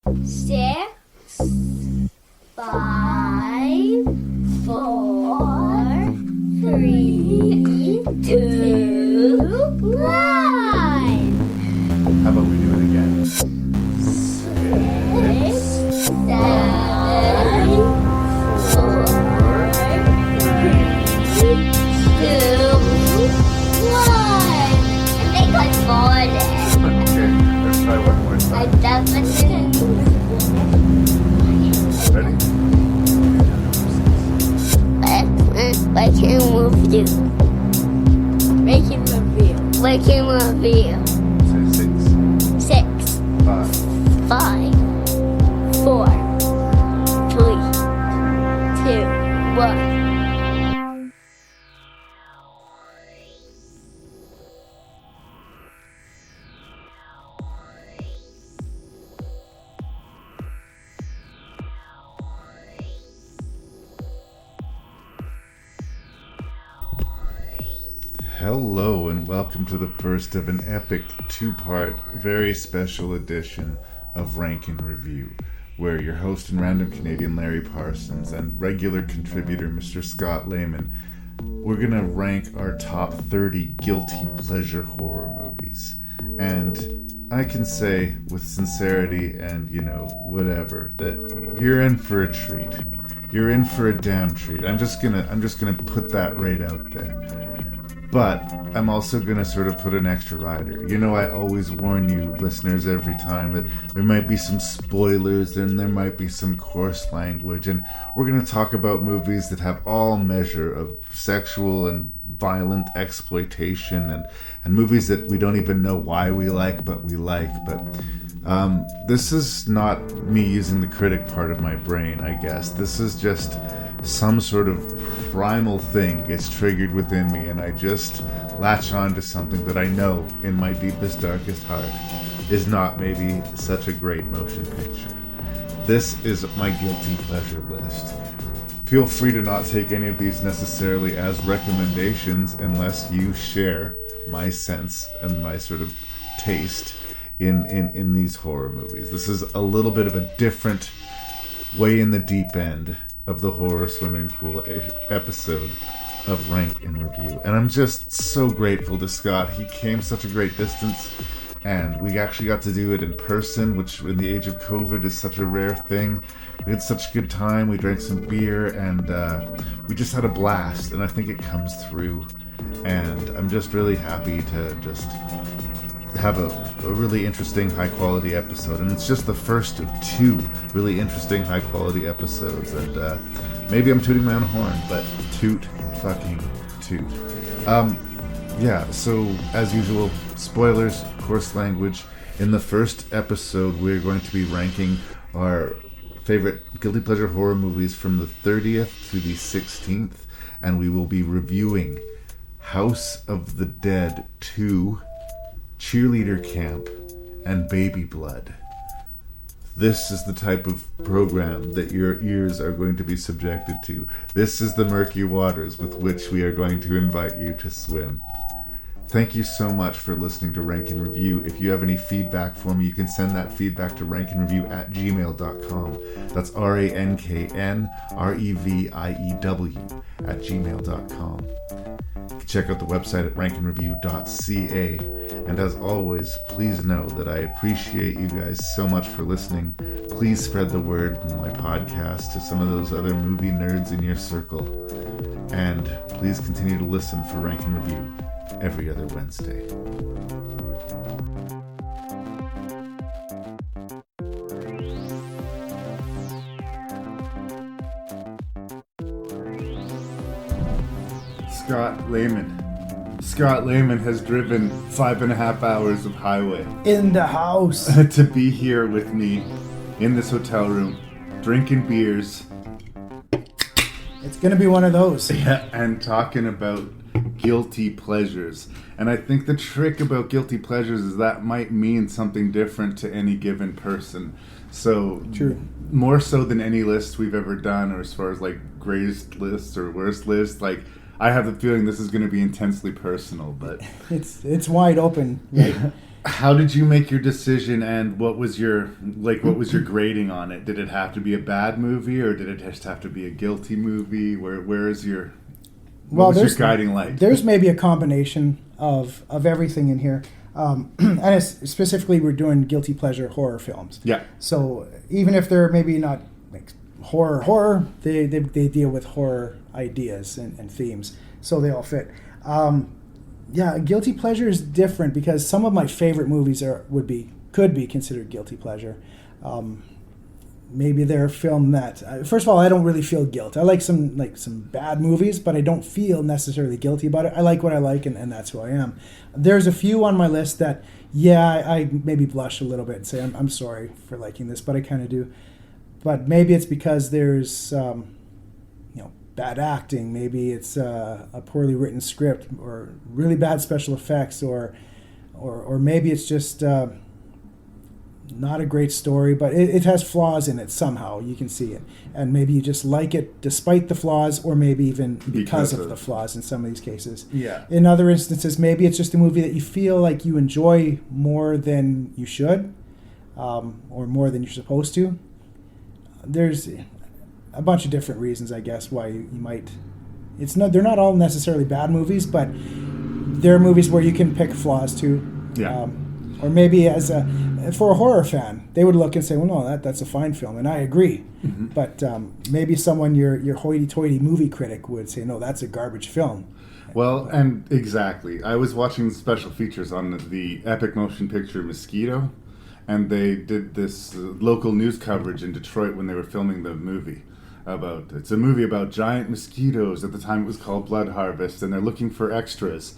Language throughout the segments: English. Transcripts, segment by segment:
6, 5, 4, 3, 2, 1. How about we do it again? 6, 7, 4, 3, 2, 1. I think I bought it. Okay, let's try one more I time. definitely Ready? Making review. Making review. Say 6, 6, 5. 5, 4, 3, 2, 1. Hello and welcome to the first of an epic two-part, very special edition of Rank and Review, where your host and random Canadian Larry Parsons and regular contributor Mr. Scott Lehman, we're gonna rank our top 30 guilty pleasure horror movies. And I can say with sincerity and, whatever, that you're in for a treat. You're in for a damn treat. I'm just gonna put that right out there. But I'm also going to sort of put an extra rider. I always warn you, listeners, every time that there might be some spoilers and there might be some coarse language. And we're going to talk about movies that have all measure of sexual and violent exploitation and movies that we don't even know why we like, but we like. But this is not me using the critic part of my brain, I guess. This is just some sort of primal thing gets triggered within me, and I just latch on to something that I know in my deepest, darkest heart is not maybe such a great motion picture. This is my guilty pleasure list. Feel free to not take any of these necessarily as recommendations unless you share my sense and my sort of taste in these horror movies. This is a little bit of a different way in the deep end of the horror swimming pool episode of Rank and Review. And I'm just so grateful to Scott. He came such a great distance, and we actually got to do it in person, which in the age of COVID is such a rare thing. We had such a good time. We drank some beer, and we just had a blast, and I think it comes through. And I'm just really happy to just have a really interesting high-quality episode, and it's just the first of two really interesting high-quality episodes, and maybe I'm tooting my own horn, but toot fucking toot. So as usual, spoilers, coarse language. In the first episode, we're going to be ranking our favorite guilty pleasure horror movies from the 30th to the 16th, and we will be reviewing House of the Dead 2, Cheerleader Camp, and Baby Blood. This is the type of program that your ears are going to be subjected to. This is the murky waters with which we are going to invite you to swim. Thank you so much for listening to Rank and Review. If you have any feedback for me, you can send that feedback to ranknreview@gmail.com. That's ranknreview@gmail.com. You can check out the website at ranknreview.ca. And as always, please know that I appreciate you guys so much for listening. Please spread the word from my podcast to some of those other movie nerds in your circle. And please continue to listen for Rank and Review every other Wednesday. Scott Lehman. Scott Lehman has driven 5.5 hours of highway in the house to be here with me in this hotel room, drinking beers. It's gonna be one of those. Yeah, and talking about guilty pleasures. And I think the trick about guilty pleasures is that might mean something different to any given person. So True. More so than any list we've ever done, or as far as like greatest lists or worst lists, like I have the feeling this is going to be intensely personal, but It's wide open. Right? How did you make your decision, and what was your grading on it? Did it have to be a bad movie, or did it just have to be a guilty movie? Where is your what was your guiding light? There's maybe a combination of everything in here, and it's specifically we're doing guilty pleasure horror films. Yeah. So even if they're maybe not like horror, they deal with horror ideas and themes, so they all fit. Yeah, guilty pleasure is different because some of my favorite movies could be considered guilty pleasure. Maybe they're a film that first of all, I don't really feel guilt. I like some bad movies, but I don't feel necessarily guilty about it. I like what I like, and that's who I am. There's a few on my list that I maybe blush a little bit and say I'm sorry for liking this, but I kind of do. But maybe it's because there's bad acting. Maybe it's a poorly written script or really bad special effects, or maybe it's just not a great story, but it has flaws in it somehow. You can see it, and maybe you just like it despite the flaws, or maybe even because of the flaws in some of these cases. Yeah. In other instances, maybe it's just a movie that you feel like you enjoy more than you should, or more than you're supposed to. There's a bunch of different reasons, I guess, why you might. They're not all necessarily bad movies, but they're movies where you can pick flaws too. Yeah. Or maybe for a horror fan, they would look and say, "Well, no, that's a fine film," and I agree. Mm-hmm. But maybe someone your hoity-toity movie critic would say, "No, that's a garbage film." Well, and exactly. I was watching the special features on the Epic Motion Picture Mosquito, and they did this local news coverage in Detroit when they were filming the movie. It's a movie about giant mosquitoes. At the time it was called Blood Harvest, and they're looking for extras.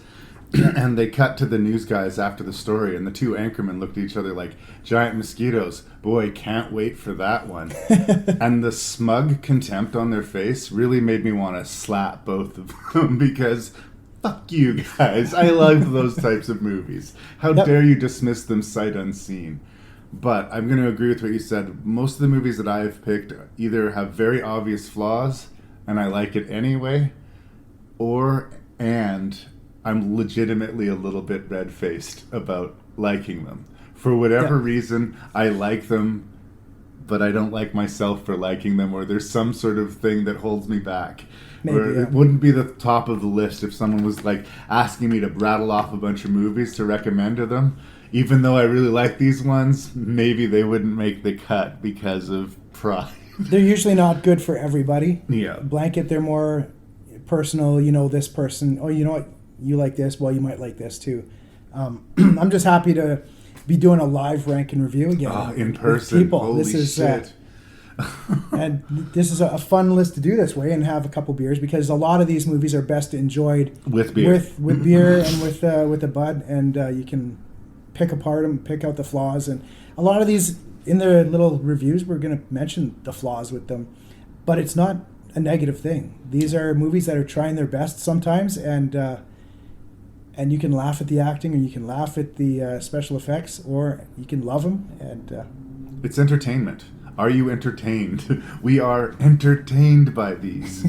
And they cut to the news guys after the story, and the two anchormen looked at each other like, giant mosquitoes, boy, can't wait for that one. And the smug contempt on their face really made me want to slap both of them, because fuck you guys, I love those types of movies. How dare you dismiss them sight unseen? But I'm going to agree with what you said. Most of the movies that I've picked either have very obvious flaws, and I like it anyway, and I'm legitimately a little bit red-faced about liking them. For whatever reason, I like them, but I don't like myself for liking them, or there's some sort of thing that holds me back. Maybe, it wouldn't be the top of the list if someone was like asking me to rattle off a bunch of movies to recommend to them. Even though I really like these ones, maybe they wouldn't make the cut because of pride. They're usually not good for everybody. Yeah. Blanket, they're more personal. This person, oh, you know what? You like this, well, you might like this too. I'm just happy to be doing a live rank and review again in person. People. Holy shit. And this is a fun list to do this way and have a couple beers, because a lot of these movies are best enjoyed with beer, with beer and with a bud, and you can pick apart them, pick out the flaws, and a lot of these in the little reviews we're going to mention the flaws with them, but it's not a negative thing. These are movies that are trying their best sometimes, and you can laugh at the acting, or you can laugh at the special effects, or you can love them. And it's entertainment. Are you entertained? We are entertained by these.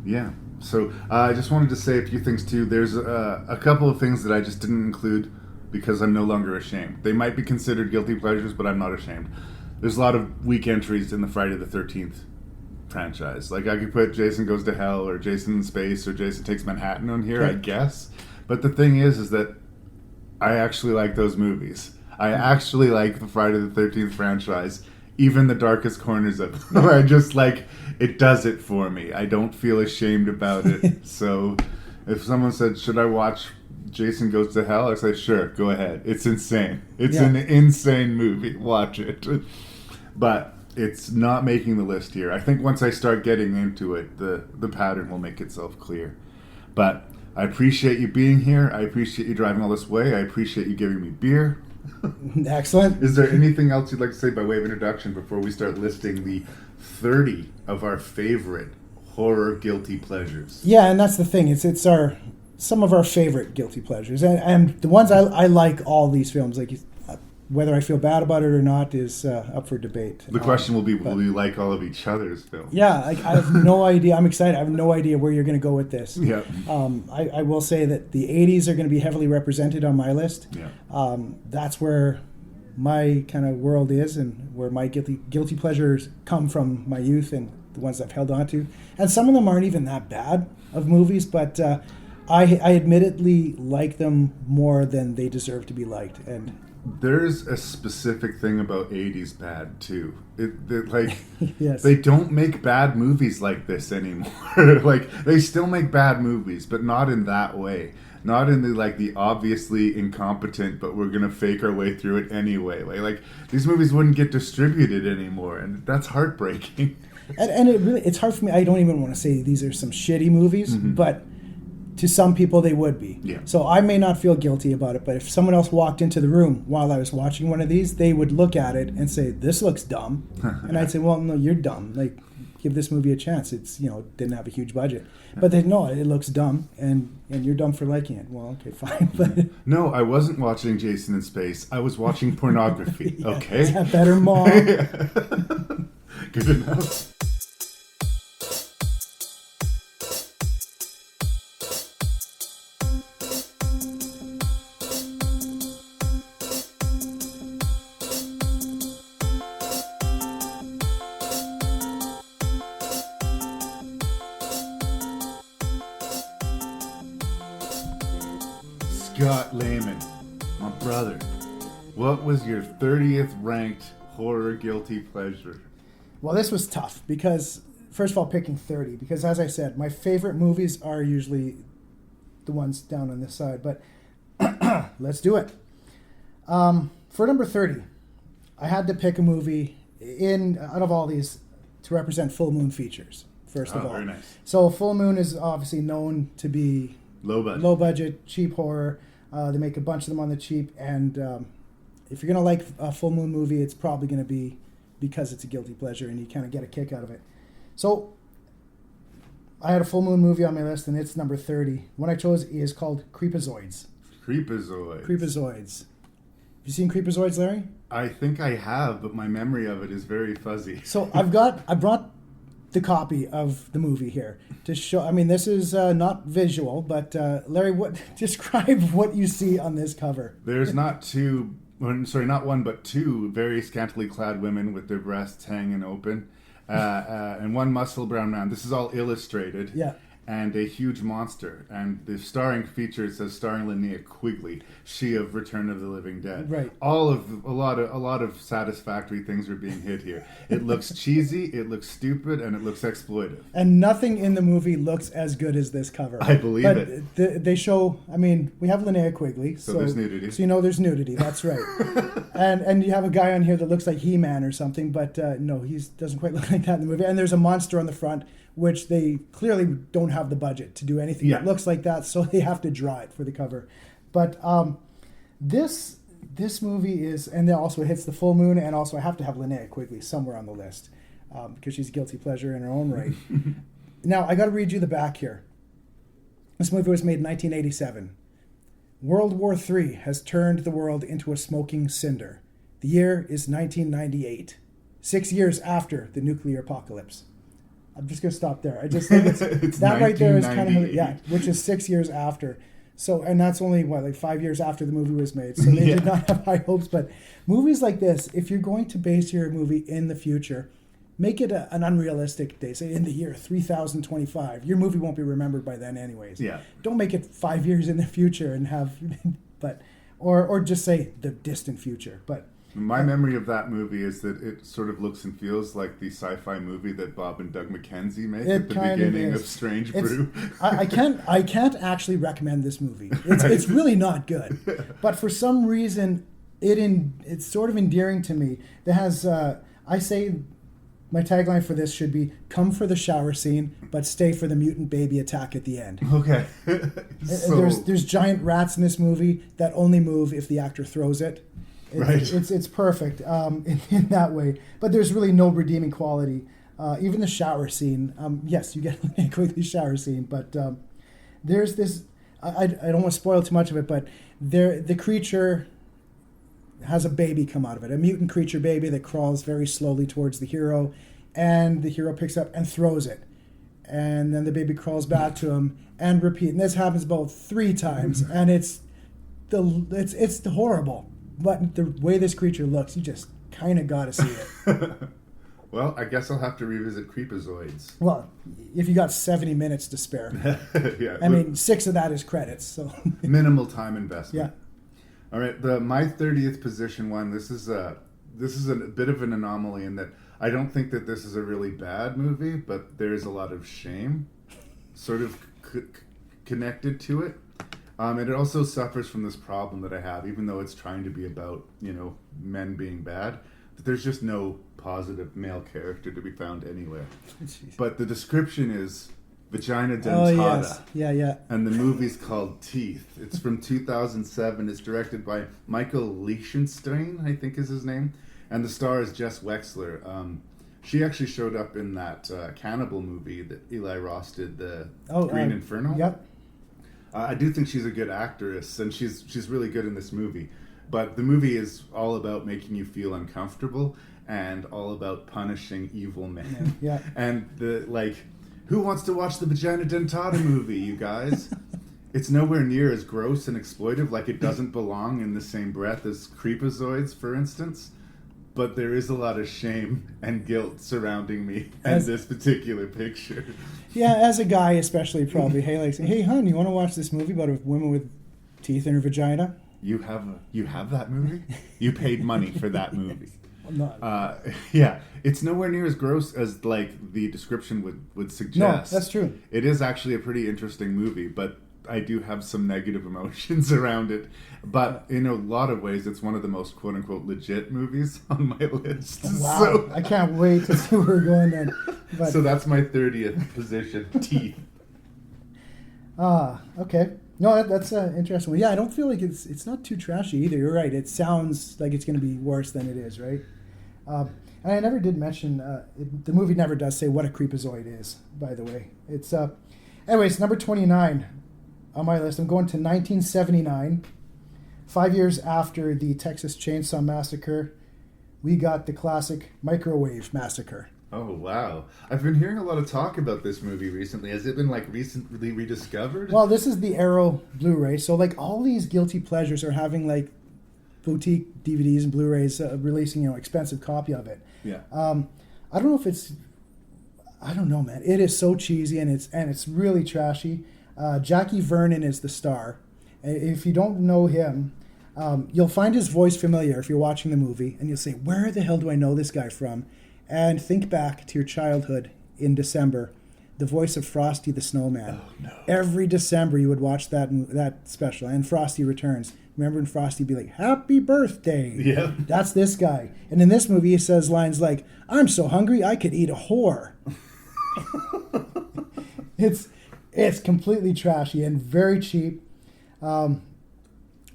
Yeah. So I just wanted to say a few things too. There's a couple of things that I just didn't include because I'm no longer ashamed. They might be considered guilty pleasures, but I'm not ashamed. There's a lot of weak entries in the Friday the 13th franchise. Like, I could put Jason Goes to Hell, or Jason in Space, or Jason Takes Manhattan on here, I guess. But the thing is that I actually like those movies. I actually like the Friday the 13th franchise, even the darkest corners of it. I just like, it does it for me. I don't feel ashamed about it. So if someone said, should I watch Jason Goes to Hell? I say, sure, go ahead. It's insane. It's an insane movie. Watch it. But it's not making the list here. I think once I start getting into it, the pattern will make itself clear. But I appreciate you being here. I appreciate you driving all this way. I appreciate you giving me beer. Excellent. Is there anything else you'd like to say by way of introduction before we start listing the 30 of our favorite horror guilty pleasures? Yeah, and that's the thing. It's some of our favorite guilty pleasures, and the ones I like all these films. Like Whether I feel bad about it or not is up for debate. The question will be, will you like all of each other's films? Yeah, I have no idea. I'm excited. I have no idea where you're going to go with this. Yeah. I will say that the 80s are going to be heavily represented on my list. Yeah. That's where my kind of world is, and where my guilty pleasures come from my youth and the ones I've held on to. And some of them aren't even that bad of movies, but I admittedly like them more than they deserve to be liked. And there's a specific thing about 80s bad too. Like yes. They don't make bad movies like this anymore. Like they still make bad movies, but not in that way. Not in the obviously incompetent, but we're gonna fake our way through it anyway. Like these movies wouldn't get distributed anymore, and that's heartbreaking. And it's hard for me. I don't even want to say these are some shitty movies, but to some people they would be. Yeah. So I may not feel guilty about it, but if someone else walked into the room while I was watching one of these, they would look at it and say, "This looks dumb," and I'd say, "Well, no, you're dumb. Like, give this movie a chance. It's didn't have a huge budget, but they know it looks dumb, and you're dumb for liking it." Well, okay, fine. But no, I wasn't watching Jason in Space. I was watching pornography. yeah, okay, is that better, Mom? Good enough. Scott Lehman, my brother, what was your 30th ranked horror guilty pleasure? Well, this was tough because, first of all, picking 30, because as I said, my favorite movies are usually the ones down on this side, but let's do it. For number 30, I had to pick a movie out of all these to represent full moon features, first of all. Very nice. So Full Moon is obviously known to be Low budget, cheap horror. They make a bunch of them on the cheap, and if you're going to like a full moon movie, it's probably going to be because it's a guilty pleasure and you kind of get a kick out of it. So I had a full moon movie on my list, and it's number 30. One I chose is called Creepazoids. Creepazoids. Have you seen Creepazoids, Larry? I think I have, but my memory of it is very fuzzy. So I brought the copy of the movie here to show. I mean, this is not visual, but Larry, describe what you see on this cover. There's not one, but two very scantily clad women with their breasts hanging open, and one muscle brown man. This is all illustrated. Yeah. And a huge monster. And the starring feature says starring Linnea Quigley, she of Return of the Living Dead. Right. A lot of satisfactory things are being hit here. It looks cheesy, it looks stupid, and it looks exploitive. And nothing in the movie looks as good as this cover. I believe it. They show. I mean, we have Linnea Quigley, so there's nudity. So there's nudity. That's right. and you have a guy on here that looks like He-Man or something, but no, he doesn't quite look like that in the movie. And there's a monster on the front, which they clearly don't have the budget to do anything that looks like that, so they have to draw it for the cover. But this movie is, and it also hits the full moon, and also I have to have Linnea Quigley somewhere on the list because she's a guilty pleasure in her own right. Now, I got to read you the back here. This movie was made in 1987. World War III has turned the world into a smoking cinder. The year is 1998, 6 years after the nuclear apocalypse. I'm just going to stop there. I just think it's that right there is kind of, which is 6 years after. So, and that's only, 5 years after the movie was made. So they did not have high hopes. But movies like this, if you're going to base your movie in the future, make it an unrealistic day. Say in the year 3025. Your movie won't be remembered by then anyways. Yeah. Don't make it 5 years in the future and have, or just say the distant future. But my memory of that movie is that it sort of looks and feels like the sci-fi movie that Bob and Doug McKenzie make at the beginning of Strange Brew. I can't actually recommend this movie. It's really not good. But for some reason, it's sort of endearing to me. It has, I say, my tagline for this should be, come for the shower scene, but stay for the mutant baby attack at the end. Okay. There's giant rats in this movie that only move if the actor throws it. It's perfect in that way, but there's really no redeeming quality. Even the shower scene, yes, you get a quickly shower scene, but there's this. I don't want to spoil too much of it, but the creature has a baby come out of it, a mutant creature baby that crawls very slowly towards the hero, and the hero picks up and throws it. And then the baby crawls back to him and repeat. And this happens about 3 times, and it's horrible. But the way this creature looks, you just kind of got to see it. Well, I guess I'll have to revisit Creepazoids. Well, if you got 70 minutes to spare. Yeah. I mean, 6 of that is credits. So minimal time investment. Yeah. All right, my 30th position one. This is a bit of an anomaly in that I don't think that this is a really bad movie, but there is a lot of shame sort of connected to it. And it also suffers from this problem that I have, even though it's trying to be about, men being bad, that there's just no positive male character to be found anywhere. Jeez. But the description is vagina dentata. Oh, yes. Yeah. And the movie's called Teeth. It's from 2007. It's directed by Michael Lichtenstein, I think is his name. And the star is Jess Wexler. She actually showed up in that cannibal movie that Eli Ross did, the Green Inferno. Yep. I do think she's a good actress, and she's really good in this movie. But the movie is all about making you feel uncomfortable and all about punishing evil men. Yeah. And who wants to watch the Vagina Dentata movie, you guys? It's nowhere near as gross and exploitive, like it doesn't belong in the same breath as Creepazoids, for instance. But there is a lot of shame and guilt surrounding me and this particular picture. Yeah, as a guy especially, probably. Hey, hon, you want to watch this movie about a woman with teeth in her vagina? You have that movie? You paid money for that movie. I'm not. Yeah, it's nowhere near as gross as the description would suggest. No, that's true. It is actually a pretty interesting movie, but I do have some negative emotions around it. But in a lot of ways, it's one of the most quote-unquote legit movies on my list. Wow, So, I can't wait to see where we're going then. But, so that's my 30th position, Teeth. Okay. No, that's interesting. Well, yeah, I don't feel like it's not too trashy either. You're right. It sounds like it's going to be worse than it is, right? And I never did mention, the movie never does say what a creepazoid is, by the way. It's, anyways, number 29 on my list. I'm going to 1979. 5 years after the Texas Chainsaw Massacre, we got the classic Microwave Massacre. Oh, wow. I've been hearing a lot of talk about this movie recently. Has it been, recently rediscovered? Well, this is the Arrow Blu-ray. So, all these guilty pleasures are having, boutique DVDs and Blu-rays releasing, expensive copy of it. Yeah. I don't know if it's... I don't know, man. It is so cheesy, and it's really trashy. Jackie Vernon is the star. If you don't know him, you'll find his voice familiar if you're watching the movie, and you'll say, where the hell do I know this guy from? And think back to your childhood in December, the voice of Frosty the Snowman. Oh, no. Every December you would watch that special, and Frosty Returns. Remember when Frosty would be like, happy birthday. Yeah. That's this guy. And in this movie he says lines like, I'm so hungry I could eat a whore. It's completely trashy and very cheap. Run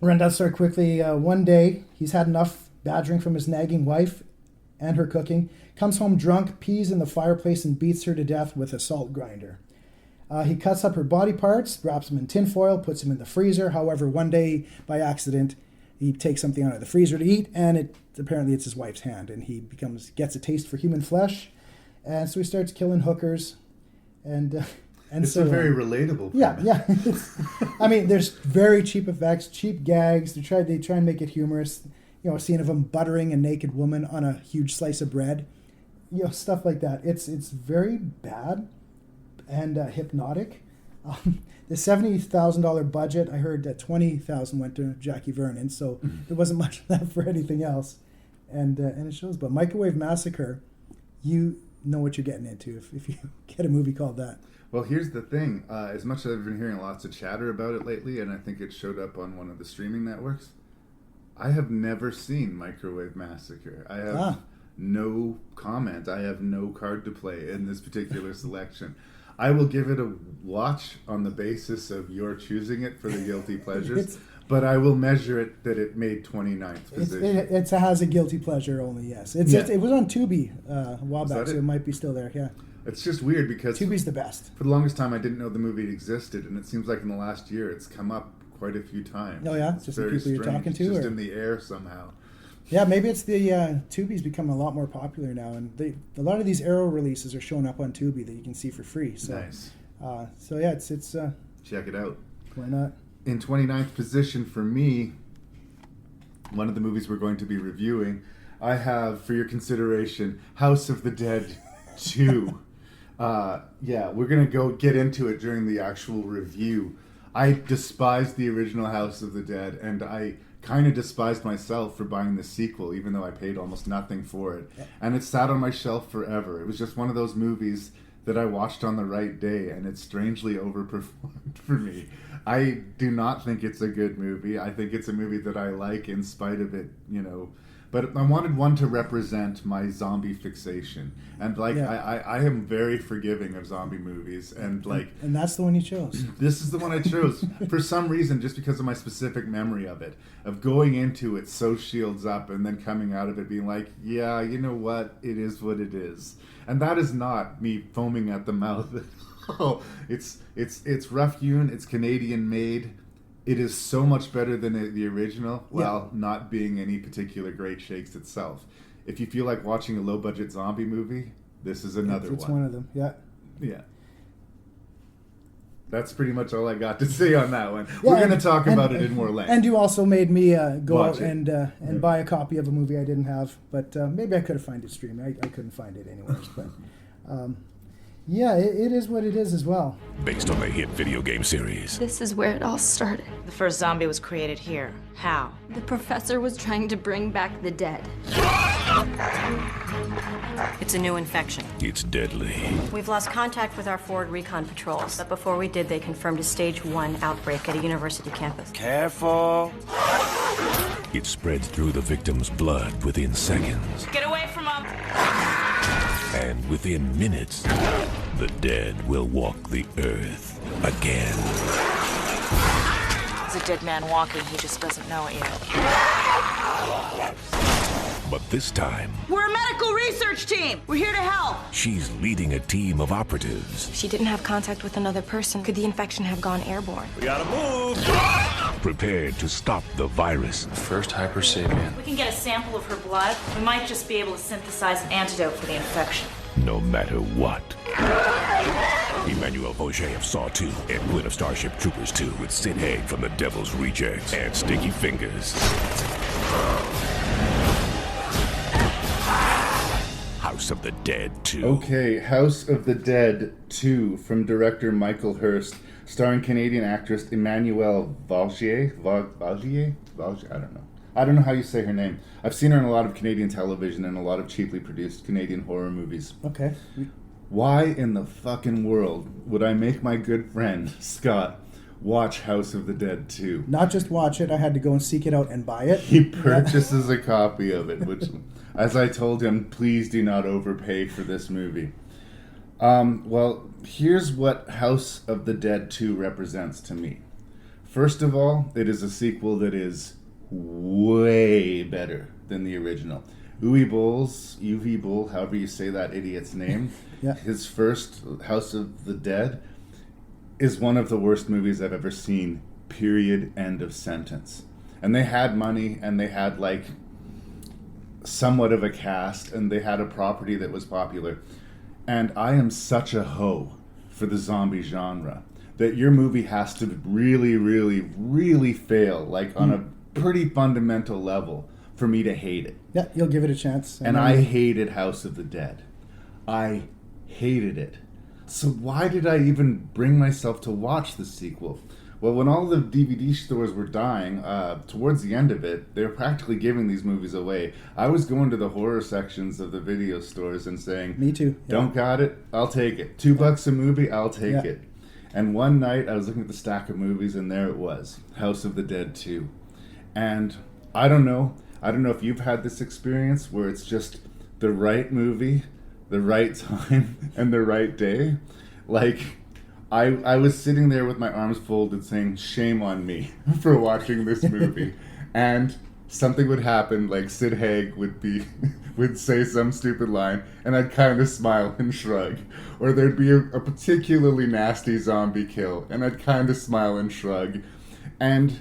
down story quickly. One day he's had enough badgering from his nagging wife and her cooking, comes home drunk, pees in the fireplace, and beats her to death with a salt grinder. He cuts up her body parts, wraps them in tinfoil, puts them in the freezer. However, one day, by accident, he takes something out of the freezer to eat, and apparently it's his wife's hand, and he gets a taste for human flesh, and so he starts killing hookers, and it's so a very relatable premise. Yeah. I mean, there's very cheap effects, cheap gags. They try and make it humorous. A scene of him buttering a naked woman on a huge slice of bread. Stuff like that. It's very bad and hypnotic. The $70,000 budget, I heard that $20,000 went to Jackie Vernon, so there wasn't much left for anything else. And it shows. But Microwave Massacre, you know what you're getting into if you get a movie called that. Well, here's the thing. As much as I've been hearing lots of chatter about it lately, and I think it showed up on one of the streaming networks, I have never seen Microwave Massacre. I have no comment. I have no card to play in this particular selection. I will give it a watch on the basis of your choosing it for the guilty pleasures, but I will measure it that it made 29th position. It has a guilty pleasure only, yes. It was on Tubi a while back, so it might be still there, yeah. It's just weird because Tubi's the best. For the longest time, I didn't know the movie existed, and it seems like in the last year it's come up quite a few times. Oh yeah, it's just the people you're talking to, just or? in the air somehow. Yeah, maybe it's the Tubi's become a lot more popular now, and a lot of these Arrow releases are showing up on Tubi that you can see for free. So, Nice. So yeah, it's Check it out. why not? In 29th position for me, one of the movies we're going to be reviewing, I have for your consideration House of the Dead 2. Yeah, we're going to go get into it during the actual review. I despised the original House of the Dead, and I kind of despised myself for buying the sequel, even though I paid almost nothing for it. And it sat on my shelf forever. It was just one of those movies that I watched on the right day, and it strangely overperformed for me. I do not think it's a good movie. I think it's a movie that I like in spite of it, you know. But I wanted one to represent my zombie fixation. And, like, Yeah. I am very forgiving of zombie movies. And, like... And that's the one you chose. This is the one I chose for some reason, just because of my specific memory of it, of going into it so shields up and then coming out of it being like, yeah, you know what, it is what it is. And that is not me foaming at the mouth. Oh, it's rough hewn, it's Canadian made. It is so much better than the original, while not being any particular great shakes itself. If you feel like watching a low budget zombie movie, this is another It's one. one of them. Yeah. Yeah. That's pretty much all I got to say on that one. We're going to talk about it in more length. And you also made me go Watch out it. and buy a copy of a movie I didn't have, but maybe I could have found it streaming. I couldn't find it anywhere. But yeah, it is what it is as well. Based on the hit video game series. This is where it all started. The first zombie was created here. How? The professor was trying to bring back the dead. It's a new infection. It's deadly. We've lost contact with our forward recon patrols, but before we did, they confirmed a stage 1 outbreak at a university campus. Careful. It spreads through the victim's blood within seconds. Get away from them! And within minutes, the dead will walk the earth again. There's a dead man walking, he just doesn't know it yet. But this time, We're a medical research team! We're here to help! she's leading a team of operatives. If she didn't have contact with another person, could the infection have gone airborne? We gotta move! Prepared to stop the virus. First hyper sapien. We can get a sample of her blood. We might just be able to synthesize an antidote for the infection. No matter what. Emmanuel Auger of Saw 2 and Quinn of Starship Troopers 2 with Sid Haig from The Devil's Rejects and Sticky Fingers. House of the Dead 2. Okay, House of the Dead 2 from director Michael Hurst, starring Canadian actress Emmanuelle Auger? I don't know how you say her name. I've seen her in a lot of Canadian television and a lot of cheaply produced Canadian horror movies. Okay. Why in the fucking world would I make my good friend, Scott, watch House of the Dead 2? Not just watch it, I had to go and seek it out and buy it. He purchases a copy of it, which, as I told him, please do not overpay for this movie. Well, here's what House of the Dead 2 represents to me. First of all, it is a sequel that is way better than the original. Uwe Boll, however you say that idiot's name, Yeah. his first House of the Dead is one of the worst movies I've ever seen, period, end of sentence. And they had money, and they had, like, somewhat of a cast, and they had a property that was popular. And I am such a hoe for the zombie genre that your movie has to really, really, really fail, like, on a pretty fundamental level for me to hate it. Yeah, you'll give it a chance. And I hated House of the Dead. I hated it. So why did I even bring myself to watch the sequel? Well, when all the DVD stores were dying, towards the end of it, they were practically giving these movies away. I was going to the horror sections of the video stores and saying, Me too. Yeah. Don't got it? I'll take it. $2 a movie? I'll take it. And one night, I was looking at the stack of movies, and there it was, House of the Dead 2. And I don't know if you've had this experience where it's just the right movie, the right time, and the right day. Like, I was sitting there with my arms folded saying, shame on me for watching this movie. And something would happen, like Sid Haig would say some stupid line, and I'd kind of smile and shrug. Or there'd be a particularly nasty zombie kill, and I'd kind of smile and shrug. And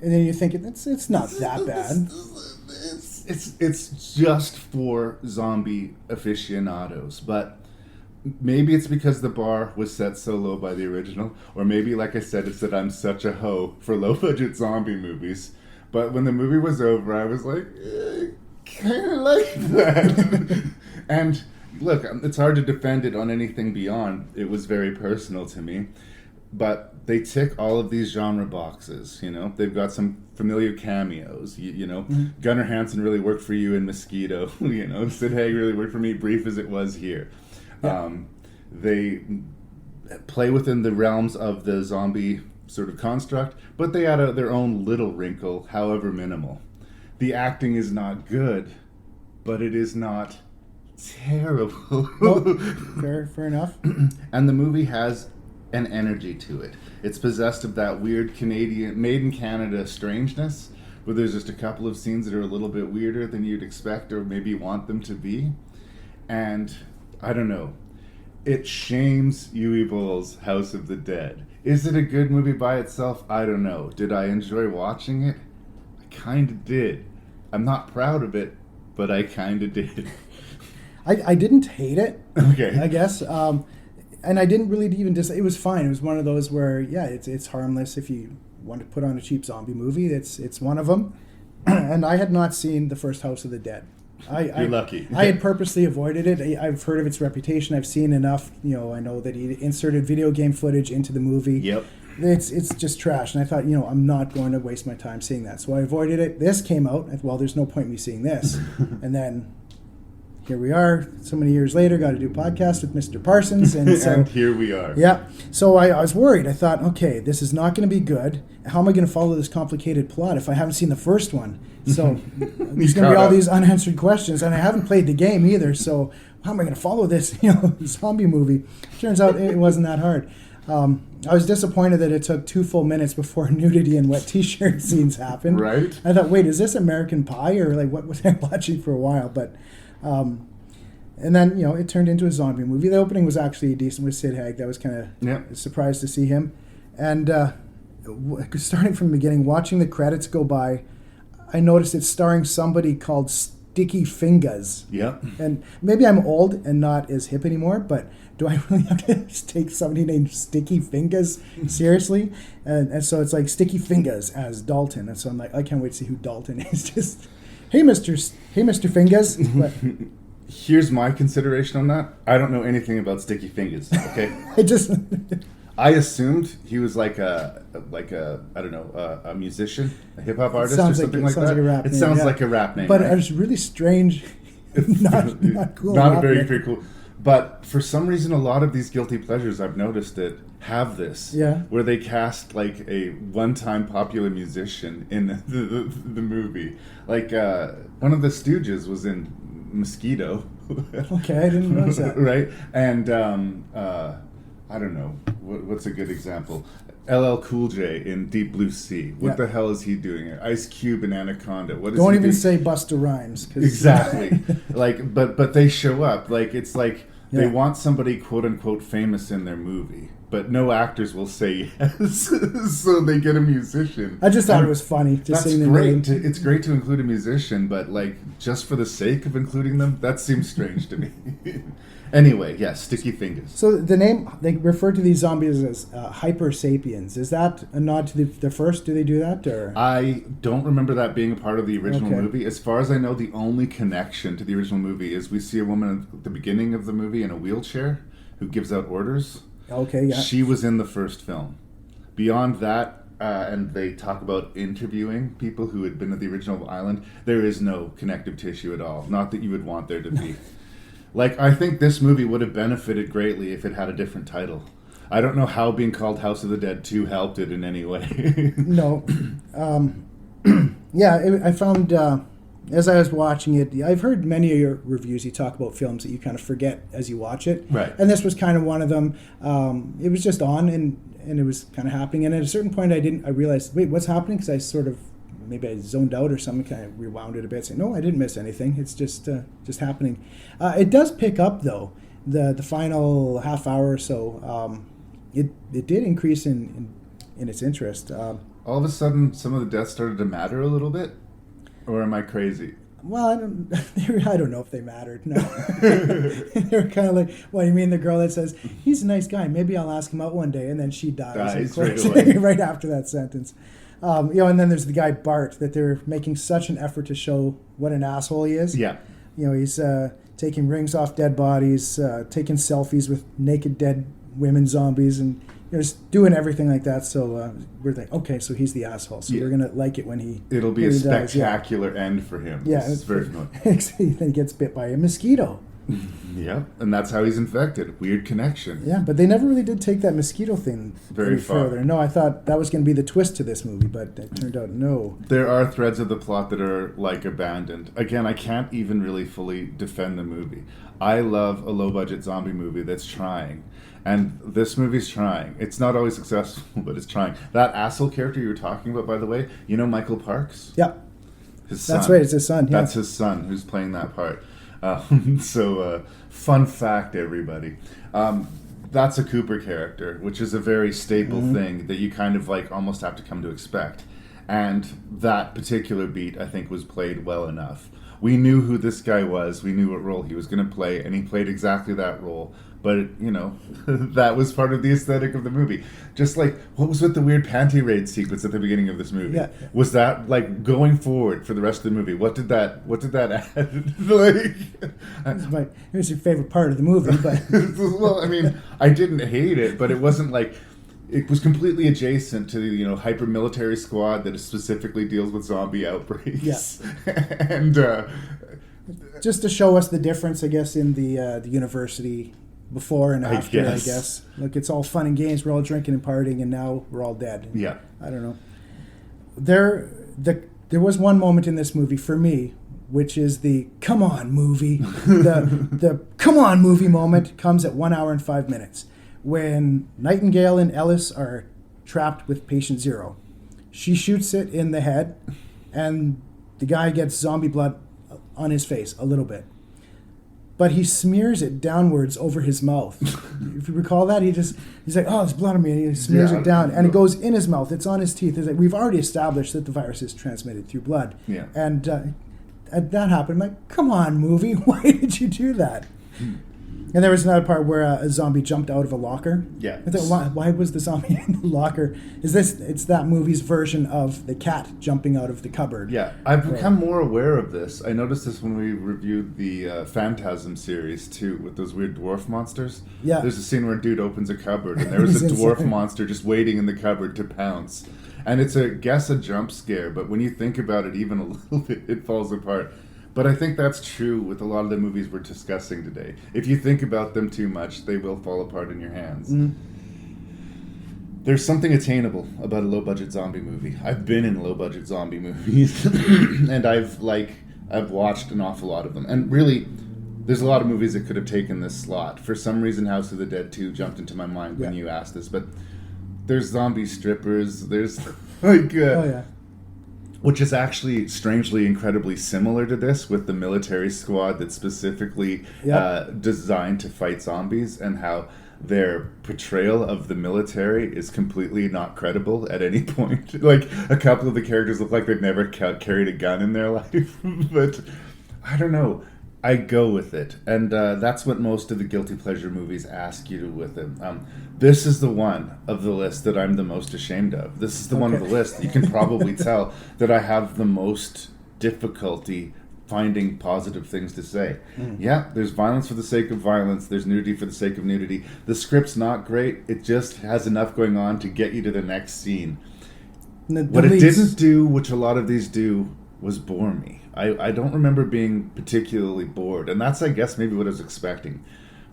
And then you're thinking, it's not that bad. it's just for zombie aficionados, but maybe it's because the bar was set so low by the original, or maybe, like I said, it's that I'm such a hoe for low-budget zombie movies. But when the movie was over, I was like, kind of like that. And look, it's hard to defend it on anything beyond. It was very personal to me. But they tick all of these genre boxes, you know. They've got some familiar cameos, you know. Mm-hmm. Gunnar Hansen really worked for you in Mosquito, you know. Sid Haig really worked for me, brief as it was here. Yeah. They play within the realms of the zombie sort of construct, but they add their own little wrinkle, however minimal. The acting is not good, but it is not terrible. Well, fair enough. And the movie has an energy to it. It's possessed of that weird Canadian, made in Canada strangeness, where there's just a couple of scenes that are a little bit weirder than you'd expect or maybe want them to be. And I don't know. It shames Uwe Boll's House of the Dead. Is it a good movie by itself? I don't know. Did I enjoy watching it? I kind of did. I'm not proud of it, but I kind of did. I didn't hate it, okay. I guess. And I didn't really even it was fine. It was one of those where, yeah, it's harmless. If you want to put on a cheap zombie movie, it's one of them. And I had not seen the first House of the Dead. You're lucky. I had purposely avoided it. I've heard of its reputation. I've seen enough. You know, I know that he inserted video game footage into the movie. Yep. It's just trash. And I thought, I'm not going to waste my time seeing that. So I avoided it. This came out. Well, there's no point in me seeing this. And then here we are, so many years later, got to do a podcast with Mr. Parsons. And, so, and here we are. Yeah. So I was worried. I thought, okay, this is not going to be good. How am I going to follow this complicated plot if I haven't seen the first one? So there's going to be all these unanswered questions. And I haven't played the game either. So how am I going to follow this zombie movie? Turns out it wasn't that hard. I was disappointed that it took 2 full minutes before nudity and wet T-shirt scenes happened. Right. I thought, wait, is this American Pie? Or like what was I watching for a while? But... and then, it turned into a zombie movie. The opening was actually decent with Sid Haig. That was kind of surprised to see him. And starting from the beginning, watching the credits go by, I noticed it's starring somebody called Sticky Fingers. Yeah. And maybe I'm old and not as hip anymore, but do I really have to take somebody named Sticky Fingers seriously? And so it's like Sticky Fingers as Dalton. And so I'm like, I can't wait to see who Dalton is. Just... Hey, Mr. Fingers. But here's my consideration on that. I don't know anything about Sticky Fingers. Okay. I assumed he was like a I don't know, a musician, a hip hop artist or something like that. Like a rap it name, sounds like a rap name. But right? it's really strange. not cool. Not very cool. But for some reason, a lot of these guilty pleasures, I've noticed it, have this. Yeah. Where they cast like a one-time popular musician in the movie. Like one of the Stooges was in Mosquito. Okay, I didn't notice that. Right? And I don't know. What's a good example? LL Cool J in Deep Blue Sea. What the hell is he doing here? Ice Cube in Anaconda. What is Don't he even doing? say Busta Rhymes. Exactly. Like, but they show up. Like, it's like they want somebody quote unquote famous in their movie, but no actors will say yes, so they get a musician. I just thought it was funny to that's sing the great. name. It's great to include a musician, but like just for the sake of including them, that seems strange to me. Anyway, yes, Sticky Fingers. So the name, they refer to these zombies as Hyper Sapiens. Is that a nod to the first? Do they do that? Or I don't remember that being a part of the original movie. As far as I know, the only connection to the original movie is we see a woman at the beginning of the movie in a wheelchair who gives out orders. Okay, yeah. She was in the first film. Beyond that, and they talk about interviewing people who had been at the original island, there is no connective tissue at all. Not that you would want there to be. Like, I think this movie would have benefited greatly if it had a different title. I don't know how being called House of the Dead 2 helped it in any way. No. I found, as I was watching it, I've heard many of your reviews, you talk about films that you kind of forget as you watch it. Right. And this was kind of one of them. It was just on, and it was kind of happening. And at a certain point, I realized, wait, what's happening? Because maybe I zoned out or something, kind of rewound it a bit, saying, no, I didn't miss anything. It's just happening. It does pick up, though, the final half hour or so. It did increase in its interest. All of a sudden, some of the deaths started to matter a little bit? Or am I crazy? Well, I don't know if they mattered. No, they were kind of like, "What do you mean?" The girl that says he's a nice guy. Maybe I'll ask him out one day, and then she dies of course, right away. right after that sentence. And then there's the guy Bart that they're making such an effort to show what an asshole he is. Yeah. He's taking rings off dead bodies, taking selfies with naked dead women zombies, and just doing everything like that. So we're like, okay, so he's the asshole. So we're gonna like it when he. It'll be when a he dies. spectacular end for him. Yeah, It's very familiar. Then he gets bit by a mosquito. Yeah, and that's how he's infected. Weird connection. Yeah, but they never really did take that mosquito thing Very any far. further. No, I thought that was going to be the twist to this movie, but it turned out no. There are threads of the plot that are like abandoned. Again, I can't even really fully defend the movie. I love a low-budget zombie movie that's trying. And this movie's trying. It's not always successful, but it's trying. That asshole character you were talking about, by the way, you know Michael Parks? Yeah, His son. that's right. It's his son. Yeah. That's his son who's playing that part. Fun fact, everybody. That's a Cooper character, which is a very staple thing that you kind of like almost have to come to expect. And that particular beat, I think, was played well enough. We knew who this guy was. We knew what role he was going to play, and he played exactly that role. But, that was part of the aesthetic of the movie. Just like, what was with the weird panty raid sequence at the beginning of this movie? Yeah. Was that, like, going forward for the rest of the movie? What did that add? Like, It was your favorite part of the movie, but well, I mean, I didn't hate it, but it wasn't like... It was completely adjacent to the, hyper military squad that specifically deals with zombie outbreaks. Yeah. And just to show us the difference, I guess, in the university before and after, I guess. Look, it's all fun and games. We're all drinking and partying, and now we're all dead. Yeah. I don't know. There was one moment in this movie for me, which is the come on movie. the come on movie moment comes at 1 hour and 5 minutes. When Nightingale and Ellis are trapped with patient zero. She shoots it in the head, and the guy gets zombie blood on his face a little bit. But he smears it downwards over his mouth. If you recall that, he's like, oh, there's blood on me, and he smears it down, and it goes in his mouth. It's on his teeth. It's like, we've already established that the virus is transmitted through blood. Yeah. And that happened. I'm like, come on, movie, why did you do that? And there was another part where a zombie jumped out of a locker. Yeah. I thought, why was the zombie in the locker? It's that movie's version of the cat jumping out of the cupboard. Yeah, I've become more aware of this. I noticed this when we reviewed the Phantasm series, too, with those weird dwarf monsters. Yeah. There's a scene where a dude opens a cupboard, and there was a He's dwarf inside. monster just waiting in the cupboard to pounce. And it's a jump scare, but when you think about it even a little bit, it falls apart. But I think that's true with a lot of the movies we're discussing today. If you think about them too much, they will fall apart in your hands. Mm. There's something attainable about a low-budget zombie movie. I've been in low-budget zombie movies, and I've watched an awful lot of them. And really, there's a lot of movies that could have taken this slot. For some reason, House of the Dead 2 jumped into my mind when you asked this. But there's zombie strippers. There's like... Oh, yeah. Which is actually strangely incredibly similar to this, with the military squad that's specifically designed to fight zombies, and how their portrayal of the military is completely not credible at any point. Like, a couple of the characters look like they've never carried a gun in their life. But I don't know. I go with it. And that's what most of the guilty pleasure movies ask you to with it. This is the one of the list that I'm the most ashamed of. This is the one of the list that you can probably tell that I have the most difficulty finding positive things to say. Yeah, there's violence for the sake of violence. There's nudity for the sake of nudity. The script's not great. It just has enough going on to get you to the next scene. What it didn't do, which a lot of these do, was bore me. I don't remember being particularly bored. And that's, I guess, maybe what I was expecting.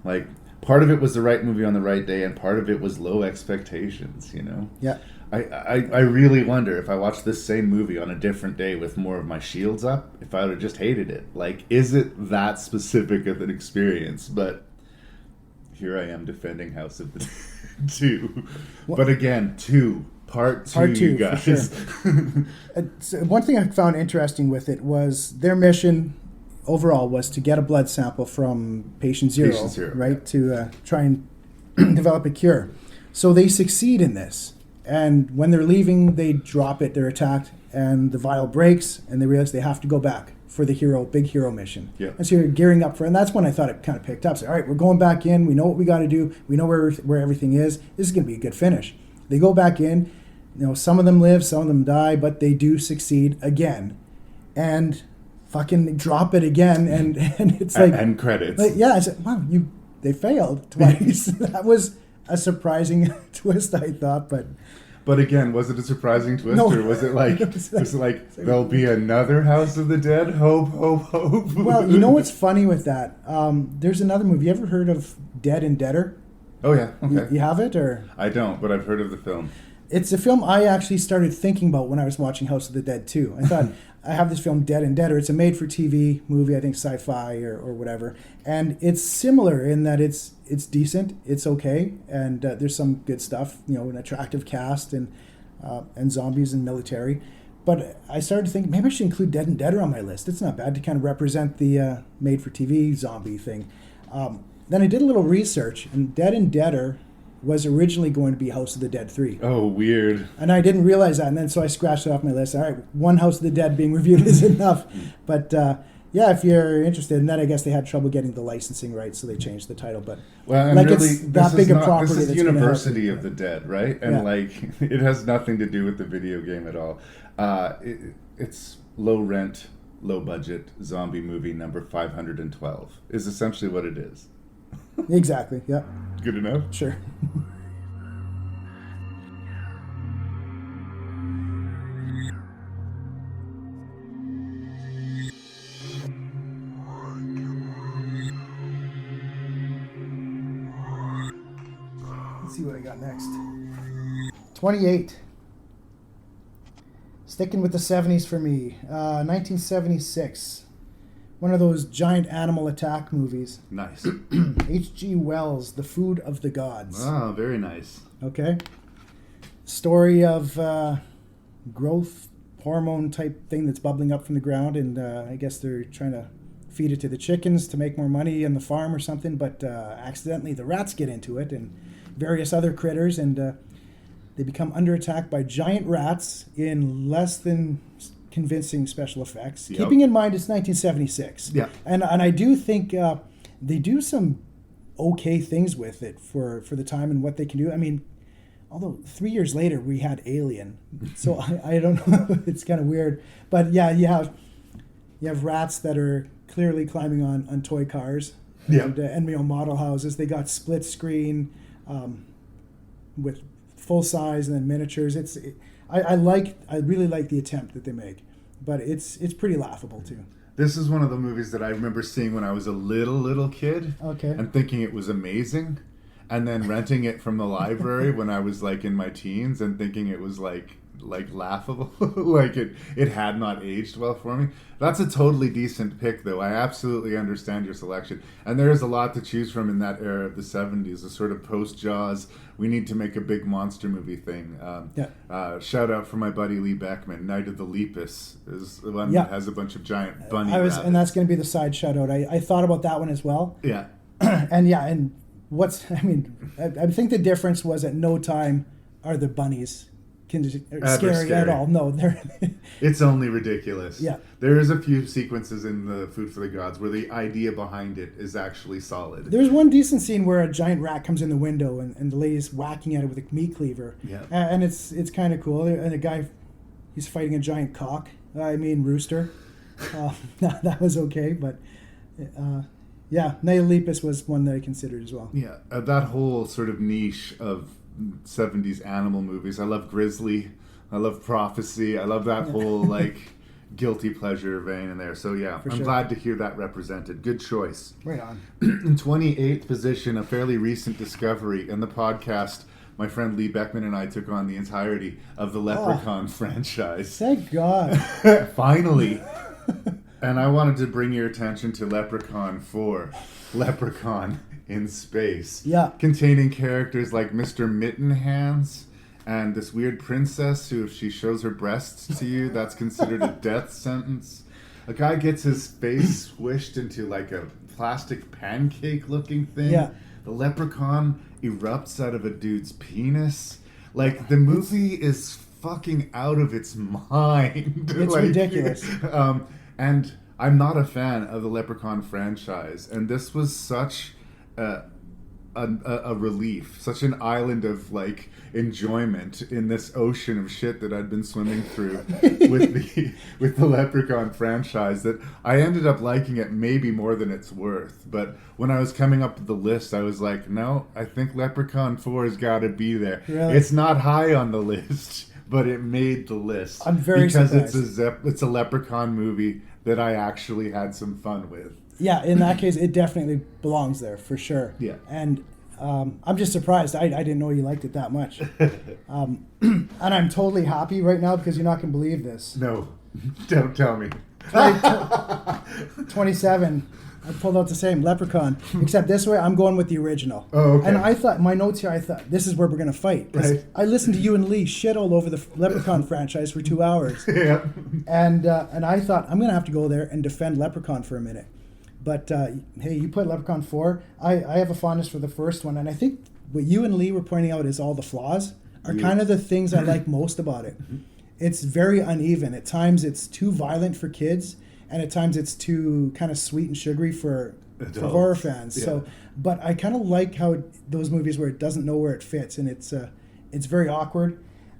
Like, part of it was the right movie on the right day, and part of it was low expectations, Yeah. I really wonder if I watched this same movie on a different day with more of my shields up, if I would have just hated it. Like, is it that specific of an experience? But here I am defending House of the Dead 2. But again, Part two, guys. For sure. One thing I found interesting with it was their mission overall was to get a blood sample from patient zero, right, to try and develop a cure. So they succeed in this. And when they're leaving, they drop it, they're attacked, and the vial breaks, and they realize they have to go back. for the big hero mission. Yeah. And so you're gearing up for it. And that's when I thought it kind of picked up. So, all right, we're going back in. We know what we got to do. We know where everything is. This is going to be a good finish. They go back in. Some of them live, some of them die, but they do succeed again. And fucking drop it again. And it's like... And credits. Yeah, I said, wow, they failed twice. That was a surprising twist, I thought, but... But again, was it a surprising twist, No. or was it like there'll be another House of the Dead? Hope, hope, hope. Well, you know what's funny with that? There's another movie. You ever heard of Dead and Deader? Oh yeah, okay. You have it, or? I don't, but I've heard of the film. It's a film I actually started thinking about when I was watching House of the Dead too. I thought, I have this film Dead and Deader. It's a made-for-TV movie, I think sci-fi or whatever. And it's similar in that it's decent, it's okay, and there's some good stuff, an attractive cast and zombies and military. But I started to think, maybe I should include Dead and Deader on my list. It's not bad to kind of represent the made-for-TV zombie thing. Then I did a little research, and Dead and Deader was originally going to be House of the Dead 3. Oh, weird. And I didn't realize that, and then so I scratched it off my list. All right, one House of the Dead being reviewed is enough. But yeah, if you're interested, and then I guess they had trouble getting the licensing rights, so they changed the title. But well, and like really, it's that big a property. This is that's University gonna of the Dead, right? And it has nothing to do with the video game at all. It's low rent, low budget zombie movie number 512 is essentially what it is. Exactly. Yeah. Good enough? Sure. Let's see what I got next. 28. Sticking with the 70s for me. 1976. One of those giant animal attack movies. Nice. H.G. Wells, The Food of the Gods. Oh, very nice. Okay. Story of growth hormone type thing that's bubbling up from the ground, and I guess they're trying to feed it to the chickens to make more money on the farm or something, but accidentally the rats get into it and various other critters, and they become under attack by giant rats in less than convincing special effects. Yep. Keeping in mind it's 1976. Yeah. And I do think they do some okay things with it for the time and what they can do. I mean, although 3 years later we had Alien, so I don't know. It's kind of weird, but yeah, you have rats that are clearly climbing on toy cars. Yeah. And model houses. They got split screen with full size and then miniatures. I really like the attempt that they make, but it's pretty laughable too. This is one of the movies that I remember seeing when I was a little kid. Okay. And thinking it was amazing, and then renting it from the library when I was like in my teens and thinking it was like laughable. Like it had not aged well for me. That's a totally decent pick though. I absolutely understand your selection. And there is a lot to choose from in that era of the 70s, a sort of post-Jaws, we need to make a big monster movie thing. Shout out for my buddy Lee Beckman. Night of the Lepus is the one that has a bunch of giant bunny rabbits. And that's going to be the side shout out. I thought about that one as well. Yeah. and I think the difference was at no time are the bunnies scary at all. No, they're it's only ridiculous. Yeah. There is a few sequences in the Food for the Gods where the idea behind it is actually solid. There's one decent scene where a giant rat comes in the window and the lady's whacking at it with a meat cleaver. Yeah. And it's kind of cool. And the guy, he's fighting a giant cock. Rooster. That was okay, but Night of Lepus was one that I considered as well. Yeah, that whole sort of niche of 70s animal movies. I love Grizzly. I love Prophecy. I love that whole guilty pleasure vein in there. So yeah, I'm glad to hear that represented. Good choice. Right on. In 28th position, a fairly recent discovery in the podcast. My friend Lee Beckman and I took on the entirety of the Leprechaun franchise. Thank God. Finally. And I wanted to bring your attention to Leprechaun 4. Leprechaun in Space. Yeah. Containing characters like Mr. Mittenhands and this weird princess who, if she shows her breasts to you, that's considered a death sentence. A guy gets his face squished into like a plastic pancake looking thing. Yeah. The leprechaun erupts out of a dude's penis. Like, the movie is fucking out of its mind. It's ridiculous. And I'm not a fan of the Leprechaun franchise, and this was such a relief, such an island of like enjoyment in this ocean of shit that I'd been swimming through with the Leprechaun franchise, that I ended up liking it maybe more than it's worth. But when I was coming up with the list, I was like, no, I think Leprechaun 4 has got to be there. Really? It's not high on the list, but it made the list. I'm very because surprised. it's a Leprechaun movie that I actually had some fun with. Yeah, in that case, it definitely belongs there for sure. Yeah. And I'm just surprised. I didn't know you liked it that much. And I'm totally happy right now because you're not going to believe this. No, don't tell me. 27. I pulled out the same Leprechaun, except this way I'm going with the original. Oh, okay. And I thought, my notes here, I thought, this is where we're going to fight. 'Cause Right. I listened to you and Lee shit all over the Leprechaun franchise for 2 hours. Yeah. And I thought, I'm going to have to go there and defend Leprechaun for a minute. But hey, you put Leprechaun 4. I have a fondness for the first one. And I think what you and Lee were pointing out is all the flaws are kind of the things I like most about it. It's very uneven. At times it's too violent for kids, and at times it's too kind of sweet and sugary for horror fans. Yeah. So, but I kind of like how those movies where it doesn't know where it fits, and it's very awkward.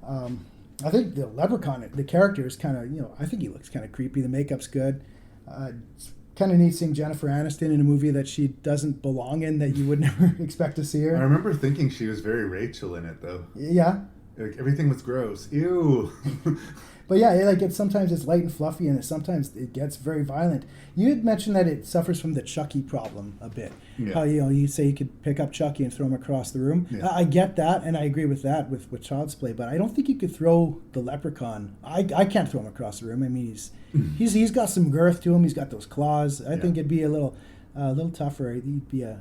I think the Leprechaun, the character is kind of, I think he looks kind of creepy. The makeup's good. It's kind of neat seeing Jennifer Aniston in a movie that she doesn't belong in, that you would never expect to see her. I remember thinking she was very Rachel in it, though. Yeah. Like, everything was gross. Ew. But yeah, sometimes it's light and fluffy, and sometimes it gets very violent. You had mentioned that it suffers from the Chucky problem a bit. Yeah. How you say you could pick up Chucky and throw him across the room. Yeah. I get that, and I agree with that with Child's Play. But I don't think you could throw the Leprechaun. I can't throw him across the room. I mean, he's got some girth to him. He's got those claws. I think it'd be a little tougher. He'd be a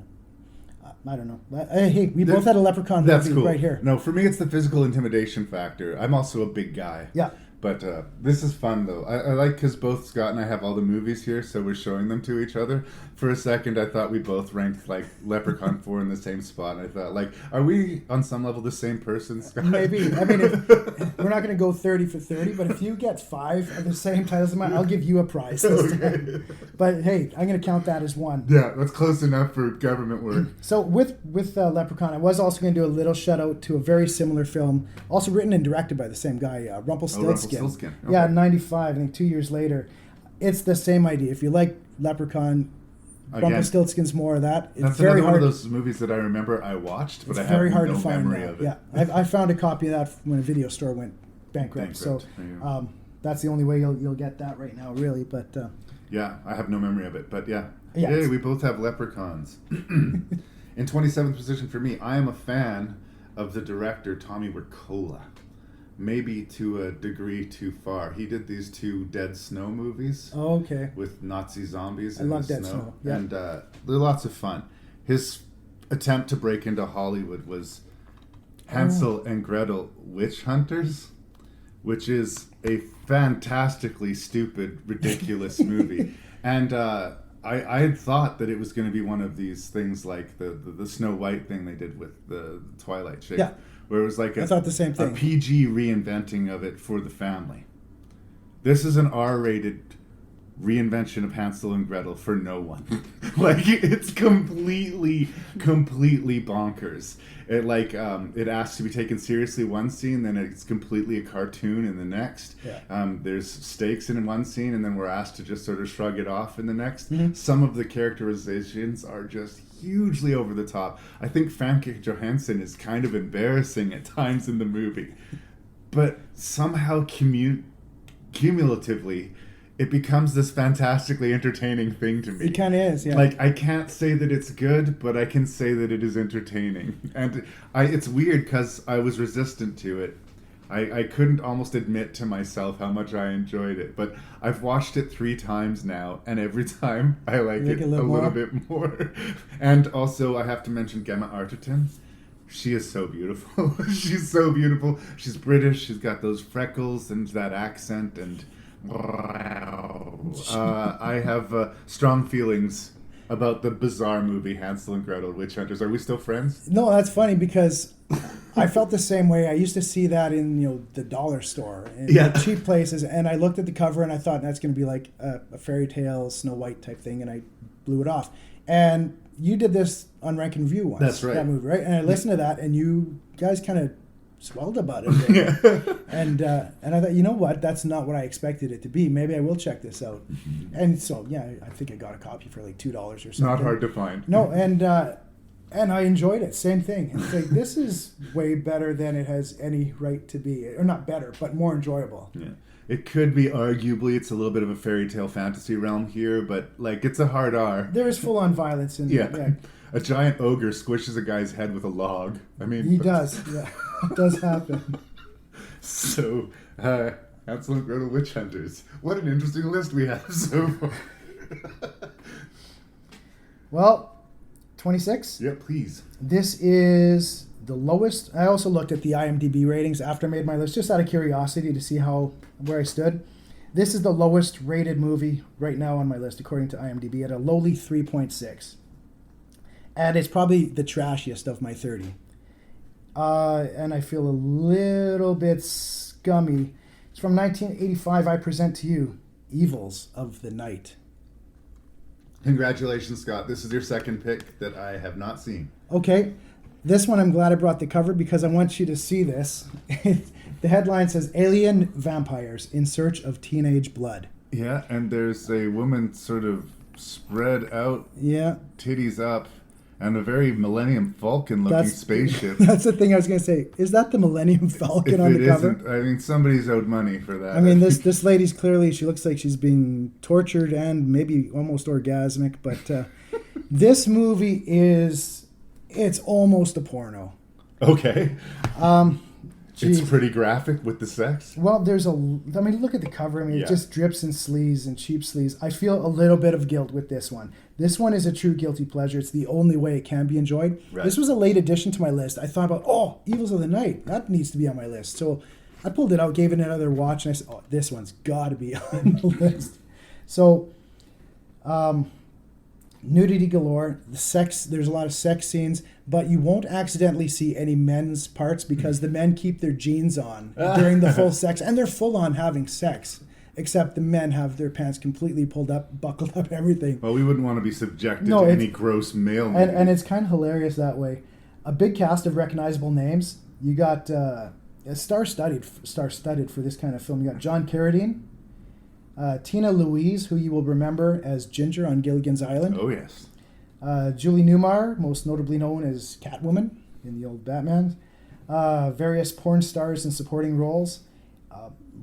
I don't know. Hey, we both had a Leprechaun That's movie cool. right here. No, for me, it's the physical intimidation factor. I'm also a big guy. Yeah. But this is fun, though. I like because both Scott and I have all the movies here, so we're showing them to each other. For a second, I thought we both ranked, like, Leprechaun 4 in the same spot. And I thought, like, are we, on some level, the same person, Scott? Maybe. I mean, we're not going to go 30 for 30, but if you get 5 of the same titles as mine, I'll give you a prize this time. But, hey, I'm going to count that as 1. Yeah, that's close enough for government work. So with Leprechaun, I was also going to do a little shout out to a very similar film, also written and directed by the same guy, Rumpelstiltskin. Rumpelstiltskin. Okay. Yeah, 95, I think 2 years later. It's the same idea. If you like Leprechaun, Again, Rumpelstiltskin's more of that. It's that's very another hard. one of those movies that I remember I watched, but It's I very have hard no to find memory now. of it. Yeah, I found a copy of that when a video store went bankrupt. So Bankrupt. that's the only way you'll get that right now, really. But Yeah, I have no memory of it, but yeah. Yeah, Yay, it's- we both have leprechauns. In 27th position for me, I am a fan of the director Tommy Wirkola. Maybe to a degree too far. He did these 2 Dead Snow movies okay. with Nazi zombies I in love the Dead snow. Snow, yeah. And they're lots of fun. His attempt to break into Hollywood was Hansel and Gretel Witch Hunters, which is a fantastically stupid, ridiculous movie. And I had thought that it was going to be one of these things like the Snow White thing they did with the Twilight Shade. Yeah. Where it was like I thought the same a thing. PG reinventing of it for the family. This is an R-rated reinvention of Hansel and Gretel for no one. Like, it's completely bonkers. It asks to be taken seriously one scene, then it's completely a cartoon in the next. Yeah. There's stakes in one scene, and then we're asked to just sort of shrug it off in the next. Mm-hmm. Some of the characterizations are just hugely over the top. I think Famke Johansson is kind of embarrassing at times in the movie. But somehow cumulatively, it becomes this fantastically entertaining thing to me. It kind of is, yeah. Like, I can't say that it's good, but I can say that it is entertaining. And it's weird because I was resistant to it. I couldn't almost admit to myself how much I enjoyed it. But I've watched it 3 times now, and every time I like it a little bit more. And also, I have to mention Gemma Arterton. She is so beautiful. She's so beautiful. She's British. She's got those freckles and that accent, and I have strong feelings about the bizarre movie Hansel and Gretel Witch Hunters. Are we still friends? No, that's funny because I felt the same way. I used to see that in the dollar store, in cheap places, and I looked at the cover and I thought that's going to be like a fairy tale Snow White type thing, and I blew it off. And you did this on Rank and Review once. That's right. That movie, right? And I listened to that, and you guys kind of swelled about it. And I thought, you know what? That's not what I expected it to be. Maybe I will check this out. And so, yeah, I think I got a copy for like $2 or something. Not hard to find. No, and I enjoyed it. Same thing. It's like, this is way better than it has any right to be. Or not better, but more enjoyable. Yeah. It could be arguably it's a little bit of a fairy tale fantasy realm here, but like it's a hard R. There is full on violence in yeah. A giant ogre squishes a guy's head with a log. I mean, he does. Yeah, it does happen. So, Hansel and Gretel Witch Hunters. What an interesting list we have so far. Well, 26. Yeah, please. This is the lowest. I also looked at the IMDb ratings after I made my list, just out of curiosity to see where I stood. This is the lowest rated movie right now on my list, according to IMDb, at a lowly 3.6. And it's probably the trashiest of my 30. And I feel a little bit scummy. It's from 1985. I present to you Evils of the Night. Congratulations, Scott. This is your second pick that I have not seen. Okay. This one I'm glad I brought the cover because I want you to see this. The headline says, Alien Vampires in Search of Teenage Blood. Yeah, and there's a woman sort of spread out, titties up, and a very Millennium Falcon-looking spaceship. That's the thing I was going to say. Is that the Millennium Falcon on the cover? If it isn't, I mean, somebody's owed money for that. I mean, this lady's clearly, she looks like she's being tortured and maybe almost orgasmic, but this movie it's almost a porno. Okay. It's pretty graphic with the sex. Well, look at the cover. I mean, it just drips in sleaze and cheap sleaze. I feel a little bit of guilt with this one. This one is a true guilty pleasure. It's the only way it can be enjoyed. Right. This was a late addition to my list. I thought about, Evils of the Night. That needs to be on my list. So I pulled it out, gave it another watch, and I said, this one's got to be on the list. So, nudity galore, there's a lot of sex scenes, but you won't accidentally see any men's parts because the men keep their jeans on during the full sex, and they're full on having sex, except the men have their pants completely pulled up, buckled up, everything. Well, we wouldn't want to be subjected to any gross male movie. And it's kind of hilarious that way. A big cast of recognizable names. You got star-studded for this kind of film. You got John Carradine, Tina Louise, who you will remember as Ginger on Gilligan's Island. Oh, yes. Julie Newmar, most notably known as Catwoman in the old Batman. Various porn stars in supporting roles.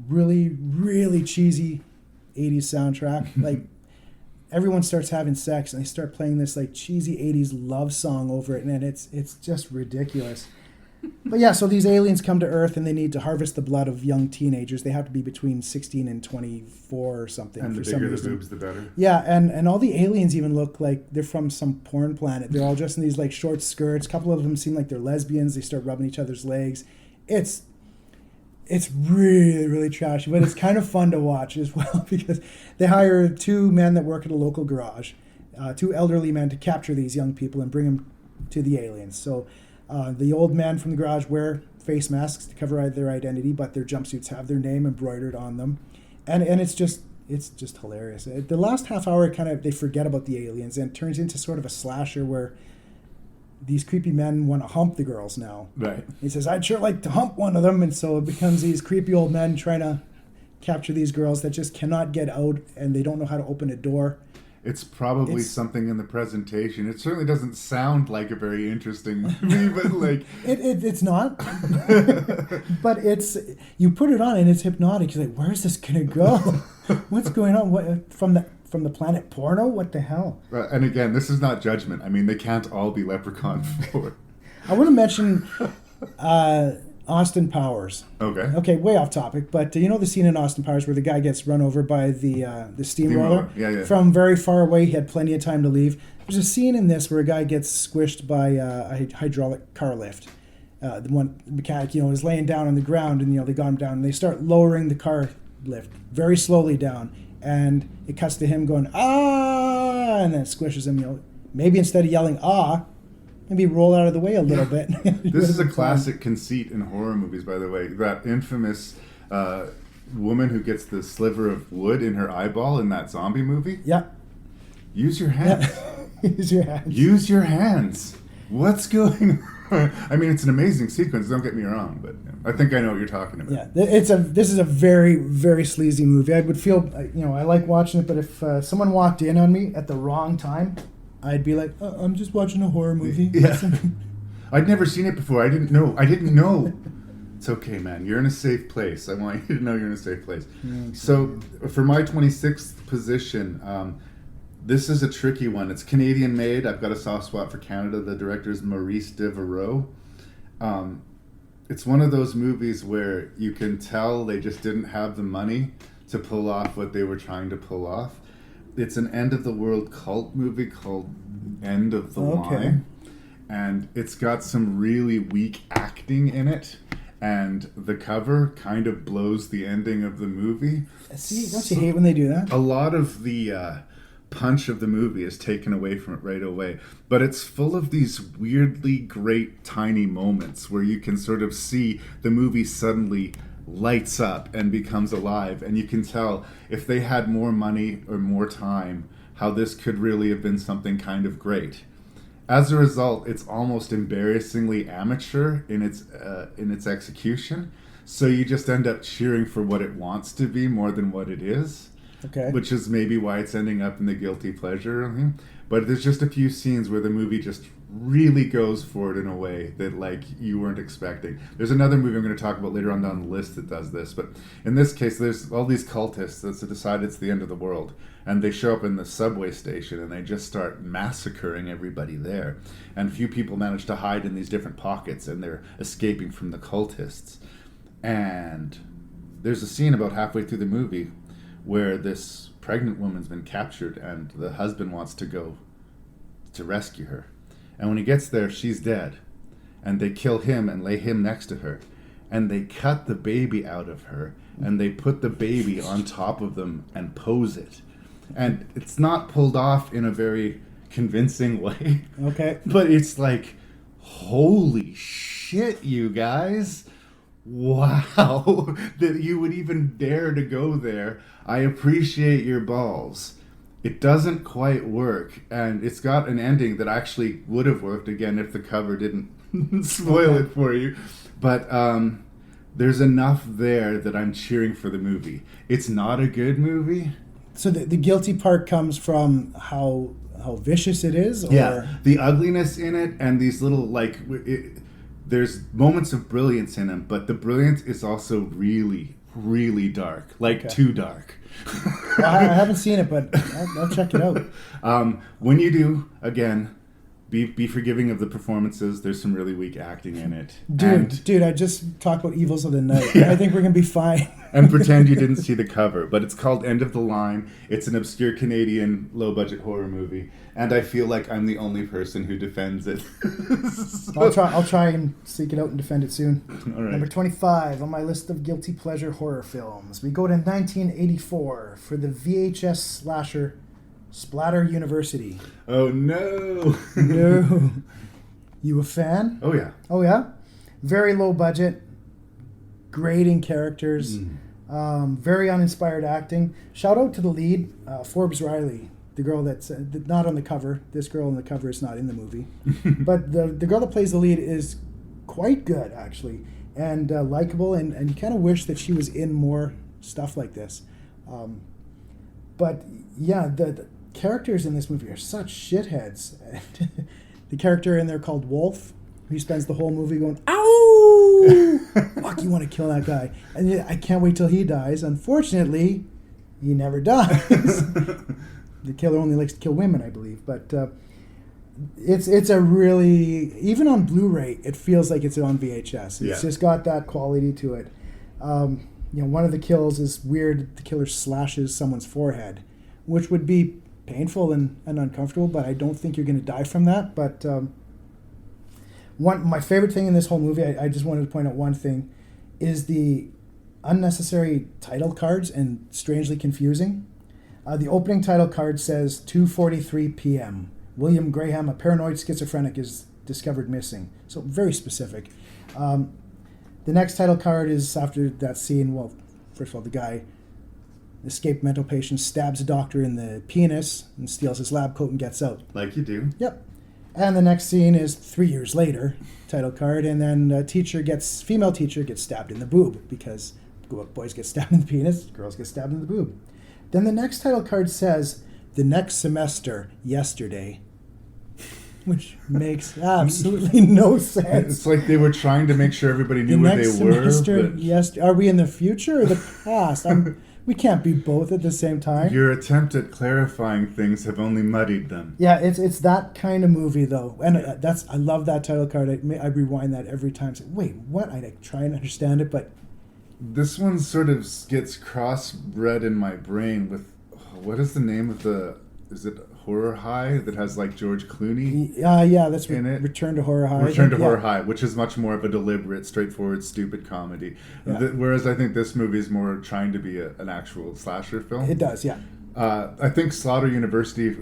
Really, really cheesy 80s soundtrack. Like, everyone starts having sex and they start playing this like cheesy 80s love song over it, and it's just ridiculous. But yeah, so these aliens come to Earth and they need to harvest the blood of young teenagers. They have to be between 16 and 24 or something. And the bigger the boobs, the better. Yeah, and all the aliens even look like they're from some porn planet. They're all dressed in these like short skirts. A couple of them seem like they're lesbians. They start rubbing each other's legs. It's really, really trashy, but it's kind of fun to watch as well because they hire two men that work at a local garage, two elderly men to capture these young people and bring them to the aliens. So the old men from the garage wear face masks to cover their identity, but their jumpsuits have their name embroidered on them, and it's just hilarious. The last half hour, they forget about the aliens and it turns into sort of a slasher where these creepy men want to hump the girls now. Right. He says, I'd sure like to hump one of them, and so it becomes these creepy old men trying to capture these girls that just cannot get out, and they don't know how to open a door. It's probably something in the presentation. It certainly doesn't sound like a very interesting movie, but like... it's not. But you put it on and it's hypnotic. You're like, where is this going to go? What's going on? What from the planet porno? What the hell? And again, this is not judgment. I mean, they can't all be Leprechaun 4. I want to mention Austin Powers. Okay, way off topic, but you know the scene in Austin Powers where the guy gets run over by the steamroller? Yeah. From very far away, he had plenty of time to leave. There's a scene in this where a guy gets squished by a hydraulic car lift. The one mechanic, is laying down on the ground, and they got him down, and they start lowering the car lift very slowly down, and it cuts to him going, ah, and then it squishes him. Maybe instead of yelling, ah, maybe roll out of the way a little bit. This is a classic conceit in horror movies, by the way. That infamous woman who gets the sliver of wood in her eyeball in that zombie movie. Yeah. Use your hands. Use your hands. Use your hands. What's going on? I mean, it's an amazing sequence, don't get me wrong, but I think I know what you're talking about. Yeah, this is a very, very sleazy movie. I would feel, I like watching it, but if someone walked in on me at the wrong time, I'd be like, I'm just watching a horror movie. Yeah. I'd never seen it before. I didn't know. It's okay, man. You're in a safe place. I want you to know you're in a safe place. So, for my 26th position, this is a tricky one. It's Canadian made. I've got a soft spot for Canada. The director is Maurice Devereaux. It's one of those movies where you can tell they just didn't have the money to pull off what they were trying to pull off. It's an end-of-the-world cult movie called End of the Line. And it's got some really weak acting in it. And the cover kind of blows the ending of the movie. See, don't you hate when they do that? A lot of the punch of the movie is taken away from it right away. But it's full of these weirdly great tiny moments where you can sort of see the movie suddenly lights up and becomes alive. And you can tell if they had more money or more time, how this could really have been something kind of great. As a result, it's almost embarrassingly amateur in its execution. So you just end up cheering for what it wants to be more than what it is. Okay. Which is maybe why it's ending up in the guilty pleasure. But there's just a few scenes where the movie just really goes for it in a way that like you weren't expecting. There's another movie I'm going to talk about later on down the list that does this. But in this case, there's all these cultists that decide it's the end of the world. And they show up in the subway station and they just start massacring everybody there. And a few people manage to hide in these different pockets and they're escaping from the cultists. And there's a scene about halfway through the movie where this pregnant woman's been captured and the husband wants to go to rescue her. And when he gets there, she's dead. And they kill him and lay him next to her. And they cut the baby out of her and they put the baby on top of them and pose it. And it's not pulled off in a very convincing way. Okay. But it's like, holy shit, you guys. Wow, that you would even dare to go there. I appreciate your balls. It doesn't quite work, and it's got an ending that actually would have worked again if the cover didn't spoil it for you. But there's enough there that I'm cheering for the movie. It's not a good movie. So the guilty part comes from how vicious it is? Or? Yeah, the ugliness in it and these little, like... there's moments of brilliance in them, but the brilliance is also really, really dark. Like, too dark. Well, I haven't seen it, but I'll check it out. When you do, again, be forgiving of the performances. There's some really weak acting in it. Dude, I just talked about Evils of the Night. Yeah. I think we're going to be fine. And pretend you didn't see the cover. But it's called End of the Line. It's an obscure Canadian low-budget horror movie. And I feel like I'm the only person who defends it. I'll try and seek it out and defend it soon. All right. Number 25 on my list of guilty pleasure horror films. We go to 1984 for the VHS slasher Splatter University. Oh, no. No. You a fan? Oh, yeah. Oh, yeah? Very low budget. Grading characters. Very uninspired acting. Shout out to the lead, Forbes Riley. The girl that's not on the cover. This girl on the cover is not in the movie. But the girl that plays the lead is quite good, actually. And likable. And you kind of wish that she was in more stuff like this. But, yeah, the characters in this movie are such shitheads. The character in there called Wolf, he spends the whole movie going, ow! Fuck, you want to kill that guy. And I can't wait till he dies. Unfortunately, he never dies. The killer only likes to kill women, I believe. But it's a really... Even on Blu-ray, it feels like it's on VHS. It's just got that quality to it. One of the kills is weird. The killer slashes someone's forehead, which would be painful and uncomfortable, but I don't think you're going to die from that. But my favorite thing in this whole movie, I just wanted to point out one thing, is the unnecessary title cards and strangely confusing. The opening title card says 2:43 p.m., William Graham, a paranoid schizophrenic, is discovered missing. So very specific. The next title card is after that scene. Well, first of all, the guy, escaped mental patient, stabs a doctor in the penis and steals his lab coat and gets out. Like you do. Yep. And the next scene is 3 years later, title card, and then female teacher gets stabbed in the boob, because boys get stabbed in the penis, girls get stabbed in the boob. Then the next title card says, the next semester, yesterday, which makes absolutely no sense. It's like they were trying to make sure everybody knew where they were. But are we in the future or the past? We can't be both at the same time. Your attempt at clarifying things have only muddied them. Yeah, it's that kind of movie though, and I love that title card. I rewind that every time. Say, wait, what? I try and understand it, but this one sort of gets crossbred in my brain with what is the name of the? Is it Horror High that has like George Clooney? Yeah, that's in it. Return to Horror High. Return to Horror High, which is much more of a deliberate, straightforward, stupid comedy. Yeah. Whereas I think this movie is more trying to be an actual slasher film. It does, yeah. I think Splatter University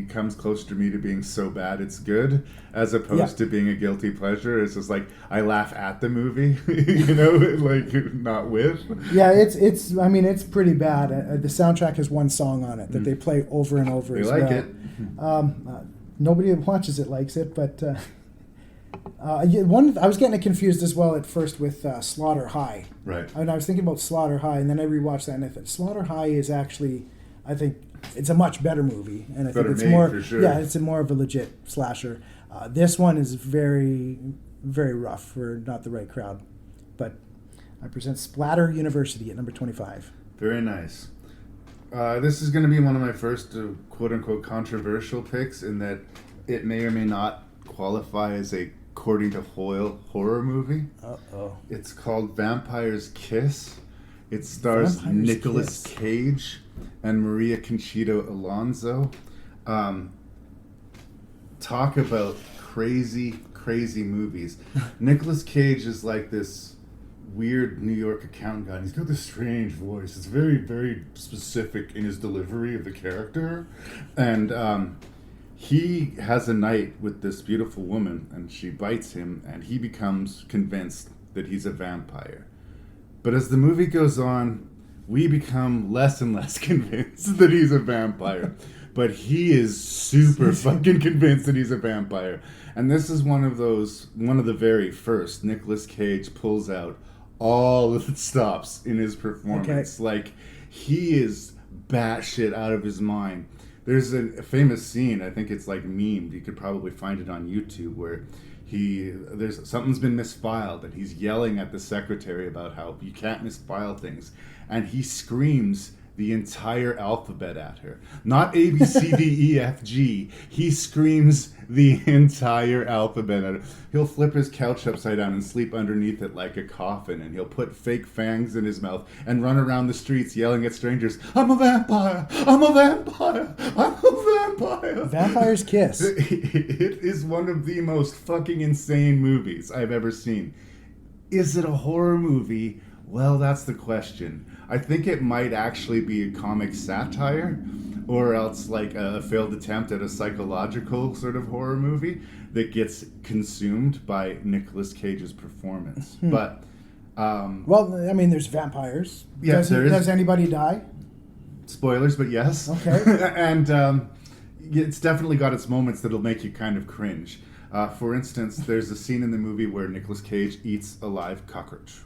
comes closer to me to being so bad it's good, as opposed to being a guilty pleasure. It's just like I laugh at the movie, like not with. Yeah, it's pretty bad. The soundtrack has one song on it that they play over and over. They like it. Nobody who watches it likes it, but I was getting it confused as well at first with Slaughter High. Right. And I was thinking about Slaughter High, and then I rewatched that, and I thought Slaughter High is actually, I think, it's a much better movie, and I think it's more, for sure. Yeah, it's more of a legit slasher. This one is very, very rough for not the right crowd, but I present Splatter University at number 25. Very nice. This is going to be one of my first quote-unquote controversial picks, in that it may or may not qualify as a according to Hoyle horror movie. Uh-oh. It's called Vampire's Kiss. It stars Nicolas Cage and Maria Conchita Alonso. Talk about crazy movies. Nicolas Cage is like this weird New York accountant guy, and he's got this strange voice. It's very, very specific in his delivery of the character. And he has a night with this beautiful woman, and she bites him, and he becomes convinced that he's a vampire. But as the movie goes on, we become less and less convinced that he's a vampire. But he is super fucking convinced that he's a vampire. And this is one of the very first Nicolas Cage pulls out all of the stops in his performance. Okay. Like, he is batshit out of his mind. There's a famous scene, I think it's like memed, you could probably find it on YouTube, where something's been misfiled, and he's yelling at the secretary about how you can't misfile things, and he screams the entire alphabet at her. Not A, B, C, D, E, F, G. He screams the entire alphabet at her. He'll flip his couch upside down and sleep underneath it like a coffin, and he'll put fake fangs in his mouth and run around the streets yelling at strangers, "I'm a vampire! I'm a vampire! I'm a vampire!" Vampire's Kiss. It is one of the most fucking insane movies I've ever seen. Is it a horror movie? Well, that's the question. I think it might actually be a comic satire, or else like a failed attempt at a psychological sort of horror movie that gets consumed by Nicolas Cage's performance. But well, I mean, there's vampires. Yeah, does anybody die? Spoilers, but yes. Okay. And it's definitely got its moments that'll make you kind of cringe. For instance, there's a scene in the movie where Nicolas Cage eats a live cockroach.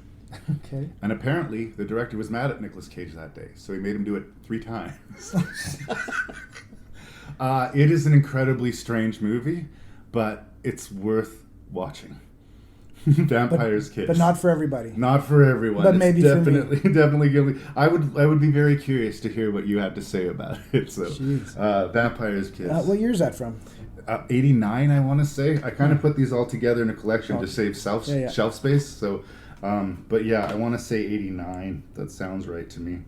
Okay. And apparently, the director was mad at Nicolas Cage that day, so he made him do it 3 times. It is an incredibly strange movie, but it's worth watching. Vampire's Kiss. But not for everybody. Not for everyone. But it's maybe definitely, for me. definitely guilty. I would be very curious to hear what you had to say about it. So, Vampire's Kiss. What year is that from? 89, I want to say. I kind of put these all together in a collection to save shelf space. So. But yeah, I want to say 89. That sounds right to me.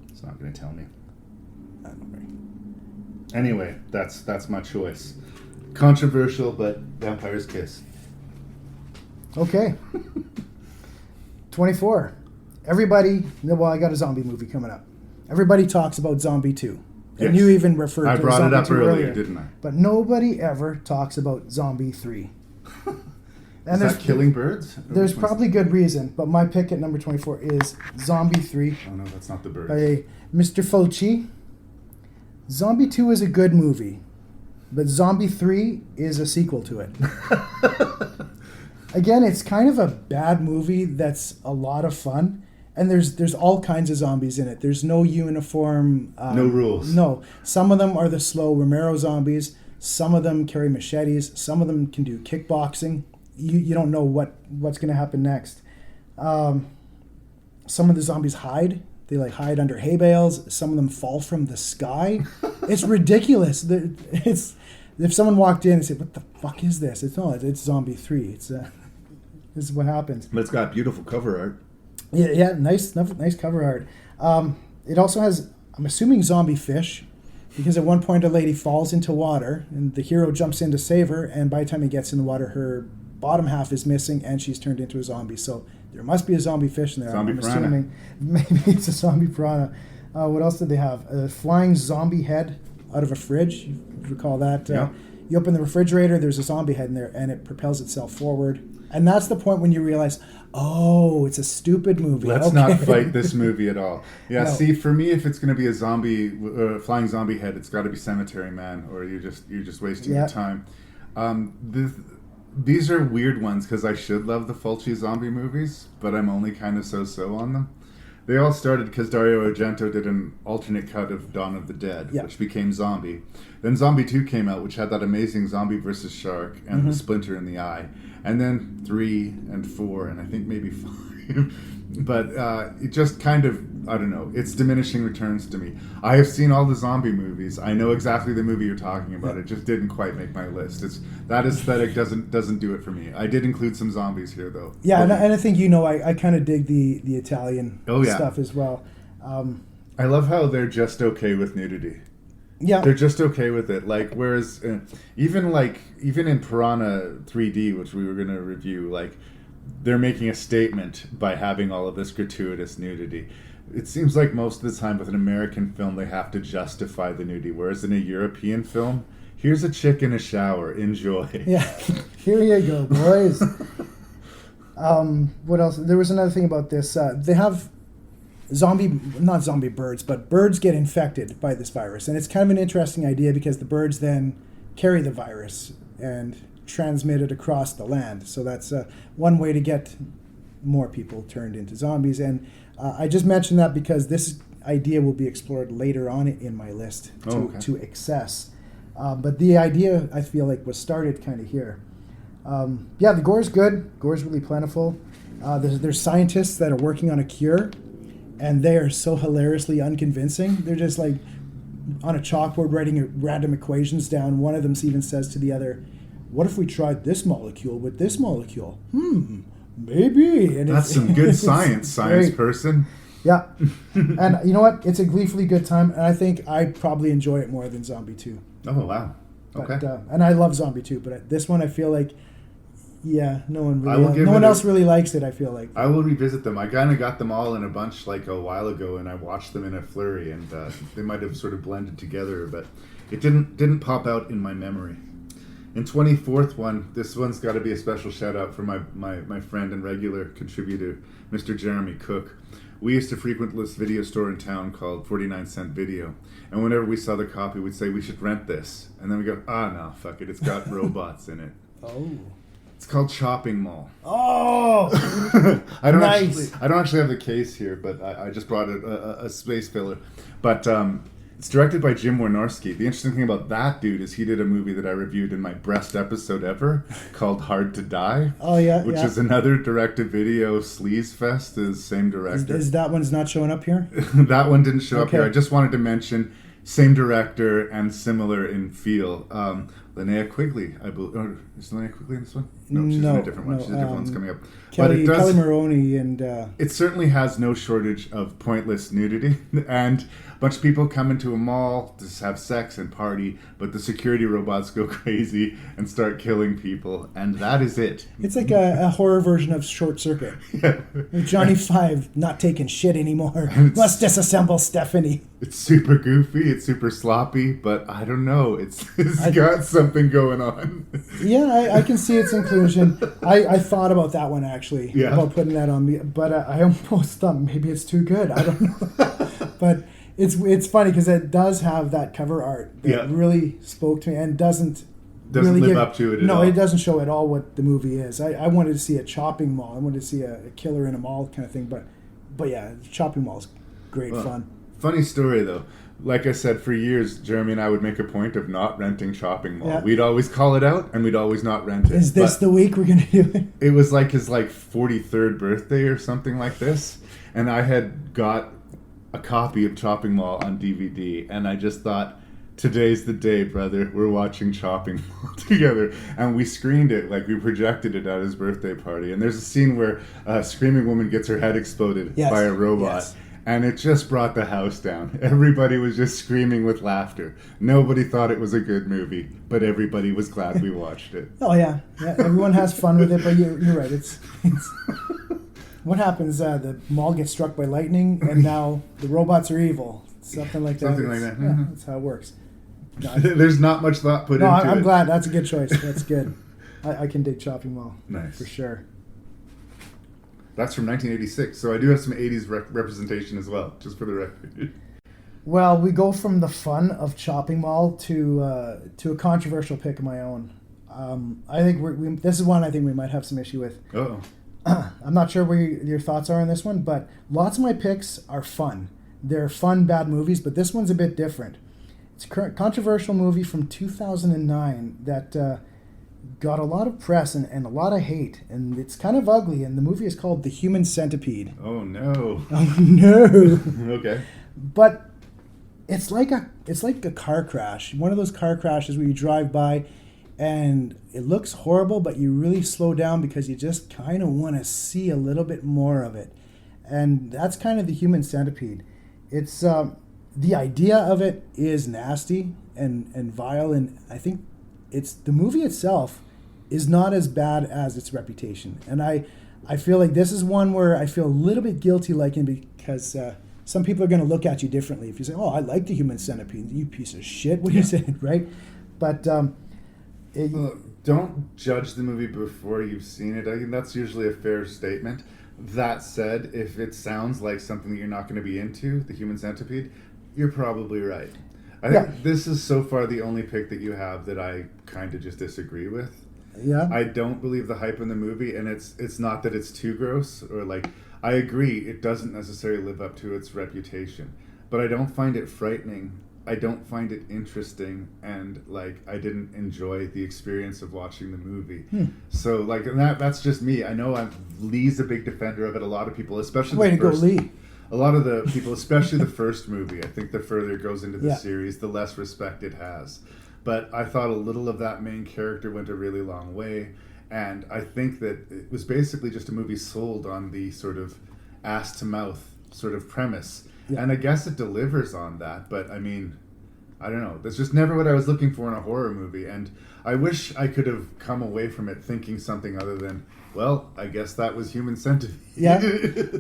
It's not going to tell me. I don't know. Anyway, that's my choice. Controversial, but Vampire's Kiss. Okay. 24. Everybody, well, I got a zombie movie coming up. Everybody talks about Zombie 2. And Yes. you even referred to I brought it Zombie up 2 earlier, didn't I? But nobody ever talks about Zombie 3. Is that Killing Birds? Or There's which one's- probably good reason, but my pick at number 24 is Zombie 3 Oh no, that's not the birds. by Mr. Fulci. Zombie 2 is a good movie, but Zombie 3 is a sequel to it. Again, it's kind of a bad movie that's a lot of fun, and there's all kinds of zombies in it. There's no uniform... No rules. No. Some of them are the slow Romero zombies. Some of them carry machetes. Some of them can do kickboxing. You don't know what's going to happen next. Some of the zombies hide. They like hide under hay bales. Some of them fall from the sky. It's ridiculous. It's if someone walked in and said, "What the fuck is this?" It's Zombie 3. This is what happens. But it's got beautiful cover art. Yeah, nice cover art. It also has, I'm assuming, zombie fish, because at one point a lady falls into water and the hero jumps in to save her, and by the time he gets in the water, her bottom half is missing and she's turned into a zombie. So there must be a zombie fish in there. Zombie I'm piranha. assuming maybe it's a zombie piranha. What else did they have? A flying zombie head out of a fridge. You recall that? Yeah. You open the refrigerator, there's a zombie head in there, and it propels itself forward. And that's the point when you realize, oh, it's a stupid movie. Let's not fight this movie at all. Yeah, No. see, for me, if it's going to be a zombie, flying zombie head, it's got to be Cemetery Man, or you're just wasting Yeah. your time. These are weird ones because I should love the Fulci zombie movies, but I'm only kind of so-so on them. They all started because Dario Argento did an alternate cut of Dawn of the Dead, Yeah. which became Zombie. Then Zombie 2 came out, which had that amazing zombie versus shark and Mm-hmm. the splinter in the eye. And then 3 and 4 and I think maybe 5. But it just kind of, I don't know, it's diminishing returns to me. I have seen all the zombie movies. I know exactly the movie you're talking about. It just didn't quite make my list. That aesthetic doesn't do it for me. I did include some zombies here, though. Yeah, and I think I kind of dig the Italian Oh, yeah. stuff as well. I love how they're just okay with nudity. Yeah, They're just okay with it. Like, whereas even in Piranha 3D, which we were going to review, like, they're making a statement by having all of this gratuitous nudity. It seems like most of the time with an American film, they have to justify the nudity, whereas in a European film, here's a chick in a shower, enjoy. yeah. Here you go, boys. What else? There was another thing about this. They have not zombie birds, but birds get infected by this virus, and it's kind of an interesting idea because the birds then carry the virus and transmit it across the land. So that's one way to get more people turned into zombies. And I just mentioned that because this idea will be explored later on in my list to excess. But the idea, I feel like, was started kind of here. Yeah, the gore's good. Gore's really plentiful. There's scientists that are working on a cure, and they are so hilariously unconvincing. They're just like on a chalkboard writing random equations down. One of them even says to the other, "What if we tried this molecule with this molecule? Maybe." And That's some good science great. person. Yeah. And you know what? It's a gleefully good time, and I think I probably enjoy it more than Zombie 2. Oh, wow. Okay. But, and I love Zombie 2, but this one I feel like, yeah, no one I will give no one it a- else really likes it, I feel like. I will revisit them. I kind of got them all in a bunch like a while ago, and I watched them in a flurry, and they might have sort of blended together, but it didn't pop out in my memory. In 24th one, this one's got to be a special shout out for my friend and regular contributor, Mr. Jeremy Cook. We used to frequent this video store in town called 49 Cent Video, and whenever we saw the copy, we'd say we should rent this, and then we go, no, fuck it, it's got robots in it. Oh. It's called Chopping Mall. Oh! I don't Nice. actually have the case here, but I just brought a space filler. But it's directed by Jim Wynorski. The interesting thing about that dude is he did a movie that I reviewed in my best episode ever called Hard to Die. Oh, yeah, Which yeah. is another direct-to-video sleaze fest. The same director. Is that one's not showing up here? That one didn't show up Okay. here. I just wanted to mention same director and similar in feel. Linnea Quigley, I believe. Or is Linnea Quigley in this one? No, she's in a different one. She's a different one's coming up. Kelly Maroney and... It certainly has no shortage of pointless nudity, and a bunch of people come into a mall to have sex and party, but the security robots go crazy and start killing people, and that is it. It's like a horror version of Short Circuit. Yeah. Johnny Five not taking shit anymore. Let's disassemble Stephanie. It's super goofy, it's super sloppy, but I don't know. It's got something going on. Yeah, I can see its inclusion. I thought about that one actually, about putting that on me, but I almost thought maybe it's too good. I don't know. But it's funny because it does have that cover art that really spoke to me and doesn't really live up to it at all. No, it doesn't show at all what the movie is. I wanted to see a chopping mall. I wanted to see a killer in a mall kind of thing, but yeah, chopping mall is great fun. Funny story though. Like I said, for years, Jeremy and I would make a point of not renting shopping mall. Yeah. We'd always call it out, and we'd always not rent it. Is this the week we're going to do it? It was like his 43rd birthday or something like this, and I had got a copy of Chopping Mall on DVD, and I just thought, today's the day, brother. We're watching Chopping Mall together. And we screened it, we projected it at his birthday party. And there's a scene where a screaming woman gets her head exploded by a robot. Yes. And it just brought the house down. Everybody was just screaming with laughter. Nobody thought it was a good movie, but everybody was glad we watched it. Oh, yeah. Everyone has fun with it, but you're right. It's what happens? The mall gets struck by lightning, and now the robots are evil. Something like that. Something like that. Yeah, that's how it works. There's not much thought put into it. I'm glad. That's a good choice. That's good. I can dig Chopping Mall. Nice. For sure. That's from 1986, so I do have some 80s representation as well, just for the record. Well, we go from the fun of Chopping Mall to a controversial pick of my own. I think this is one I think we might have some issue with. Uh-oh. I'm not sure where your thoughts are on this one, but lots of my picks are fun. They're fun, bad movies, but this one's a bit different. It's a controversial movie from 2009 that got a lot of press and a lot of hate, and it's kind of ugly, and the movie is called The Human Centipede. Oh, no. Oh, no. Okay. But it's like a car crash. One of those car crashes where you drive by and it looks horrible, but you really slow down because you just kind of want to see a little bit more of it. And that's kind of The Human Centipede. It's the idea of it is nasty and vile, and I think the movie itself is not as bad as its reputation. And I feel like this is one where I feel a little bit guilty liking because some people are going to look at you differently if you say, "Oh, I like The Human Centipede." You piece of shit. What are you saying, right? But don't judge the movie before you've seen it. I think that's usually a fair statement. That said, if it sounds like something that you're not going to be into, The Human Centipede, you're probably right. I think this is so far the only pick that you have that I kind of just disagree with. Yeah. I don't believe the hype in the movie, and it's not that it's too gross or I agree it doesn't necessarily live up to its reputation, but I don't find it frightening. I don't find it interesting, and I didn't enjoy the experience of watching the movie. So that's just me. I know Lee's a big defender of it. A lot of people, especially way to go, Lee. A lot of the people, especially the first movie, I think the further it goes into the series, the less respect it has. But I thought a little of that main character went a really long way, and I think that it was basically just a movie sold on the sort of ass to mouth sort of premise. Yeah. And I guess it delivers on that, but I mean, I don't know. That's just never what I was looking for in a horror movie, and I wish I could have come away from it thinking something other than, well, I guess that was Human Centipede. Yeah.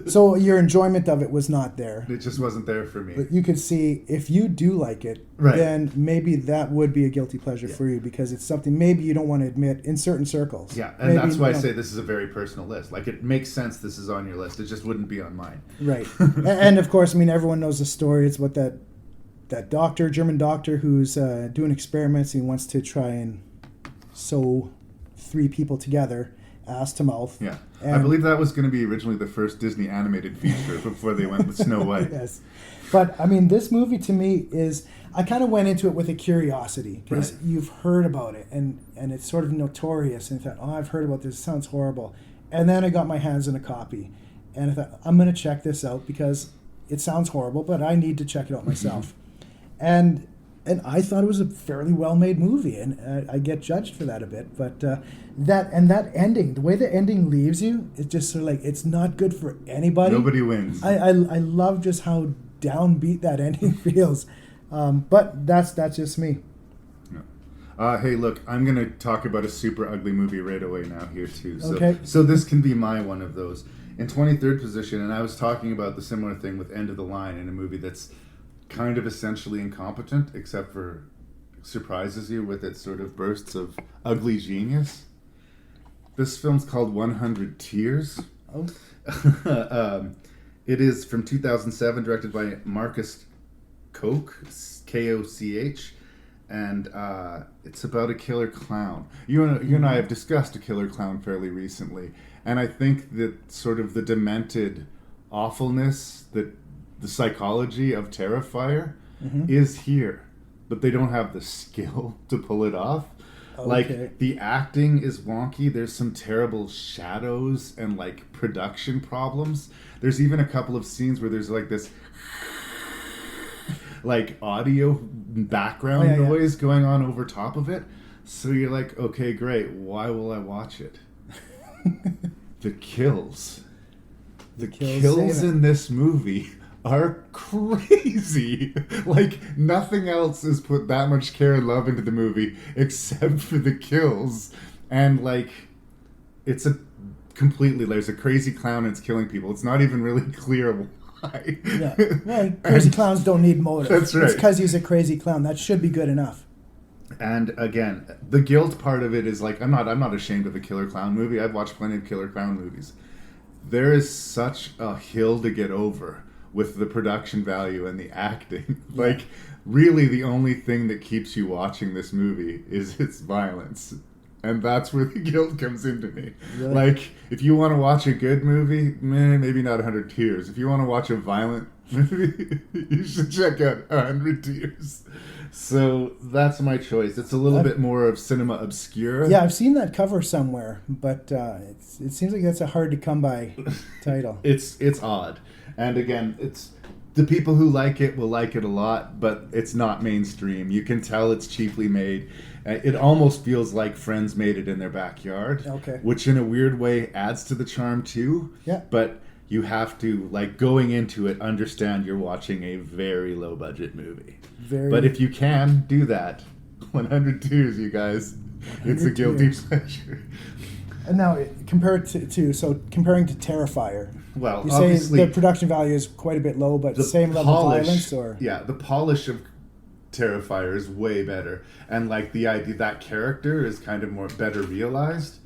So your enjoyment of it was not there. It just wasn't there for me. But you could see, if you do like it, then maybe that would be a guilty pleasure for you, because it's something maybe you don't want to admit in certain circles. Yeah, and maybe, that's why I say this is a very personal list. It makes sense this is on your list. It just wouldn't be on mine. Right. And of course, I mean, everyone knows the story. It's about that doctor, German doctor, who's doing experiments. He wants to try and sew 3 people together, ass to mouth. Yeah. And I believe that was going to be originally the first Disney animated feature before they went with Snow White. Yes. But, I mean, this movie to me is, I kind of went into it with a curiosity, because you've heard about it, and it's sort of notorious, and I thought, I've heard about this, it sounds horrible. And then I got my hands on a copy, and I thought, I'm going to check this out, because it sounds horrible, but I need to check it out myself. And And I thought it was a fairly well-made movie, and I get judged for that a bit. But that ending, the way the ending leaves you, it's just sort of like it's not good for anybody. Nobody wins. I love just how downbeat that ending feels, but that's just me. Hey, look, I'm going to talk about a super ugly movie right away now here, too. So, Okay. So this can be my one of those. In 23rd position, and I was talking about the similar thing with End of the Line in a movie that's kind of essentially incompetent, except for surprises you with its sort of bursts of ugly genius. This film's called 100 Tears. Oh. It is from 2007, directed by Marcus Koch, Koch. And it's about a killer clown. You and I have discussed a killer clown fairly recently, and I think that sort of the demented awfulness, that the psychology of Terrifier is here, but they don't have the skill to pull it off. Okay. Like, the acting is wonky. There's some terrible shadows and like production problems. There's even a couple of scenes where there's like this like audio background noise going on over top of it. So you're like, okay, great. Why will I watch it? The kills. The kills in this movie are crazy. Like, nothing else has put that much care and love into the movie except for the kills. And like, it's a completely, there's a crazy clown and it's killing people. It's not even really clear why. Yeah. Well, crazy clowns don't need motive. That's right. It's because he's a crazy clown. That should be good enough. And again, the guilt part of it is like, I'm not ashamed of a killer clown movie. I've watched plenty of killer clown movies. There is such a hill to get over with the production value and the acting. Like, really the only thing that keeps you watching this movie is its violence. And that's where the guilt comes into me. Really? Like, if you want to watch a good movie, maybe not 100 Tears. If you want to watch a violent movie, you should check out 100 Tears. So that's my choice. It's a little bit more of cinema obscura. Yeah, I've seen that cover somewhere, but it seems like that's a hard to come by title. It's odd. And again, it's the people who like it will like it a lot, but it's not mainstream. You can tell it's cheaply made. It almost feels like friends made it in their backyard, which in a weird way adds to the charm too. Yeah. But you have to, like, going into it, understand you're watching a very low budget movie. But if you can do that, 100 Tears, you guys, it's a guilty pleasure. And now, comparing to Terrifier, well, you say the production value is quite a bit low, but the same level of violence, or the polish of Terrifier is way better, and like the idea that character is kind of more better realized.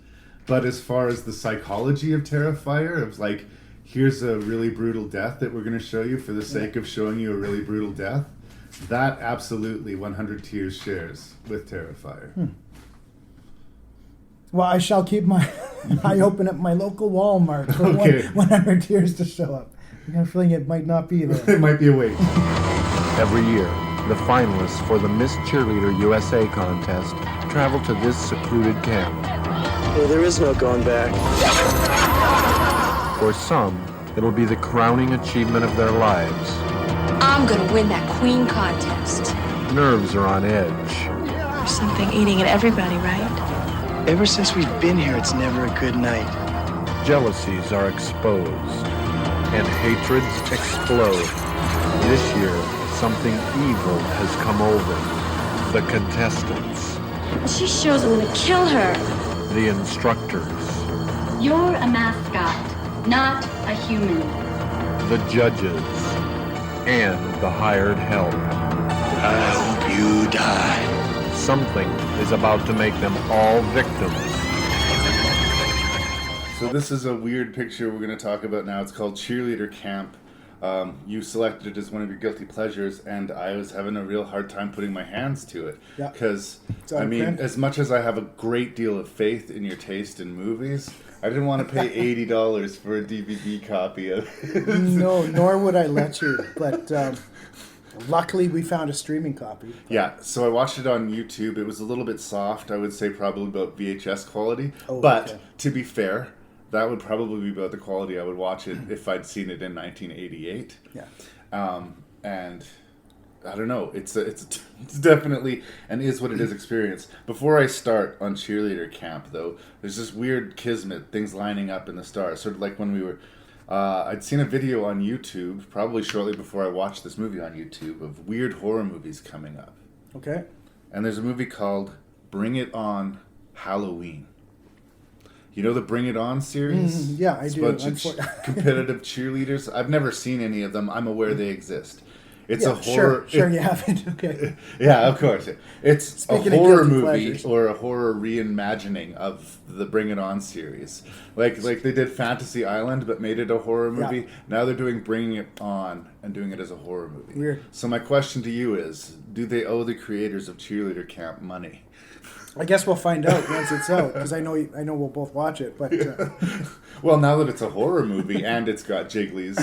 But as far as the psychology of Terrifier, of like, here's a really brutal death that we're going to show you for the sake of showing you a really brutal death, that absolutely 100 Tears shares with Terrifier. Well, I shall keep my eye open at my local Walmart for 100 Tears to show up. I got a feeling it might not be there. It might be a wait. Every year, the finalists for the Miss Cheerleader USA contest travel to this secluded camp. Well, there is no going back. For some, it'll be the crowning achievement of their lives. I'm gonna win that queen contest. Nerves are on edge. There's something eating at everybody, right? Ever since we've been here, it's never a good night. Jealousies are exposed, and hatreds explode. This year, something evil has come over. The contestants. She shows I'm gonna kill her. The instructors. You're a mascot, not a human. The judges. And the hired help. I hope you die. Something is about to make them all victims. So this is a weird picture we're going to talk about now. It's called Cheerleader Camp. You selected it as one of your guilty pleasures, and I was having a real hard time putting my hands to it. Because, I mean, as much as I have a great deal of faith in your taste in movies, I didn't want to pay $80 for a DVD copy of it. No, nor would I let you. But luckily, we found a streaming copy. Yeah, so I watched it on YouTube. It was a little bit soft. I would say probably about VHS quality. But to be fair, that would probably be about the quality I would watch it if I'd seen it in 1988. Yeah. And I don't know. It's definitely and is what it is experience. Before I start on cheerleader camp, though, there's this weird kismet, things lining up in the stars. Sort of like when we were, I'd seen a video on YouTube, probably shortly before I watched this movie on YouTube, of weird horror movies coming up. Okay. And there's a movie called Bring It On Halloween. You know the Bring It On series? Yeah, I do. It's a bunch of competitive cheerleaders. I've never seen any of them. I'm aware they exist. It's a horror. Sure, you haven't. Okay. Yeah, of course. It's Speaking a of horror guilty movie pleasures. or a horror reimagining of the Bring It On series. Like they did Fantasy Island but made it a horror movie. Yeah. Now they're doing Bringing It On and doing it as a horror movie. Weird. So my question to you is, do they owe the creators of Cheerleader Camp money? I guess we'll find out once it's out, because I know we'll both watch it. But Well, now that it's a horror movie and it's got jigglies.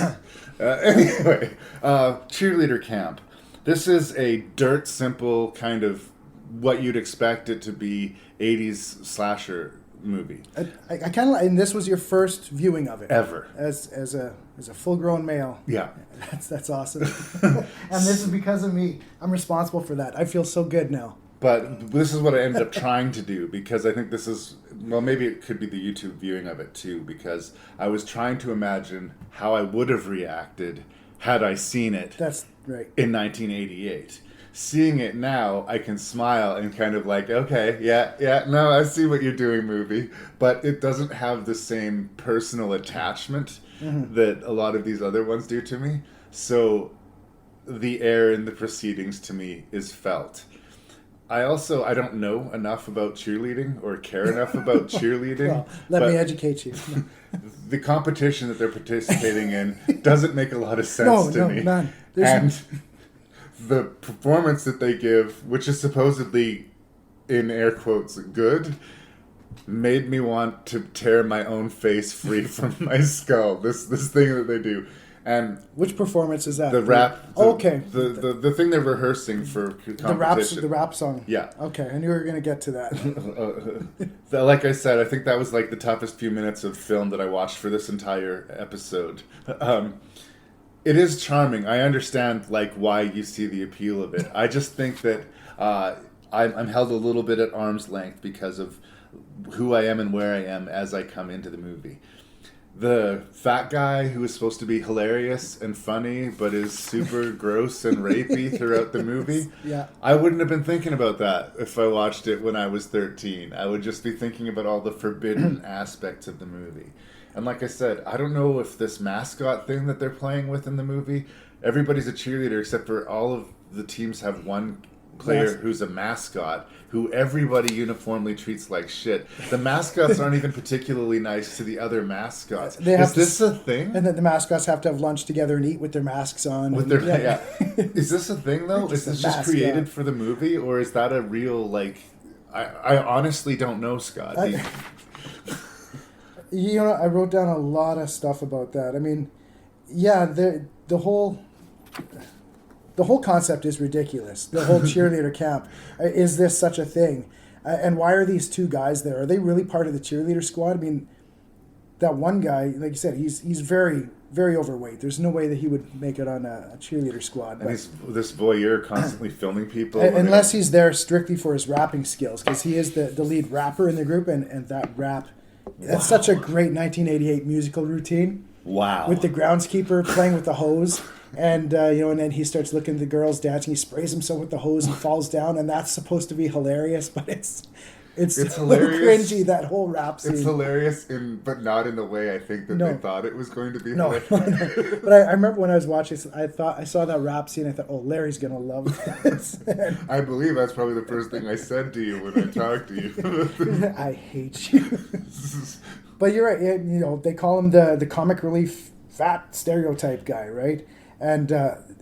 Anyway, Cheerleader Camp. This is a dirt simple kind of what you'd expect it to be 80s slasher movie. I kind of like, and this was your first viewing of it Ever. as a full grown male. Yeah. That's awesome. And this is because of me. I'm responsible for that. I feel so good now. But this is what I ended up trying to do, because I think this is, well, maybe it could be the YouTube viewing of it too, because I was trying to imagine how I would have reacted had I seen it That's right. in 1988. Seeing it now, I can smile and kind of like, okay, yeah, no, I see what you're doing, movie. But it doesn't have the same personal attachment that a lot of these other ones do to me. So the air in the proceedings to me is felt. I don't know enough about cheerleading or care enough about cheerleading. Well, let me educate you. The competition that they're participating in doesn't make a lot of sense to me. None. And the performance that they give, which is supposedly, in air quotes, good, made me want to tear my own face free from my skull. This thing that they do. And which performance is that? the rap. Okay. The thing they're rehearsing for competition. The rap song. Yeah. Okay, I knew we were going to get to that. Like I said, I think that was like the toughest few minutes of film that I watched for this entire episode. It is charming. I understand like why you see the appeal of it. I just think that I'm held a little bit at arm's length because of who I am and where I am as I come into the movie. The fat guy who is supposed to be hilarious and funny, but is super gross and rapey throughout the movie. Yeah. I wouldn't have been thinking about that if I watched it when I was 13. I would just be thinking about all the forbidden aspects of the movie. And like I said, I don't know if this mascot thing that they're playing with in the movie, everybody's a cheerleader except for all of the teams have one player who's a mascot who everybody uniformly treats like shit. The mascots aren't even particularly nice to the other mascots. Is this a thing? And then the mascots have to have lunch together and eat with their masks on. Is this a thing though? Is this just created for the movie, or is that a real like? I honestly don't know, Scott. I wrote down a lot of stuff about that. I mean, yeah, the whole concept is ridiculous. The whole cheerleader camp. Is this such a thing? And why are these two guys there? Are they really part of the cheerleader squad? I mean, that one guy, like you said, he's very, very overweight. There's no way that he would make it on a cheerleader squad. And he's this voyeur constantly filming people. Unless he's there strictly for his rapping skills, because he is the lead rapper in the group, and that rap, that's such a great 1988 musical routine. Wow. With the groundskeeper playing with the hose. And and then he starts looking at the girls dancing. He sprays himself with the hose and falls down, and that's supposed to be hilarious, but it's hilarious. Cringy, that whole rap scene. It's hilarious, but not in the way I think that they thought it was going to be. No. But I remember when I was watching, I saw that rap scene. I thought, oh, Larry's gonna love this. I believe that's probably the first thing I said to you when I talked to you. I hate you. But you're right. They call him the comic relief fat stereotype guy, right? And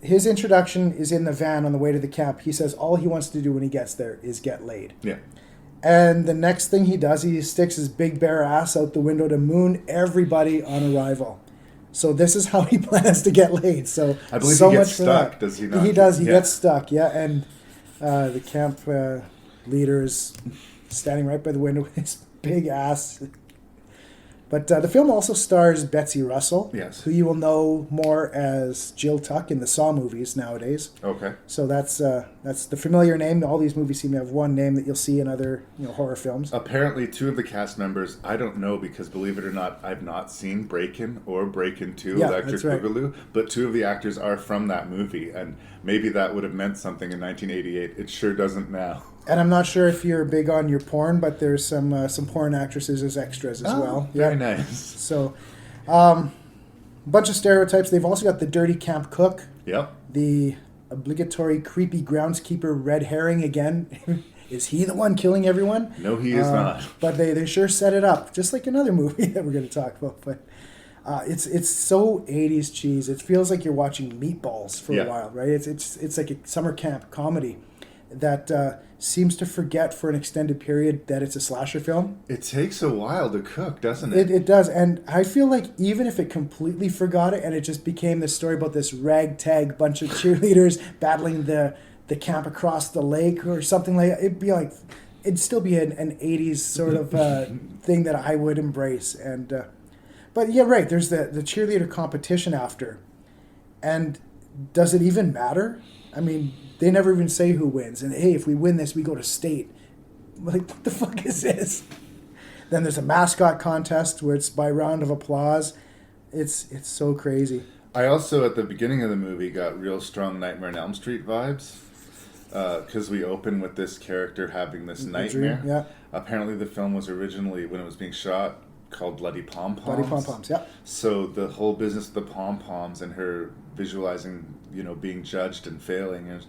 his introduction is in the van on the way to the camp. He says all he wants to do when he gets there is get laid. Yeah. And the next thing he does, he sticks his big bare ass out the window to moon everybody on arrival. So this is how he plans to get laid. So I believe so he gets much for stuck, that. does he not? He does. He gets stuck, yeah. And the camp leader is standing right by the window with his big ass. But the film also stars Betsy Russell, Yes. who you will know more as Jill Tuck in the Saw movies nowadays. Okay. So that's the familiar name. All these movies seem to have one name that you'll see in other horror films. Apparently, 2 of the cast members, I don't know because, believe it or not, I've not seen Breakin' or Breakin' 2, Yeah, Electric that's right. Boogaloo, but 2 of the actors are from that movie, and maybe that would have meant something in 1988. It sure doesn't now. And I'm not sure if you're big on your porn, but there's some porn actresses as extras as well. Very nice. So, bunch of stereotypes. They've also got the dirty camp cook. Yep. The obligatory creepy groundskeeper red herring again. Is he the one killing everyone? No, he is not. But they sure set it up, just like another movie that we're going to talk about. But it's so 80s cheese. It feels like you're watching Meatballs for a while, right? It's like a summer camp comedy that seems to forget for an extended period that it's a slasher film. It takes a while to cook, doesn't it? It does, and I feel like even if it completely forgot it and it just became this story about this ragtag bunch of cheerleaders battling the camp across the lake or something like that, it'd still be an 80s sort of thing that I would embrace. And but yeah, right, there's the cheerleader competition after. And does it even matter? I mean, they never even say who wins. And hey, if we win this, we go to state. Like, what the fuck is this? Then there's a mascot contest where it's by round of applause. It's so crazy. I also, at the beginning of the movie, got real strong Nightmare on Elm Street vibes. Because we open with this character having this nightmare. Dream, yeah. Apparently the film was originally, when it was being shot, called Bloody Pom-Poms. Bloody Pom-Poms, yeah. So the whole business of the pom-poms and her visualizing, being judged and failing. And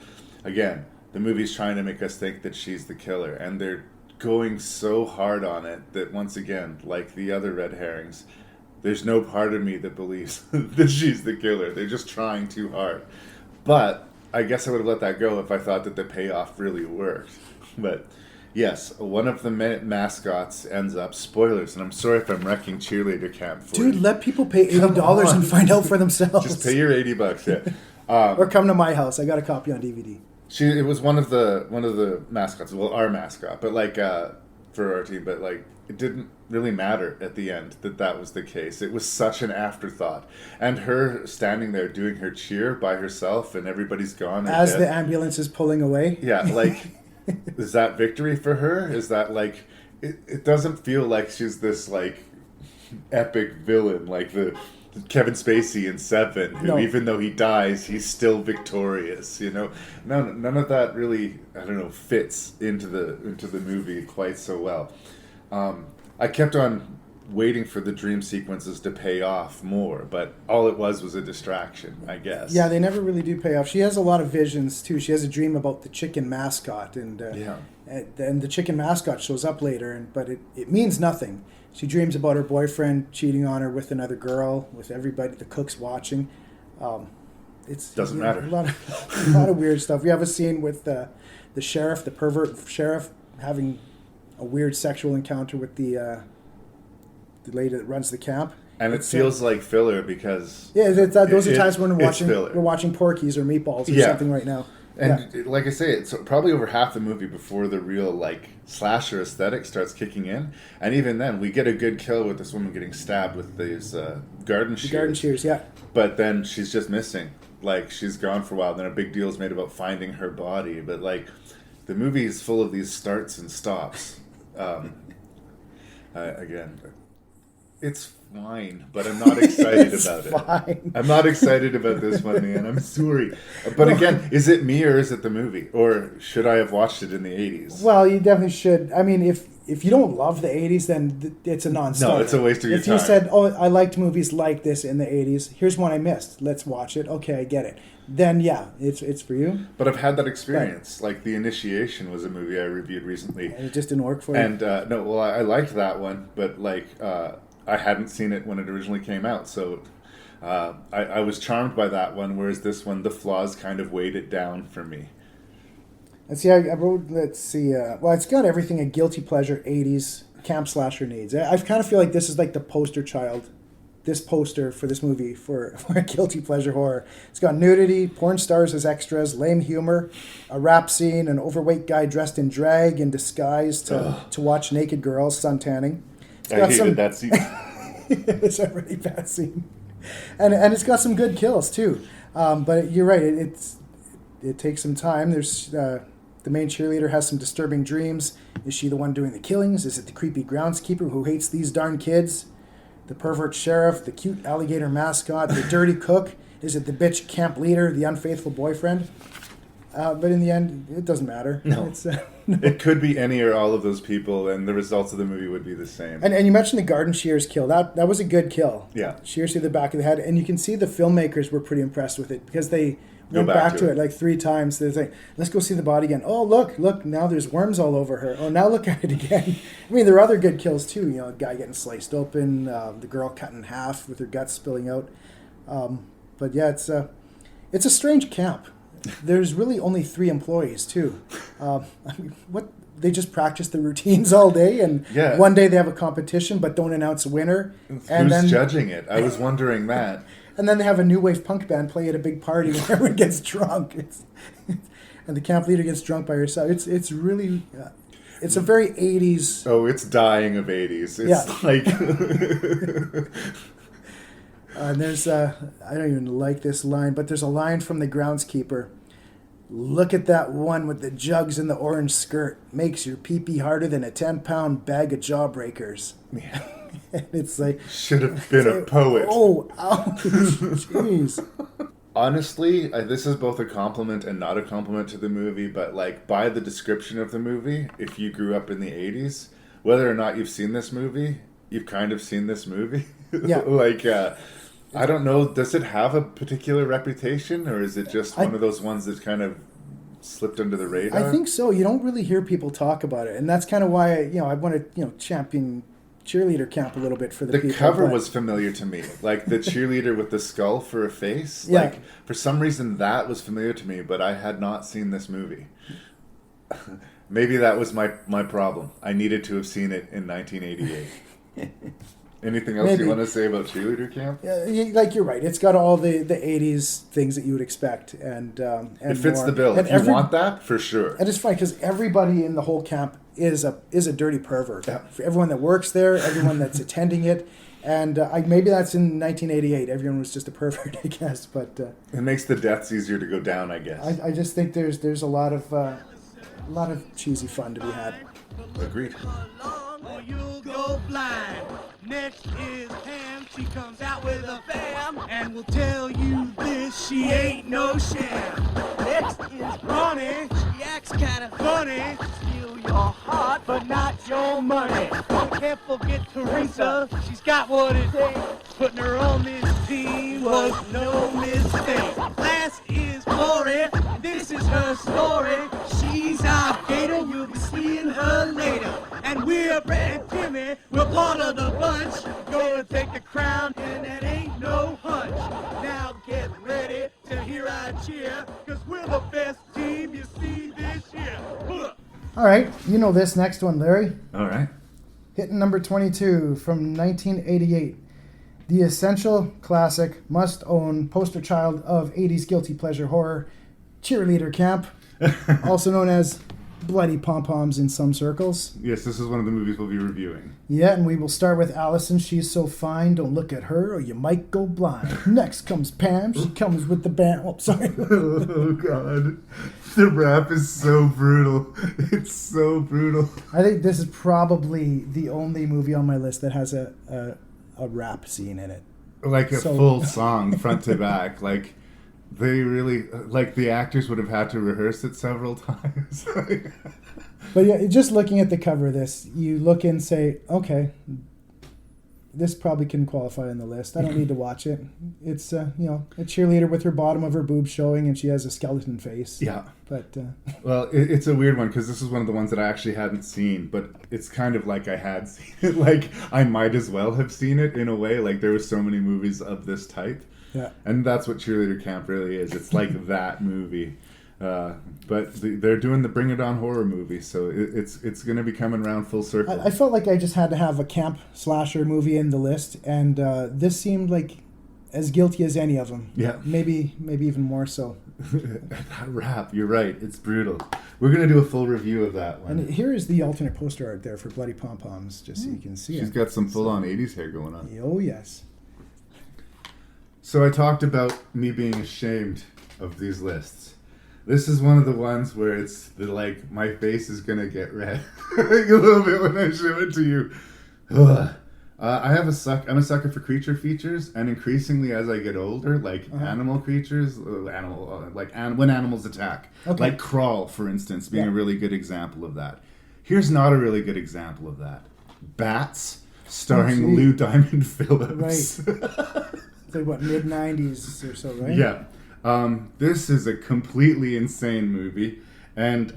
again, the movie's trying to make us think that she's the killer. And they're going so hard on it that, once again, like the other red herrings, there's no part of me that believes that she's the killer. They're just trying too hard. But I guess I would have let that go if I thought that the payoff really worked. But yes, one of the mascots ends up, spoilers, and I'm sorry if I'm wrecking cheerleader camp for you. Dude, let people pay $80 and find out for themselves. Just pay your $80, yeah. Or come to my house. I got a copy on DVD. It was one of the mascots, well, our mascot, but for our team, but it didn't really matter at the end that was the case. It was such an afterthought. And her standing there doing her cheer by herself and everybody's gone. As the ambulance is pulling away. Yeah, is that victory for her? Is that it doesn't feel like she's this epic villain like the Kevin Spacey in Seven, who even though he dies, he's still victorious. None of that really, I don't know, fits into the movie quite so well. I kept on waiting for the dream sequences to pay off more, but all it was a distraction, I guess. Yeah, they never really do pay off. She has a lot of visions too. She has a dream about the chicken mascot, and the chicken mascot shows up later, but it means nothing. She dreams about her boyfriend cheating on her with another girl, with everybody, the cook's watching. It doesn't matter. A lot of weird stuff. We have a scene with the sheriff, the pervert sheriff, having a weird sexual encounter with the lady that runs the camp. And it feels like filler because... Yeah, those are times when we're we're watching Porky's or Meatballs or something right now. And like I say, it's probably over half the movie before the real slasher aesthetic starts kicking in. And even then, we get a good kill with this woman getting stabbed with these garden shears. Garden shears, yeah. But then she's just missing. She's gone for a while. Then a big deal is made about finding her body. But the movie is full of these starts and stops. Again, it's fine, but I'm not excited about it. Fine. I'm not excited about this one, man. I'm sorry. But again, is it me or is it the movie? Or should I have watched it in the 80s? Well, you definitely should. I mean, if you don't love the 80s, then it's a non-starter. No, it's a waste of your time. If you said, I liked movies like this in the 80s, here's one I missed. Let's watch it. Okay, I get it. Then, yeah, it's for you. But I've had that experience. Right. The Initiation was a movie I reviewed recently. And it just didn't work for you? And, I liked that one, but, I hadn't seen it when it originally came out, so I was charmed by that one, whereas this one, the flaws kind of weighed it down for me. Let's see, I wrote, it's got everything a guilty pleasure 80s camp slasher needs. I kind of feel like this is the poster child, this poster for this movie for a guilty pleasure horror. It's got nudity, porn stars as extras, lame humor, a rap scene, an overweight guy dressed in drag in disguise to watch naked girls suntanning. I hated that scene. It's a really bad scene. And it's got some good kills, too. But you're right, it takes some time. There's the main cheerleader has some disturbing dreams. Is she the one doing the killings? Is it the creepy groundskeeper who hates these darn kids? The pervert sheriff, the cute alligator mascot, the dirty cook? Is it the bitch camp leader, the unfaithful boyfriend? But in the end, it doesn't matter. No. No. It could be any or all of those people, and the results of the movie would be the same. And you mentioned the garden shears kill. That was a good kill. Yeah. Shears through the back of the head. And you can see the filmmakers were pretty impressed with it because they went back to it like 3 times. They're like, let's go see the body again. Oh, look, now there's worms all over her. Oh, now look at it again. I mean, there are other good kills too. You know, a guy getting sliced open, the girl cut in half with her guts spilling out. But yeah, it's a strange camp. There's really only 3 employees too. I mean, what? They just practice the routines all day, and one day they have a competition but don't announce a winner. Who's judging it? I was wondering that. And then they have a new wave punk band play at a big party where everyone gets drunk. And the camp leader gets drunk by herself. It's really... it's a very 80s... Oh, it's dying of 80s. It's like... And there's I don't even like this line, but there's a line from the groundskeeper. Look at that one with the jugs and the orange skirt. Makes your pee-pee harder than a 10-pound bag of jawbreakers. Yeah. And it's like... Should have been a poet. Oh, ouch. Jeez. Honestly, this is both a compliment and not a compliment to the movie, but like by the description of the movie, if you grew up in the 80s, whether or not you've seen this movie, you've kind of seen this movie. Yeah. Like... I don't know, does it have a particular reputation, or is it just one of those ones that's kind of slipped under the radar? I think so. You don't really hear people talk about it, and that's kind of why I want to champion cheerleader camp a little bit for the people. The cover was familiar to me, like the cheerleader with the skull for a face. Yeah. Like for some reason that was familiar to me, but I had not seen this movie. Maybe that was my problem. I needed to have seen it in 1988. Anything else you want to say about cheerleader camp? Yeah, like you're right. It's got all the 80s things that you would expect, and it fits more. the bill. And if you want that, for sure. And it's funny because everybody in the whole camp is a dirty pervert. Yeah. For everyone that works there, everyone that's attending it, and maybe that's in 1988. Everyone was just a pervert, I guess. But it makes the deaths easier to go down, I guess. I just think there's a lot of cheesy fun to be had. Agreed. You'll go blind. Next is Pam, she comes out with a fam, and will tell you this, she ain't no sham. Next is Ronnie, she acts kinda funny, steal your heart but not your money. Can't forget Teresa, she's got what it takes, putting her on this team was no mistake. Last is Lori, this is her story, she's our gator, you'll be seeing her later. And we're Brad and Timmy, we're part of the bunch. Gonna take the crown, and that ain't no hunch. Now get ready to hear our cheer, cause we're the best team you see this year. All right, you know this next one, Larry. All right. Hitting number 22 from 1988. The essential classic, must-own poster child of 80s guilty pleasure horror, Cheerleader Camp, also known as Bloody Pom-Poms in some circles. Yes, this is one of the movies we'll be reviewing. Yeah, and we will start with Allison. She's so fine, don't look at her or you might go blind. Next comes Pam. She comes with the band. Oh, sorry. Oh, God. The rap is so brutal. It's so brutal. I think this is probably the only movie on my list that has a rap scene in it. Like a full song, front to back. Like... They really, like the actors would have had to rehearse it several times. But yeah, just looking at the cover of this, you look and say, okay, this probably can qualify on the list. I don't need to watch it. It's, a cheerleader with her bottom of her boob showing and she has a skeleton face. Yeah. But, well, it's a weird one because this is one of the ones that I actually hadn't seen, but it's kind of like I had seen it. Like I might as well have seen it in a way. Like there were so many movies of this type. Yeah. And that's what Cheerleader Camp really is. It's like that movie. But they're doing the Bring It On horror movie, so it's going to be coming around full circle. I felt like I just had to have a camp slasher movie in the list, and this seemed like as guilty as any of them. Yeah. Maybe even more so. That rap, you're right. It's brutal. We're going to do a full review of that one. And here is the alternate poster art there for Bloody Pom Poms, just so you can see it. She's got some full-on 80s hair going on. Oh, yes. So I talked about me being ashamed of these lists. This is one of the ones where it's like my face is going to get red a little bit when I show it to you. Ugh. I'm a sucker for creature features, and increasingly as I get older, like animal creatures, when animals attack. Okay. Like Crawl, for instance, being a really good example of that. Here's not a really good example of that. Bats, starring Lou Diamond Phillips. Right. It's like, what, mid-90s or so, right? Yeah. This is a completely insane movie, and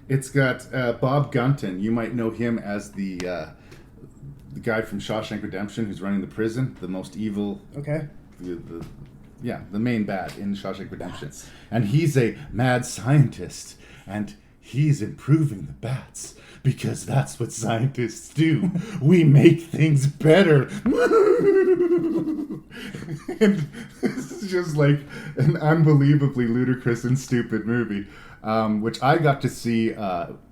it's got Bob Gunton. You might know him as the guy from Shawshank Redemption who's running the prison, the most evil. Okay. The main bad in Shawshank Redemption. And he's a mad scientist, and he's improving the bats because that's what scientists do. We make things better. And this is just like an unbelievably ludicrous and stupid movie, which I got to see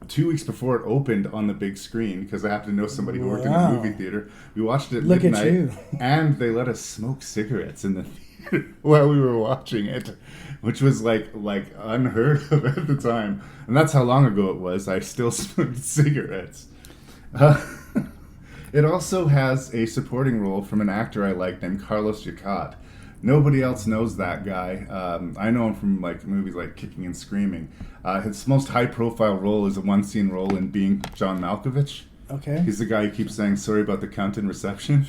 2 weeks before it opened on the big screen because I happened to know somebody who worked in a movie theater. We watched it at midnight, at you. and they let us smoke cigarettes in the theater while we were watching it, which was like unheard of at the time. And that's how long ago it was. I still smoked cigarettes. It also has a supporting role from an actor I like named Carlos Jacquot. Nobody else knows that guy. I know him from like movies like Kicking and Screaming. His most high-profile role is a one-scene role in Being John Malkovich. Okay. He's the guy who keeps saying sorry about the cunt in reception.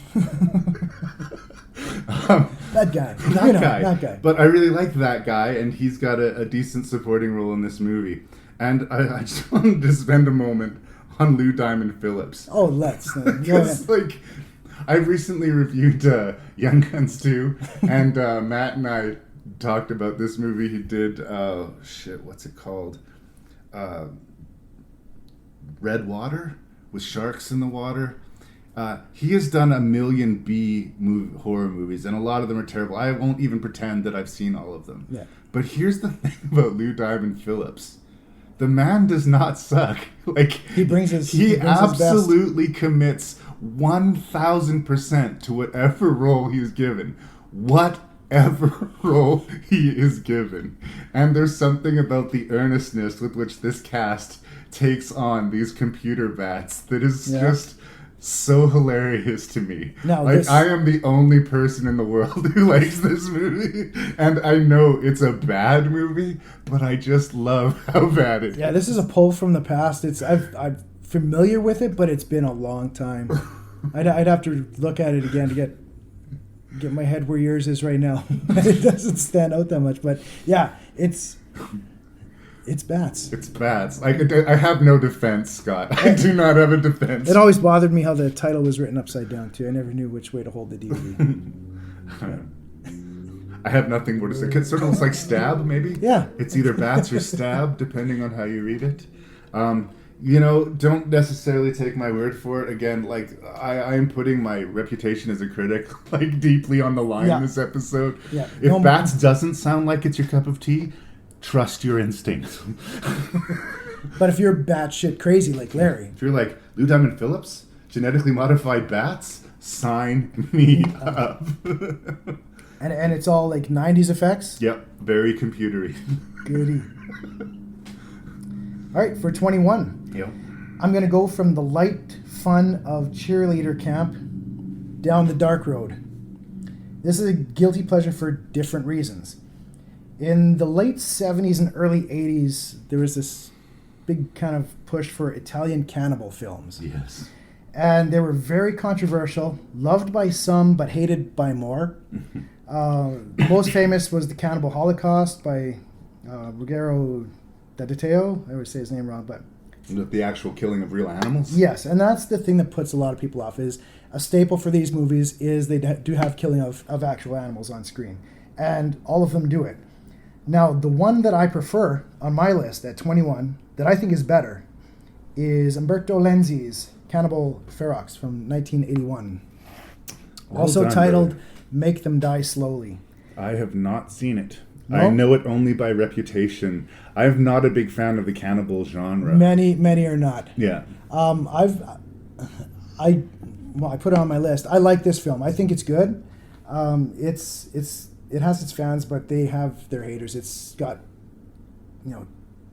That guy. That guy. But I really like that guy, and he's got a decent supporting role in this movie. And I just wanted to spend a moment on Lou Diamond Phillips. Oh, let's. Because, I recently reviewed Young Guns 2, and Matt and I talked about this movie he did. What's it called? Red Water? With sharks in the water. He has done a million horror movies, and a lot of them are terrible. I won't even pretend that I've seen all of them. Yeah. But here's the thing about Lou Diamond Phillips. The man does not suck. He absolutely commits 1,000% to whatever role he's given. Whatever role he is given. And there's something about the earnestness with which this cast takes on these computer bats that is just so hilarious to me. Now, I am the only person in the world who likes this movie, and I know it's a bad movie, but I just love how bad it is. Yeah, this is a pull from the past. I'm familiar with it, but it's been a long time. I'd have to look at it again to get my head where yours is right now. It doesn't stand out that much, but yeah, it's bats. It's bats. I have no defense, Scott. I do not have a defense. It always bothered me how the title was written upside down, too. I never knew which way to hold the DVD. I have nothing more to say. It sort of looks like Stab, maybe? Yeah. It's either Bats or Stab, depending on how you read it. Don't necessarily take my word for it. Again, I am putting my reputation as a critic, deeply on the line in this episode. Yeah. If Bats doesn't sound like it's your cup of tea, trust your instincts. But if you're batshit crazy like Larry. If you're like Lou Diamond Phillips, genetically modified bats, sign me up. And it's all 90s effects? Yep, very computery. Goody. All right, for 21. Yep. I'm going to go from the light fun of cheerleader camp down the dark road. This is a guilty pleasure for different reasons. In the late 70s and early 80s, there was this big kind of push for Italian cannibal films. Yes. And they were very controversial, loved by some, but hated by more. Most famous was The Cannibal Holocaust by Ruggero D'Aditeo. I always say his name wrong, but... The actual killing of real animals? Yes, and that's the thing that puts a lot of people off, is a staple for these movies is they do have killing of actual animals on screen. And all of them do it. Now, the one that I prefer on my list at 21, that I think is better, is Umberto Lenzi's Cannibal Ferox from 1981. Also titled make them die slowly. I have not seen it. No? I know it only by reputation. I'm not a big fan of the cannibal genre. Many are not. Yeah. I put it on my list. I like this film. I think it's good. It has its fans, but they have their haters. It's got,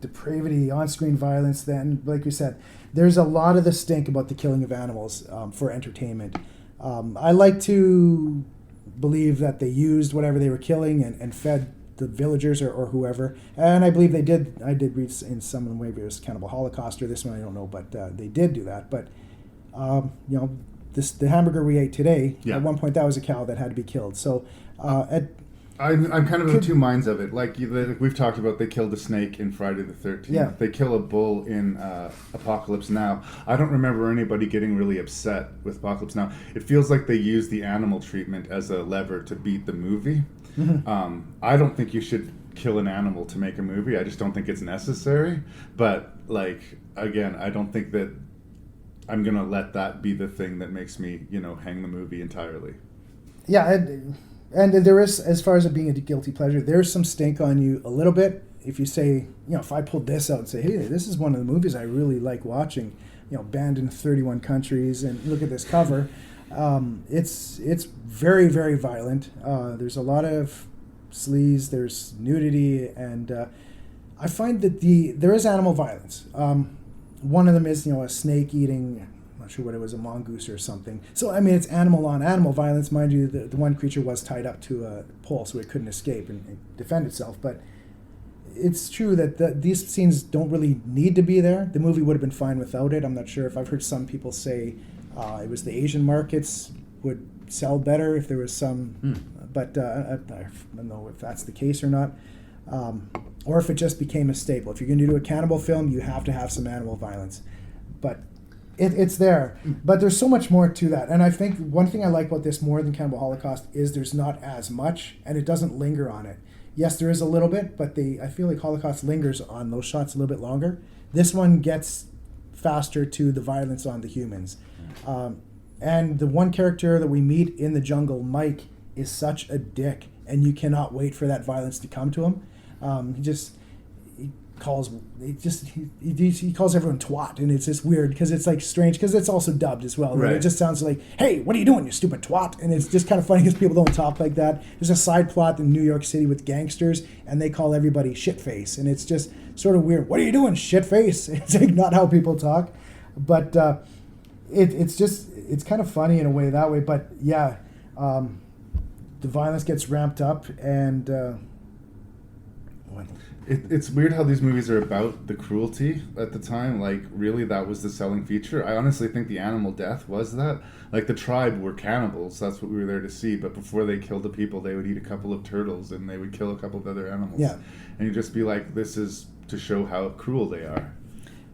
depravity, on-screen violence. Then, like we said, there's a lot of the stink about the killing of animals for entertainment. I like to believe that they used whatever they were killing and fed the villagers or whoever, and I believe they did. I did read in some of them maybe it was Cannibal Holocaust or this one, I don't know, but they did do that. But the hamburger we ate today, at one point that was a cow that had to be killed. So I'm kind of in two minds of it. Like we've talked about, they killed a snake in Friday the 13th. Yeah. They kill a bull in Apocalypse Now. I don't remember anybody getting really upset with Apocalypse Now. It feels like they use the animal treatment as a lever to beat the movie. Mm-hmm. I don't think you should kill an animal to make a movie. I just don't think it's necessary. But, again, I don't think that I'm going to let that be the thing that makes me, hang the movie entirely. Yeah, and there is, as far as it being a guilty pleasure, there's some stink on you a little bit. If you say, if I pulled this out and say, hey, this is one of the movies I really like watching, banned in 31 countries, and look at this cover. It's very, very violent. There's a lot of sleaze, there's nudity, and I find that there is animal violence. One of them is, a snake eating, I'm not sure what it was, a mongoose or something. So, it's animal on animal violence. Mind you, the one creature was tied up to a pole so it couldn't escape and defend itself. But it's true that these scenes don't really need to be there. The movie would have been fine without it. I'm not sure if I've heard some people say it was the Asian markets would sell better if there was some, but I don't know if that's the case or not. Or if it just became a staple. If you're going to do a cannibal film, you have to have some animal violence. But it's there. But there's so much more to that. And I think one thing I like about this more than Cannibal Holocaust is there's not as much, and it doesn't linger on it. Yes, there is a little bit, but I feel like Holocaust lingers on those shots a little bit longer. This one gets faster to the violence on the humans. And the one character that we meet in the jungle, Mike, is such a dick, and you cannot wait for that violence to come to him. He calls everyone twat, and it's just weird because it's strange because it's also dubbed as well. Right? It just sounds like, hey, what are you doing, you stupid twat? And it's just kind of funny because people don't talk like that. There's a side plot in New York City with gangsters, and they call everybody shitface, and it's just sort of weird. What are you doing, shitface? It's not how people talk, but it's kind of funny in a way that way. But yeah, the violence gets ramped up, and it's weird how these movies are about the cruelty at the time. Really, that was the selling feature. I honestly think the animal death was that. The tribe were cannibals. That's what we were there to see. But before they killed the people, they would eat a couple of turtles, and they would kill a couple of other animals. Yeah. And you'd just be like, this is to show how cruel they are.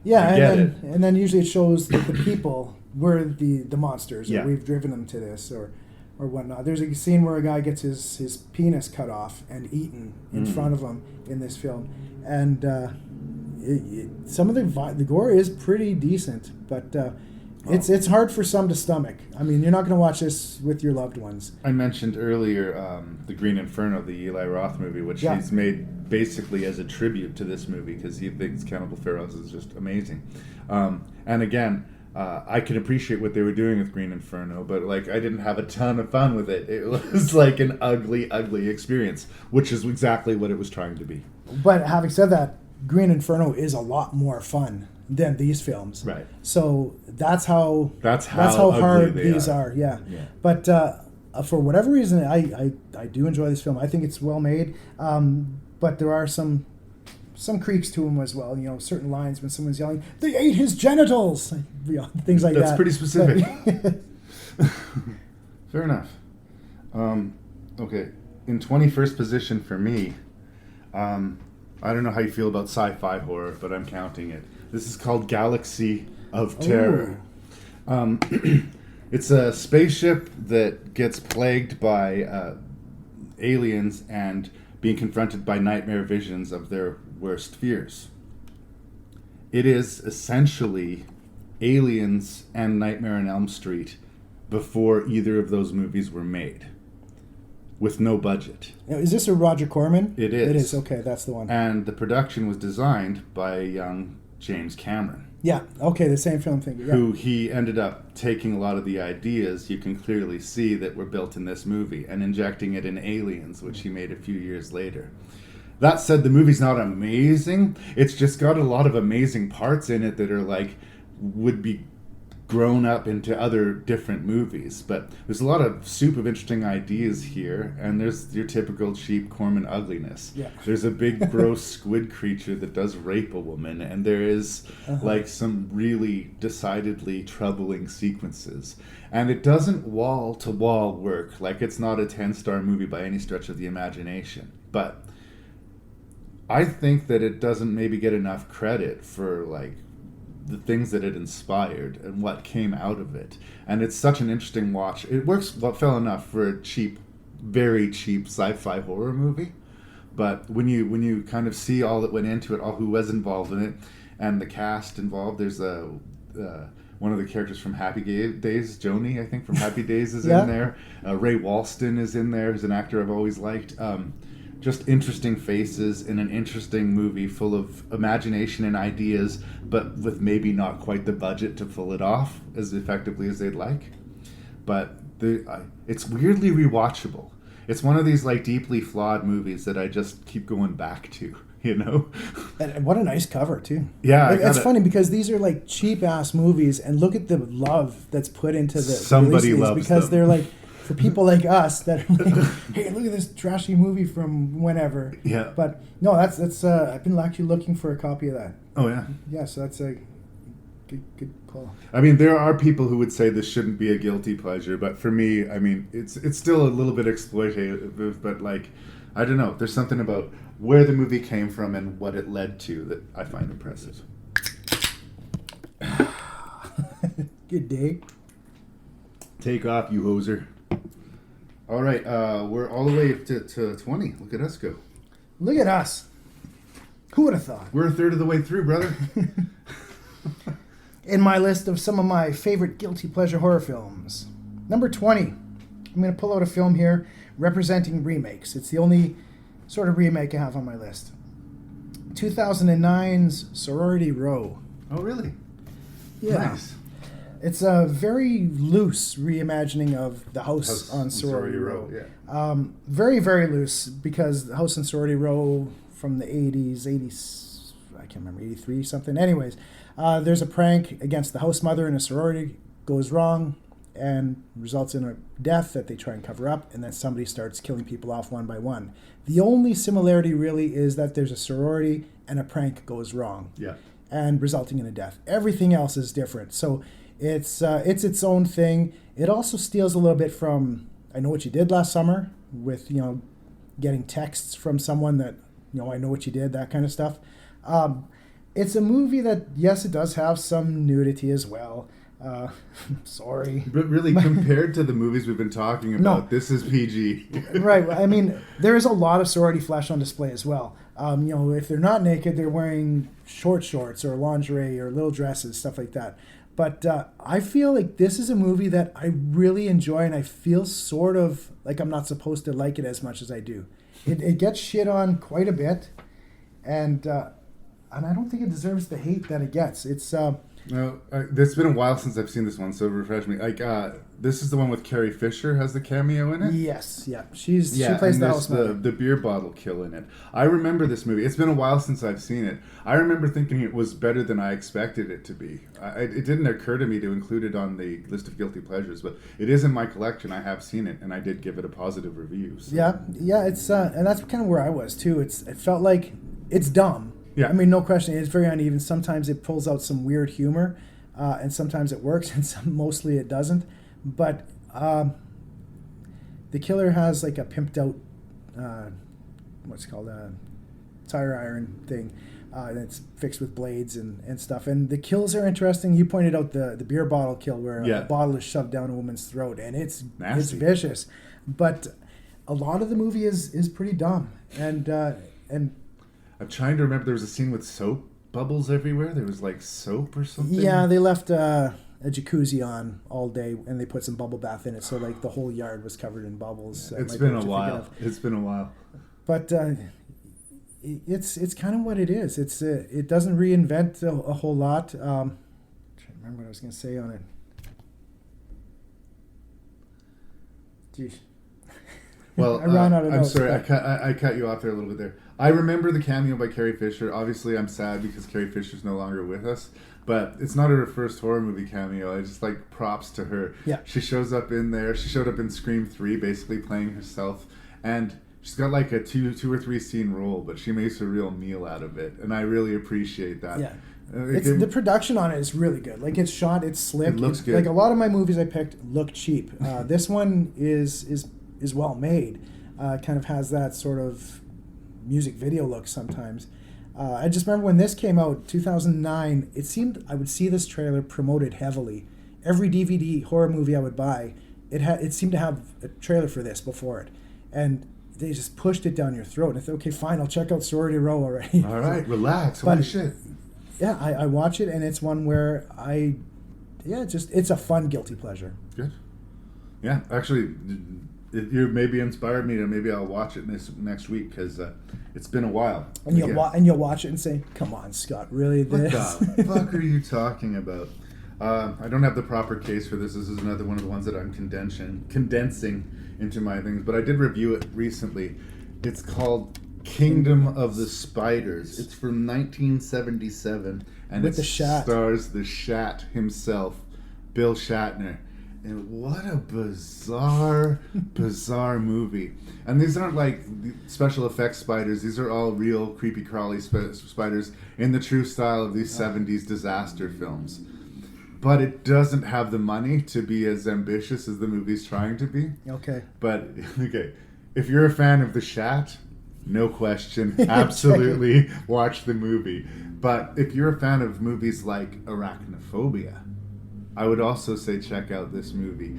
Yeah, and then usually it shows that the people were the monsters, or we've driven them to this, or whatnot. There's a scene where a guy gets his penis cut off and eaten in front of him in this film, and some of the gore is pretty decent, but it's hard for some to stomach. You're not going to watch this with your loved ones. I mentioned earlier the Green Inferno, the Eli Roth movie, which he's made basically as a tribute to this movie because he thinks Cannibal Feroz is just amazing. And again, I can appreciate what they were doing with Green Inferno, but I didn't have a ton of fun with it. It was an ugly, ugly experience, which is exactly what it was trying to be. But having said that, Green Inferno is a lot more fun than these films. Right. So that's how hard these are. Yeah. But for whatever reason, I do enjoy this film. I think it's well made. But there are some creaks to him as well. Certain lines when someone's yelling, "They ate his genitals," things like that. That's pretty specific. Fair enough. Okay, in 21st position for me, I don't know how you feel about sci-fi horror, but I'm counting it. This is called Galaxy of Terror. It's a spaceship that gets plagued by aliens and being confronted by nightmare visions of their worst fears. It is essentially Aliens and Nightmare on Elm Street before either of those movies were made. with no budget. Now, is this a Roger Corman? It is. It is. Okay, that's the one. And the production was designed by young James Cameron. Yeah. Okay, the same film thing. Yeah. Who he ended up taking a lot of the ideas you can clearly see that were built in this movie and injecting it in Aliens, which he made a few years later. That said, the movie's not amazing. It's just got a lot of amazing parts in it that are like, would be grown up into other different movies. But there's a lot of soup of interesting ideas here, and there's your typical cheap Corman ugliness. Yeah. There's a big gross squid creature that does rape a woman, and there is like some really decidedly troubling sequences. And it doesn't wall-to-wall work. Like, it's not a 10-star movie by any stretch of the imagination. But I think that it doesn't maybe get enough credit for like the things that it inspired and what came out of it. And it's such an interesting watch. It works well enough for a cheap, very cheap sci-fi horror movie. But when you kind of see all that went into it, all who was involved in it, and the cast involved, there's one of the characters from Happy Days, Joni, I think, from Happy Days is in there. Ray Walston is in there, who's an actor I've always liked. Just interesting faces in an interesting movie full of imagination and ideas, but with maybe not quite the budget to pull it off as effectively as they'd like. But it's weirdly rewatchable. It's one of these like deeply flawed movies that I just keep going back to, you know? And what a nice cover, too. Yeah. It's funny because these are like cheap-ass movies, and look at the love that's put into the Somebody loves because them. they're like, for people like us that are like, hey, look at this trashy movie from whenever. Yeah. But no, that's I've been actually looking for a copy of that. Oh, yeah? Yeah, so that's a good call. I mean, there are people who would say this shouldn't be a guilty pleasure, but for me, I mean, it's still a little bit exploitative, but like, I don't know, there's something about where the movie came from and what it led to that I find impressive. Good day. Take off, you hoser. All right, we're all the way to 20. Look at us go. Look at us. Who would have thought? We're a third of the way through, brother. In my list of some of my favorite guilty pleasure horror films, number 20. I'm going to pull out a film here representing remakes. It's the only sort of remake I have on my list. 2009's Sorority Row. Oh, really? Yeah. Nice. It's a very loose reimagining of The House on Sorority Row. Yeah. Very, very loose, because The House on Sorority Row from the 80s, I can't remember, 83 something. Anyways, there's a prank against the house mother in a sorority, goes wrong, and results in a death that they try and cover up, and then somebody starts killing people off one by one. The only similarity really is that there's a sorority and a prank goes wrong. Yeah. And resulting in a death. Everything else is different. So it's its own thing. It also steals a little bit from I Know What You Did Last Summer, with, you know, getting texts from someone that, you know, I know what you did, that kind of stuff. It's a movie that, yes, it does have some nudity as well. Sorry. But really, compared to the movies we've been talking about, this is PG. Right. I mean, there is a lot of sorority flesh on display as well. You know, if they're not naked, they're wearing shorts or lingerie or little dresses, stuff like that. But I feel like this is a movie that I really enjoy, and I feel sort of like I'm not supposed to like it as much as I do. It gets shit on quite a bit, and I don't think it deserves the hate that it gets. It's No, it's been a while since I've seen this one, so refresh me. Like, this is the one with Carrie Fisher has the cameo in it? Yes, yeah. She plays the house mother. The beer bottle kill in it. I remember this movie. It's been a while since I've seen it. I remember thinking it was better than I expected it to be. It didn't occur to me to include it on the list of guilty pleasures, but it is in my collection. I have seen it, and I did give it a positive review. So. Yeah. It's and that's kind of where I was too. It felt like it's dumb. Yeah. I mean, no question. It's very uneven. Sometimes it pulls out some weird humor, and sometimes it works, and mostly it doesn't. But the killer has like a pimped out, what's it called, a tire iron thing, and it's fixed with blades and stuff. And the kills are interesting. You pointed out the beer bottle kill where a bottle is shoved down a woman's throat, and it's vicious. But a lot of the movie is pretty dumb, and I'm trying to remember. There was a scene with soap bubbles everywhere. There was like soap or something. Yeah, they left an a jacuzzi on all day, and they put some bubble bath in it, so like the whole yard was covered in bubbles. It's been a while. It's been a while. But it's kind of what it is. It doesn't reinvent a whole lot. I'm trying to remember what I was going to say on it. Geez. Well, I ran out of I'm notes, sorry, but- I cut you off there a little bit there. I remember the cameo by Carrie Fisher. Obviously, I'm sad because Carrie Fisher's no longer with us, but it's not her first horror movie cameo. I just like props to her. Yeah. She shows up in there. She showed up in Scream 3, basically playing herself, and she's got like a two or three scene role, but she makes a real meal out of it, and I really appreciate that. Yeah. The production on it is really good. Like, it's shot, it's slick. It looks good. Like, a lot of my movies I picked look cheap. This one is well made. Kind of has that sort of music video look sometimes. I just remember when this came out, 2009, it seemed I would see this trailer promoted heavily. Every DVD horror movie I would buy, it seemed to have a trailer for this before it. And they just pushed it down your throat. And I thought, okay, fine, I'll check out Sorority Row already. All right, relax. But- Holy shit. Yeah, I watch it, and it's one where it's a fun guilty pleasure. Good. Yeah, actually, you maybe inspired me to maybe I'll watch it next week because it's been a while. And you'll watch it and say, "Come on, Scott, really this?" What the fuck are you talking about? I don't have the proper case for this. This is another one of the ones that I'm condensing into my things, but I did review it recently. It's called Kingdom of the Spiders. It's from 1977, and With it the Shat. stars the Shat himself, Bill Shatner. And what a bizarre movie. And these aren't like special effects spiders. These are all real creepy crawly spiders in the true style of these 70s disaster films. But it doesn't have the money to be as ambitious as the movie's trying to be. Okay. But, okay, if you're a fan of The Shat, no question, absolutely watch the movie. But if you're a fan of movies like Arachnophobia, I would also say check out this movie.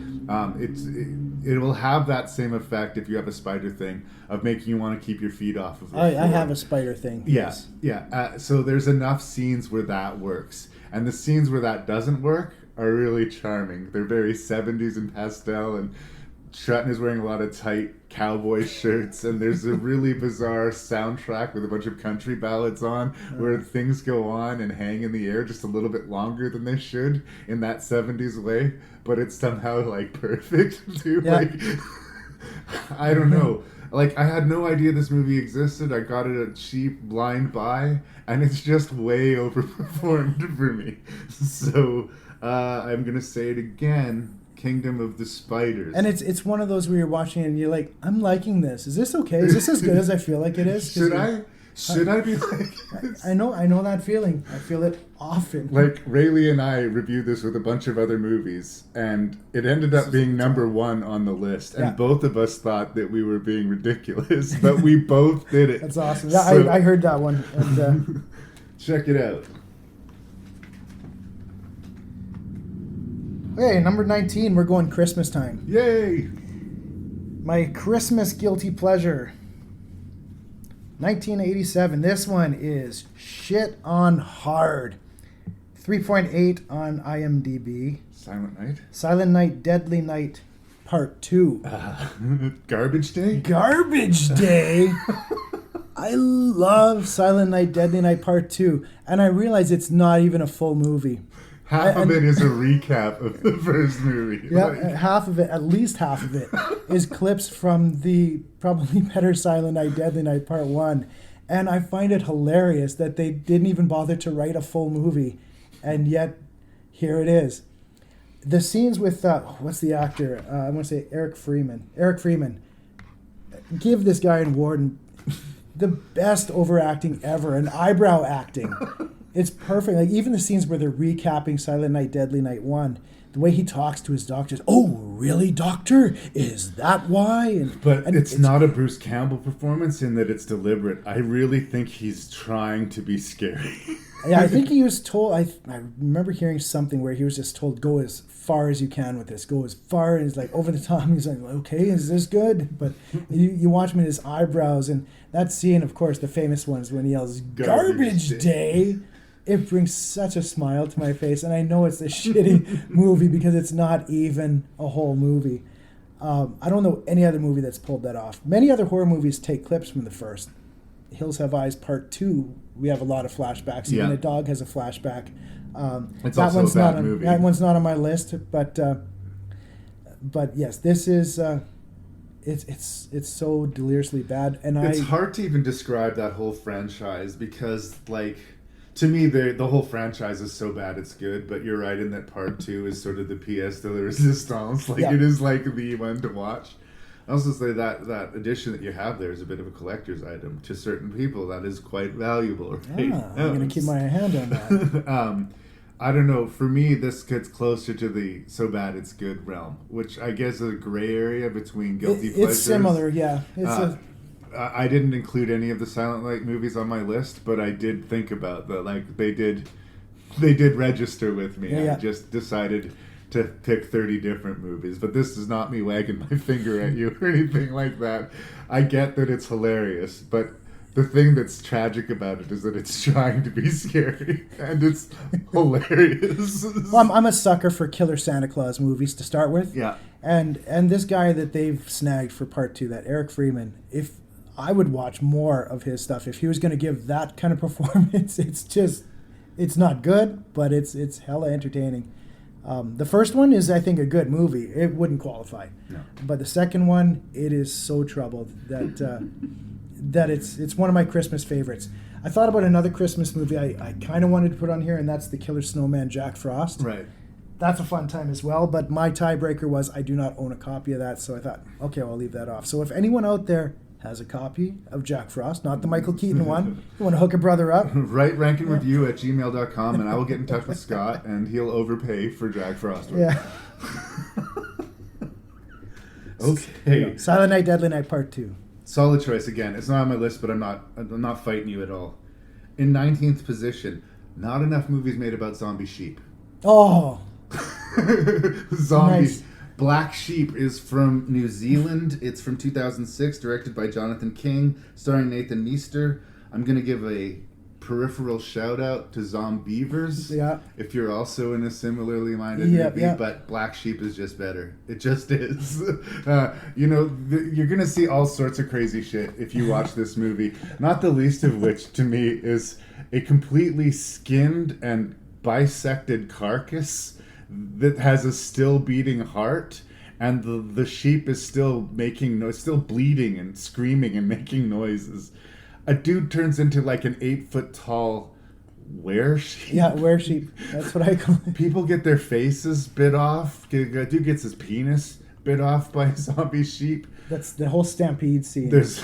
It will have that same effect if you have a spider thing of making you want to keep your feet off of it. I have a spider thing. Yes, yeah. So there's enough scenes where that works. And the scenes where that doesn't work are really charming. They're very 70s and pastel, and Shatner's wearing a lot of tight cowboy shirts, and there's a really bizarre soundtrack with a bunch of country ballads on where things go on and hang in the air just a little bit longer than they should in that 70s way, but it's somehow like perfect too. Yeah. Like, I don't know. Like, I had no idea this movie existed. I got it a cheap blind buy, and it's just way overperformed for me. So I'm gonna say it again. Kingdom of the Spiders. And it's one of those where you're watching it and you're like, I'm liking this. Is this okay? Is this as good as I feel like it is? Should I be like this? I know that feeling. I feel it often. Like, Rayleigh and I reviewed this with a bunch of other movies, and it ended up being number one on the list. And both of us thought that we were being ridiculous, but we both did it. That's awesome. Yeah, So, I heard that one. And, check it out. okay, number 19, we're going Christmas time. Yay! My Christmas guilty pleasure. 1987. This one is shit on hard. 3.8 on IMDb. Silent Night? Silent Night, Deadly Night, Part 2. Garbage Day? Garbage Day? I love Silent Night, Deadly Night, Part 2. And I realize it's not even a full movie. Half of it is a recap of the first movie. Yeah, Like, half of it, at least half of it, is clips from the probably better Silent Night, Deadly Night Part 1. And I find it hilarious that they didn't even bother to write a full movie. And yet, here it is. The scenes with, what's the actor? I want to say Eric Freeman. Eric Freeman. Give this guy an award and the best overacting ever, and eyebrow acting. It's perfect. Like, even the scenes where they're recapping Silent Night, Deadly Night 1, the way he talks to his doctors. Oh, really, doctor? Is that why? But it's not a Bruce Campbell performance in that it's deliberate. I really think he's trying to be scary. Yeah, I think he was told, I remember hearing something where he was just told, go as far as you can with this. Go as far, and he's like, over the top. He's like, okay, is this good? But you watch him in his eyebrows, and that scene, of course, the famous one is when he yells, Garbage Day. it brings such a smile to my face, and I know it's a shitty movie because it's not even a whole movie. I don't know any other movie that's pulled that off. Many other horror movies take clips from the first. Hills Have Eyes Part 2, we have a lot of flashbacks. Even A Dog has a flashback. It's that also one's a bad not movie. That one's not on my list, but yes, this is it's so deliriously bad, and it's hard to even describe that whole franchise because, like, to me, the whole franchise is so bad it's good. But you're right in that Part 2 is sort of the pièce de la résistance. Like, it is like the one to watch. I also say that edition that you have there is a bit of a collector's item to certain people. That is quite valuable. Right? I'm going to keep my hand on that. I don't know. For me, this gets closer to the so bad it's good realm, which I guess is a gray area between guilty pleasures. It's similar, yeah. I didn't include any of the Silent Night movies on my list, but I did think about that. Like, they did register with me. Yeah. I just decided to pick 30 different movies, but this is not me wagging my finger at you or anything like that. I get that it's hilarious, but the thing that's tragic about it is that it's trying to be scary, and it's hilarious. Well, I'm a sucker for killer Santa Claus movies to start with. Yeah. And this guy that they've snagged for Part 2, that Eric Freeman, if I would watch more of his stuff, if he was going to give that kind of performance, it's not good, but it's hella entertaining. The first one is, I think, a good movie. It wouldn't qualify. No. But the second one, it is so troubled that it's one of my Christmas favorites. I thought about another Christmas movie I kind of wanted to put on here, and that's The Killer Snowman Jack Frost. Right. That's a fun time as well, but my tiebreaker was I do not own a copy of that, so I thought, okay, I'll leave that off. So if anyone out there has a copy of Jack Frost, not the Michael Keaton one, you want to hook a brother up? Write ranknreview@gmail.com, and I will get in touch with Scott, and he'll overpay for Jack Frost. Yeah. Okay. Silent Night, Deadly Night Part 2. Solid choice again. It's not on my list, but I'm not fighting you at all. In 19th position, not enough movies made about zombie sheep. Oh. Zombies. Nice. Black Sheep is from New Zealand. It's from 2006, directed by Jonathan King, starring Nathan Meester. I'm going to give a peripheral shout out to Zombievers. Yeah. If you're also in a similarly minded movie, but Black Sheep is just better. It just is. You're going to see all sorts of crazy shit if you watch this movie, not the least of which to me is a completely skinned and bisected carcass that has a still beating heart, and the sheep is still making noise, still bleeding and screaming and making noises. A dude turns into like an 8-foot tall were-sheep. Yeah, were-sheep. That's what I call it. People get their faces bit off. A dude gets his penis bit off by a zombie sheep. That's the whole stampede scene. There's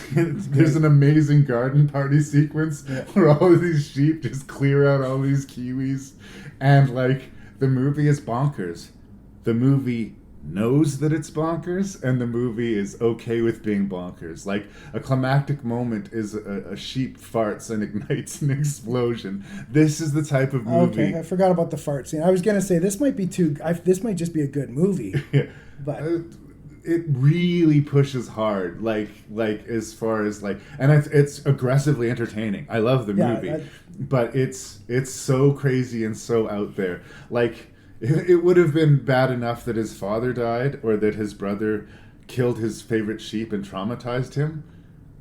an amazing garden party sequence where all of these sheep just clear out all these kiwis, and like, the movie is bonkers. The movie knows that it's bonkers, and the movie is okay with being bonkers. Like, a climactic moment is a sheep farts and ignites an explosion. This is the type of movie. Okay, I forgot about the fart scene. I was gonna say this might be this might just be a good movie. But it really pushes hard, like as far as like, and it's aggressively entertaining. I love the movie, but it's so crazy and so out there. Like, it would have been bad enough that his father died, or that his brother killed his favorite sheep and traumatized him.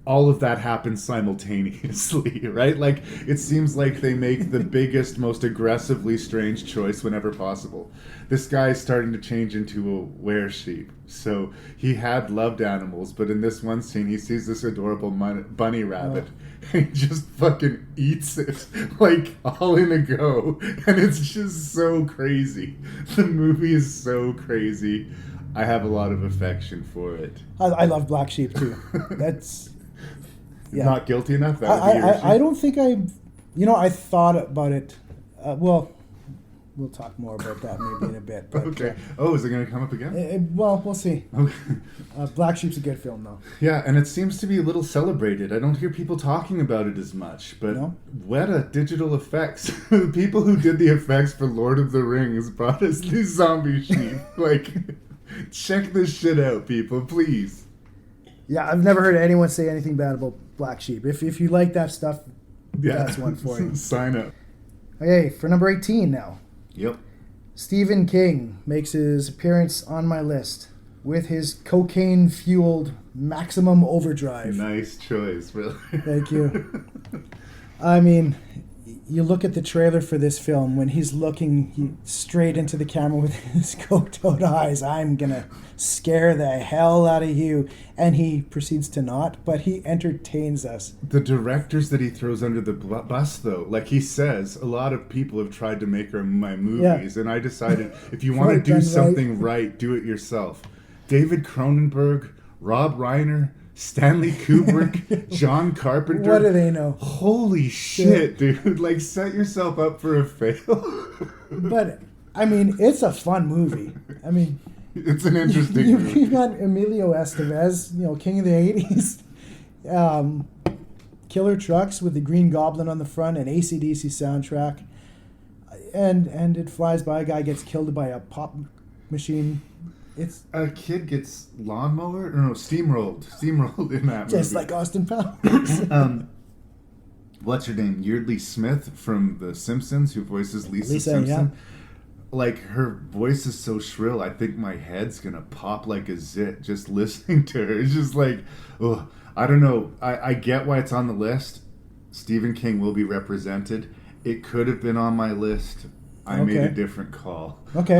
All of that happens simultaneously, right? Like, it seems like they make the biggest, most aggressively strange choice whenever possible. This guy's starting to change into a were-sheep. So he had loved animals, but in this one scene, he sees this adorable bunny rabbit. And he just fucking eats it, like, all in a go. And it's just so crazy. The movie is so crazy. I have a lot of affection for it. I love Black Sheep, too. That's... Yeah. Not guilty enough? That would be your sheep? I don't think I thought about it. Well, we'll talk more about that maybe in a bit. But, okay. Is it going to come up again? Well, we'll see. Okay. Black Sheep's a good film, though. Yeah, and it seems to be a little celebrated. I don't hear people talking about it as much. But Weta Digital Effects, the people who did the effects for Lord of the Rings, brought us these zombie sheep. Like, check this shit out, people, please. Yeah, I've never heard anyone say anything bad about Black Sheep. If you like that stuff, that's one for you. Sign up. Okay, for number 18 now. Yep. Stephen King makes his appearance on my list with his cocaine-fueled Maximum Overdrive. Nice choice, really. Thank you. I mean, you look at the trailer for this film, when he's looking straight into the camera with his coked-out eyes, I'm gonna scare the hell out of you. And he proceeds to not, but he entertains us. The directors that he throws under the bus, though, like he says, a lot of people have tried to make my movies, and I decided, if you want to do something right, do it yourself. David Cronenberg, Rob Reiner, Stanley Kubrick, John Carpenter. What do they know? Holy shit, dude. Like, set yourself up for a fail. But, I mean, it's a fun movie. I mean... It's an interesting movie. You've got Emilio Estevez, king of the 80s. Killer trucks with the Green Goblin on the front and AC/DC soundtrack. And it flies by, a guy gets killed by a pop machine. It's a kid gets steamrolled in that movie. Just like Austin Powers. What's her name? Yeardley Smith from The Simpsons, who voices Lisa Simpson. Yeah. Like, her voice is so shrill, I think my head's gonna pop like a zit just listening to her. It's just like, oh, I don't know. I get why it's on the list. Stephen King will be represented. It could have been on my list. I made a different call. Okay.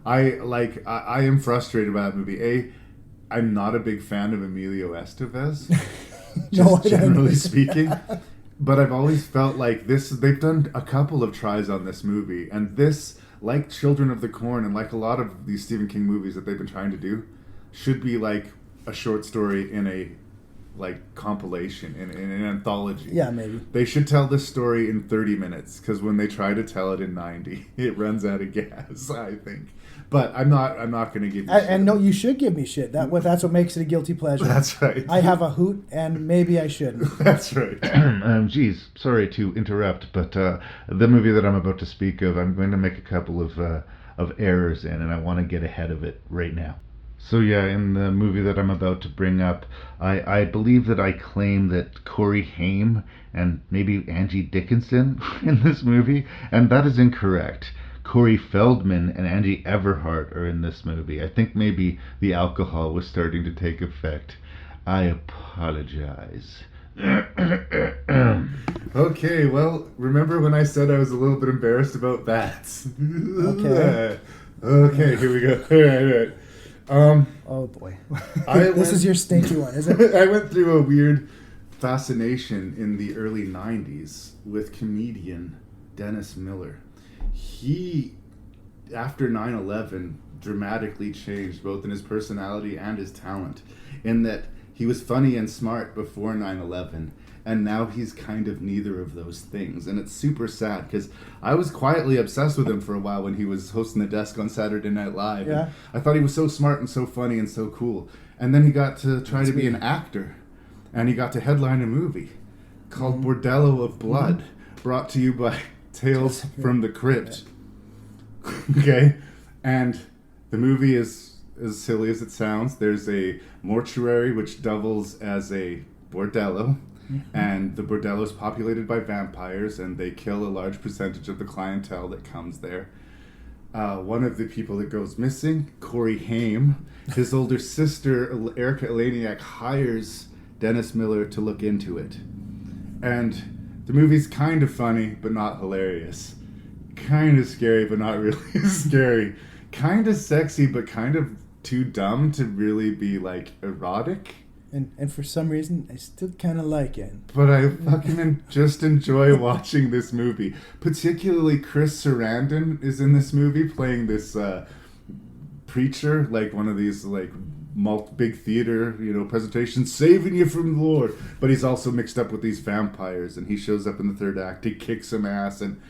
I am frustrated by that movie. I'm not a big fan of Emilio Estevez, just generally speaking. But I've always felt like they've done a couple of tries on this movie, and this, like Children of the Corn and like a lot of these Stephen King movies that they've been trying to do, should be like a short story in a compilation, in an anthology. Yeah, maybe. They should tell this story in 30 minutes, because when they try to tell it in 90, it runs out of gas, I think. But I'm not going to give you shit. And no, you should give me shit. That's what makes it a guilty pleasure. That's right. I have a hoot, and maybe I shouldn't. That's right. Sorry to interrupt, but the movie that I'm about to speak of, I'm going to make a couple of errors in, and I want to get ahead of it right now. So yeah, in the movie that I'm about to bring up, I believe that I claim that Corey Haim and maybe Angie Dickinson in this movie, and that is incorrect. Corey Feldman and Angie Everhart are in this movie. I think maybe the alcohol was starting to take effect. I apologize. Okay, well, remember when I said I was a little bit embarrassed about bats? Okay, here we go. All right. Oh boy. This is your stinky one, isn't it? I went through a weird fascination in the early 90s with comedian Dennis Miller. He, after 9/11, dramatically changed both in his personality and his talent, in that he was funny and smart before 9/11, and now he's kind of neither of those things. And it's super sad, because I was quietly obsessed with him for a while when he was hosting the desk on Saturday Night Live. Yeah. And I thought he was so smart and so funny and so cool. And then he got to try to be an actor, and he got to headline a movie called Bordello of Blood, brought to you by Tales from the Crypt. Okay? And the movie is as silly as it sounds. There's a mortuary which doubles as a bordello. And the bordello is populated by vampires, and they kill a large percentage of the clientele that comes there. One of the people that goes missing, Corey Haim, his older sister, Erica Eleniak, hires Dennis Miller to look into it. And the movie's kind of funny, but not hilarious. Kind of scary, but not really scary. Kind of sexy, but kind of too dumb to really be, erotic. And for some reason, I still kind of like it. But I fucking just enjoy watching this movie. Particularly Chris Sarandon is in this movie playing this preacher, one of these big theater, presentations, saving you from the Lord. But he's also mixed up with these vampires, and he shows up in the third act. He kicks some ass, and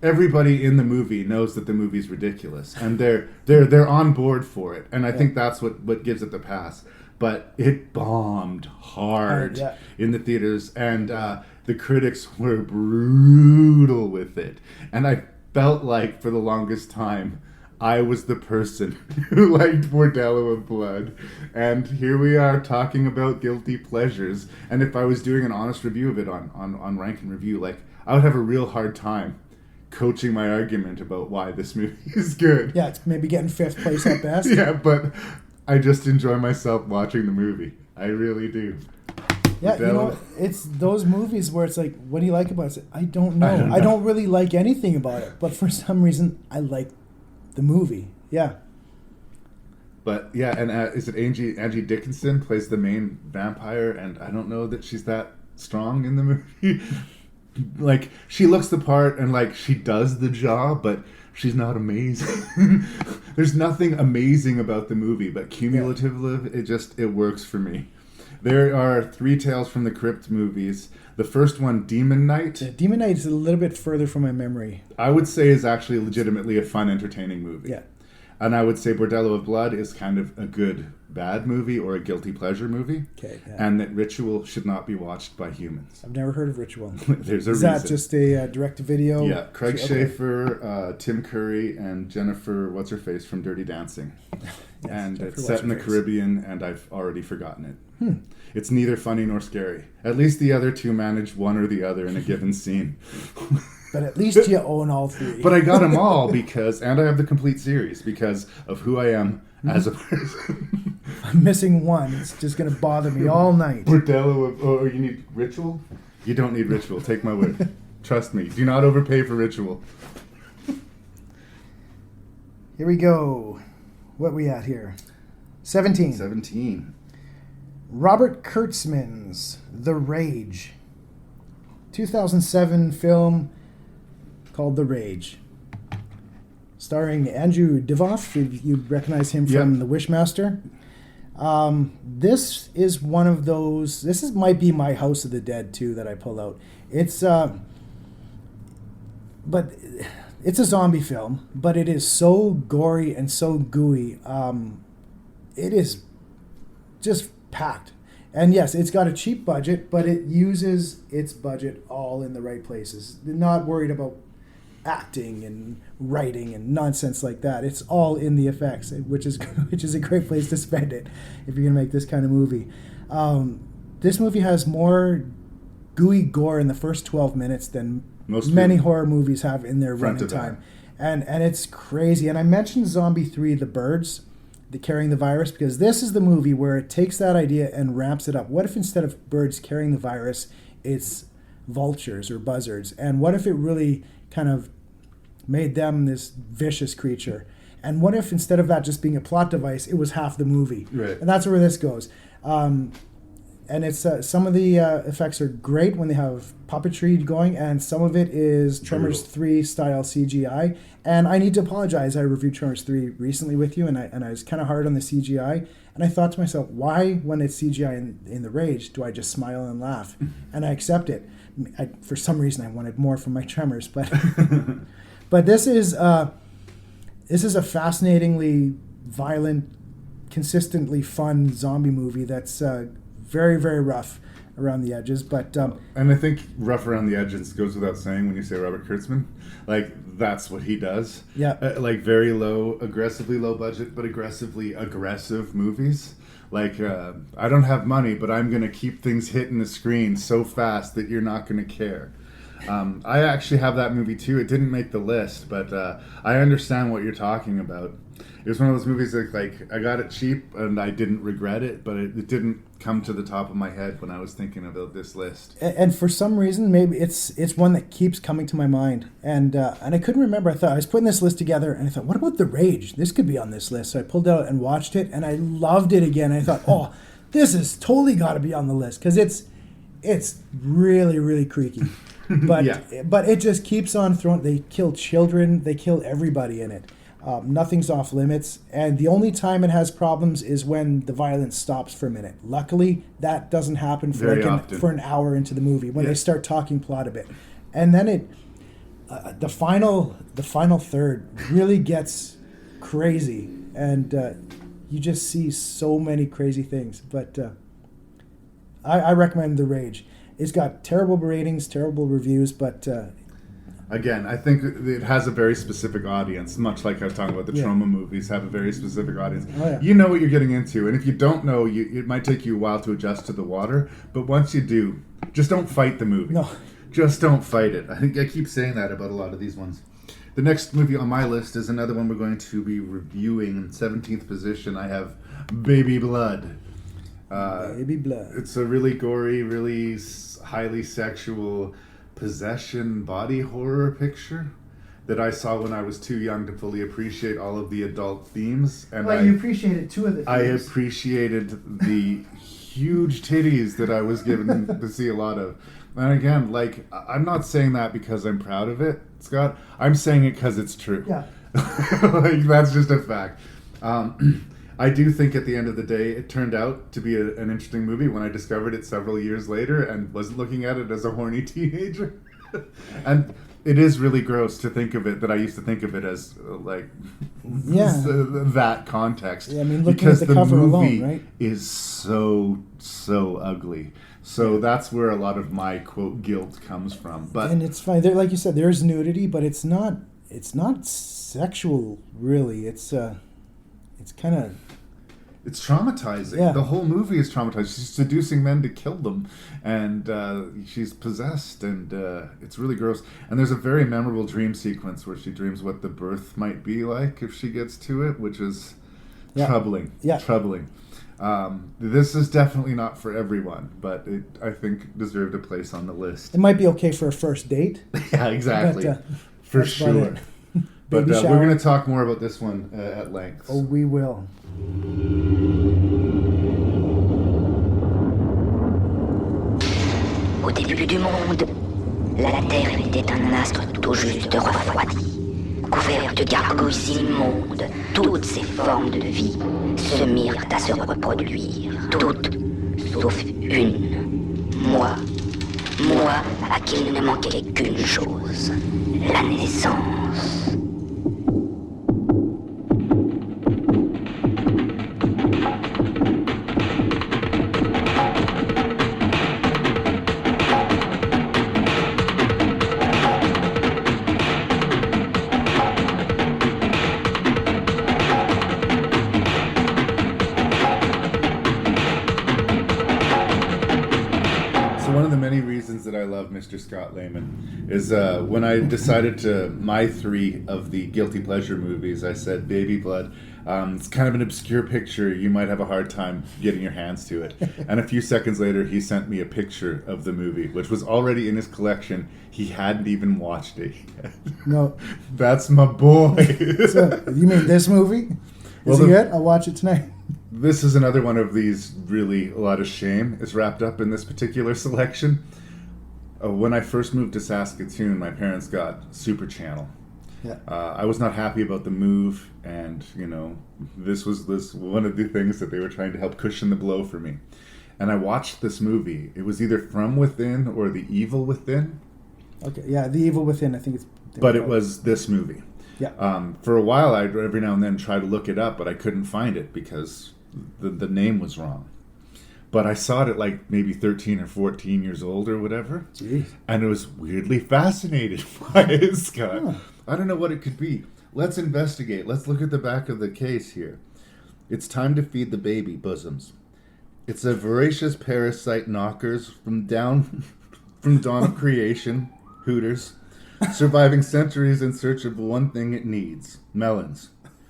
everybody in the movie knows that the movie's ridiculous, and they're on board for it. And I think that's what gives it the pass. But it bombed hard in the theaters, and the critics were brutal with it. And I felt like, for the longest time, I was the person who liked Bordello of Blood. And here we are talking about guilty pleasures. And if I was doing an honest review of it on Rank and Review, I would have a real hard time coaching my argument about why this movie is good. Yeah, it's maybe getting 5th place at best. Yeah, but I just enjoy myself watching the movie. I really do. Yeah, you know, it's those movies where it's like, what do you like about it? I don't know. I don't really like anything about it, but for some reason, I like the movie. Yeah. But yeah, and is it Angie Dickinson plays the main vampire, and I don't know that she's that strong in the movie. Like, she looks the part and like she does the job, but she's not amazing. There's nothing amazing about the movie, but cumulatively, it works for me. There are 3 Tales from the Crypt movies. The first one, Demon Knight. Yeah, Demon Knight is a little bit further from my memory. I would say is actually legitimately a fun, entertaining movie. Yeah. And I would say Bordello of Blood is kind of a good, bad movie or a guilty pleasure movie. Okay. Yeah. And that Ritual should not be watched by humans. I've never heard of Ritual. There's a reason. Is that just a direct-to-video? Yeah. Craig Schaefer, Tim Curry, and Jennifer What's-Her-Face from Dirty Dancing. Yes, and Jennifer it's set in the Caribbean, and I've already forgotten it. It's neither funny nor scary. At least the other 2 manage one or the other in a given scene. But at least you own all 3. But I got them all and I have the complete series because of who I am as a person. I'm missing one. It's just going to bother me all night. Bordello you need Ritual? You don't need Ritual. Take my word. Trust me. Do not overpay for Ritual. Here we go. What we at here? 17. Robert Kurtzman's The Rage. 2007 film called The Rage. Starring Andrew Divoff. You recognize him from The Wishmaster. This is one of those... might be my House of the Dead, too, that I pulled out. It's... But it's a zombie film, but it is so gory and so gooey. It is just packed. And yes, it's got a cheap budget, but it uses its budget all in the right places. They're not worried about acting and writing and nonsense like that. It's all in the effects, which is a great place to spend it if you're going to make this kind of movie. This movie has more gooey gore in the first 12 minutes than many horror movies have in their running time. And it's crazy. And I mentioned Zombie 3, The Birds, carrying the virus, because this is the movie where it takes that idea and ramps it up. What if instead of birds carrying the virus, it's vultures or buzzards? And what if it really kind of made them this vicious creature? And what if instead of that just being a plot device, it was half the movie? Right. And that's where this goes. And it's some of the effects are great when they have puppetry going, and some of it is Tremors 3 style CGI. And I need to apologize. I reviewed Tremors 3 recently with you, and I was kind of hard on the CGI. And I thought to myself, why, when it's CGI in The Rage, do I just smile and laugh? And I accept it. For some reason, I wanted more from my Tremors, but but this is a fascinatingly violent, consistently fun zombie movie that's very, very rough around the edges, but and I think rough around the edges goes without saying when you say Robert Kurtzman. Like, that's what he does. Yeah. Like, very low, aggressively low budget, but aggressively aggressive movies. Like, I don't have money, but I'm going to keep things hitting the screen so fast that you're not going to care. I actually have that movie too. It didn't make the list, but I understand what you're talking about. It was one of those movies that, like, I got it cheap and I didn't regret it, but it didn't come to the top of my head when I was thinking about this list. And for some reason, maybe it's one that keeps coming to my mind. And I couldn't remember. I was putting this list together and I thought, what about The Rage? This could be on this list. So I pulled it out and watched it and I loved it again. I thought, oh, this has totally got to be on the list because it's really, really creaky. But it just keeps on throwing. They kill children. They kill everybody in it. Nothing's off limits. And the only time it has problems is when the violence stops for a minute. Luckily, that doesn't happen for an hour into the movie when they start talking plot a bit. And then the final third really gets crazy. And you just see so many crazy things. But I recommend The Rage. It's got terrible ratings, terrible reviews, but... Again, I think it has a very specific audience, much like I was talking about the trauma movies have a very specific audience. Oh, yeah. You know what you're getting into, and if you don't know, it might take you a while to adjust to the water, but once you do, just don't fight the movie. No. Just don't fight it. I think I keep saying that about a lot of these ones. The next movie on my list is another one we're going to be reviewing. In 17th position, I have Baby Blood. Baby Blood. It's a really gory, really highly sexual possession body horror picture that I saw when I was too young to fully appreciate all of the adult themes. And Well, you appreciated two of the I themes. appreciated the huge titties that I was given to see a lot of. And again, like, I'm not saying that because I'm proud of it, Scott. I'm saying it because it's true. Yeah. Like, that's just a fact. I do think at the end of the day, it turned out to be an interesting movie when I discovered it several years later and wasn't looking at it as a horny teenager. And it is really gross to think of it, that I used to think of it as, like, that context. Yeah, I mean, looking because at the cover movie alone, right? is so ugly. So that's where a lot of my, quote, guilt comes from. But And it's fine. There, like you said, there's nudity, but it's not sexual, really. It's kind of... It's traumatizing. Yeah. The whole movie is traumatizing. She's seducing men to kill them, and she's possessed, and it's really gross. And there's a very memorable dream sequence where she dreams what the birth might be like if she gets to it, which is troubling. Yeah. Troubling. This is definitely not for everyone, but it, I think, deserved a place on the list. It might be okay for a first date. Yeah, exactly. But, for that's about sure. it. But Baby we're shower. going to talk more about this one at length. Oh, we will. Au début du monde, la Terre était un astre tout juste refroidi, couvert de gargouilles immondes. Toutes ces formes de vie se mirent à se reproduire, toutes, sauf une. Moi à qui il ne manquait qu'une chose, la naissance. That I love Mr. Scott Lehman is when I decided to my three of the guilty pleasure movies, I said Baby Blood. It's kind of an obscure picture. You might have a hard time getting your hands to it. And a few seconds later, he sent me a picture of the movie, which was already in his collection. He hadn't even watched it yet. No. That's my boy. So, you mean this movie? Is it good? I'll watch it tonight. This is another one of these really, a lot of shame is wrapped up in this particular selection. When I first moved to Saskatoon, my parents got Super Channel. Yeah. I was not happy about the move, and this was one of the things that they were trying to help cushion the blow for me. And I watched this movie. It was either From Within or The Evil Within. Okay, yeah, The Evil Within. I think it's. But it was this movie. Yeah. For a while, I'd every now and then try to look it up, but I couldn't find it because the name was wrong. But I saw it at like maybe 13 or 14 years old or whatever. Jeez. And I was weirdly fascinated by it, Scott. Huh. I don't know what it could be. Let's investigate. Let's look at the back of the case here. It's time to feed the baby bosoms. It's a voracious parasite knockers from dawn of creation, Hooters, surviving centuries in search of the one thing it needs, melons.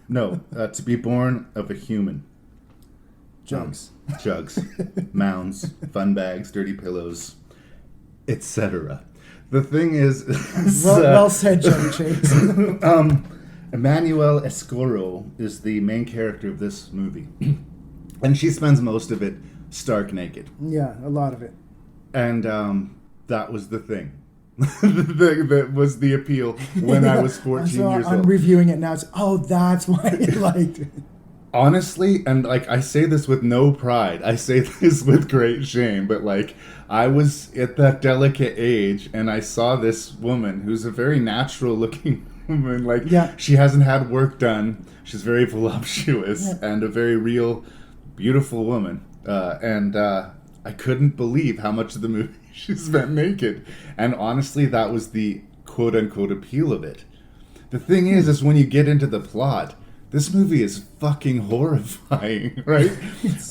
No, to be born of a human. Jugs. Mounds, fun bags, dirty pillows, etc. The thing is... well said, Chevy Chase. Emmanuel Escoro is the main character of this movie. And she spends most of it stark naked. Yeah, a lot of it. And that was the thing. That was the appeal when I was 14 years old. I'm reviewing it now. It's, that's why I liked it. Honestly, and like I say this with no pride, I say this with great shame, but like I was at that delicate age and I saw this woman who's a very natural looking woman, like she hasn't had work done, she's very voluptuous and a very real, beautiful woman, and I couldn't believe how much of the movie she spent naked, and honestly that was the quote unquote appeal of it. The thing is when you get into the plot, this movie is fucking horrifying, right?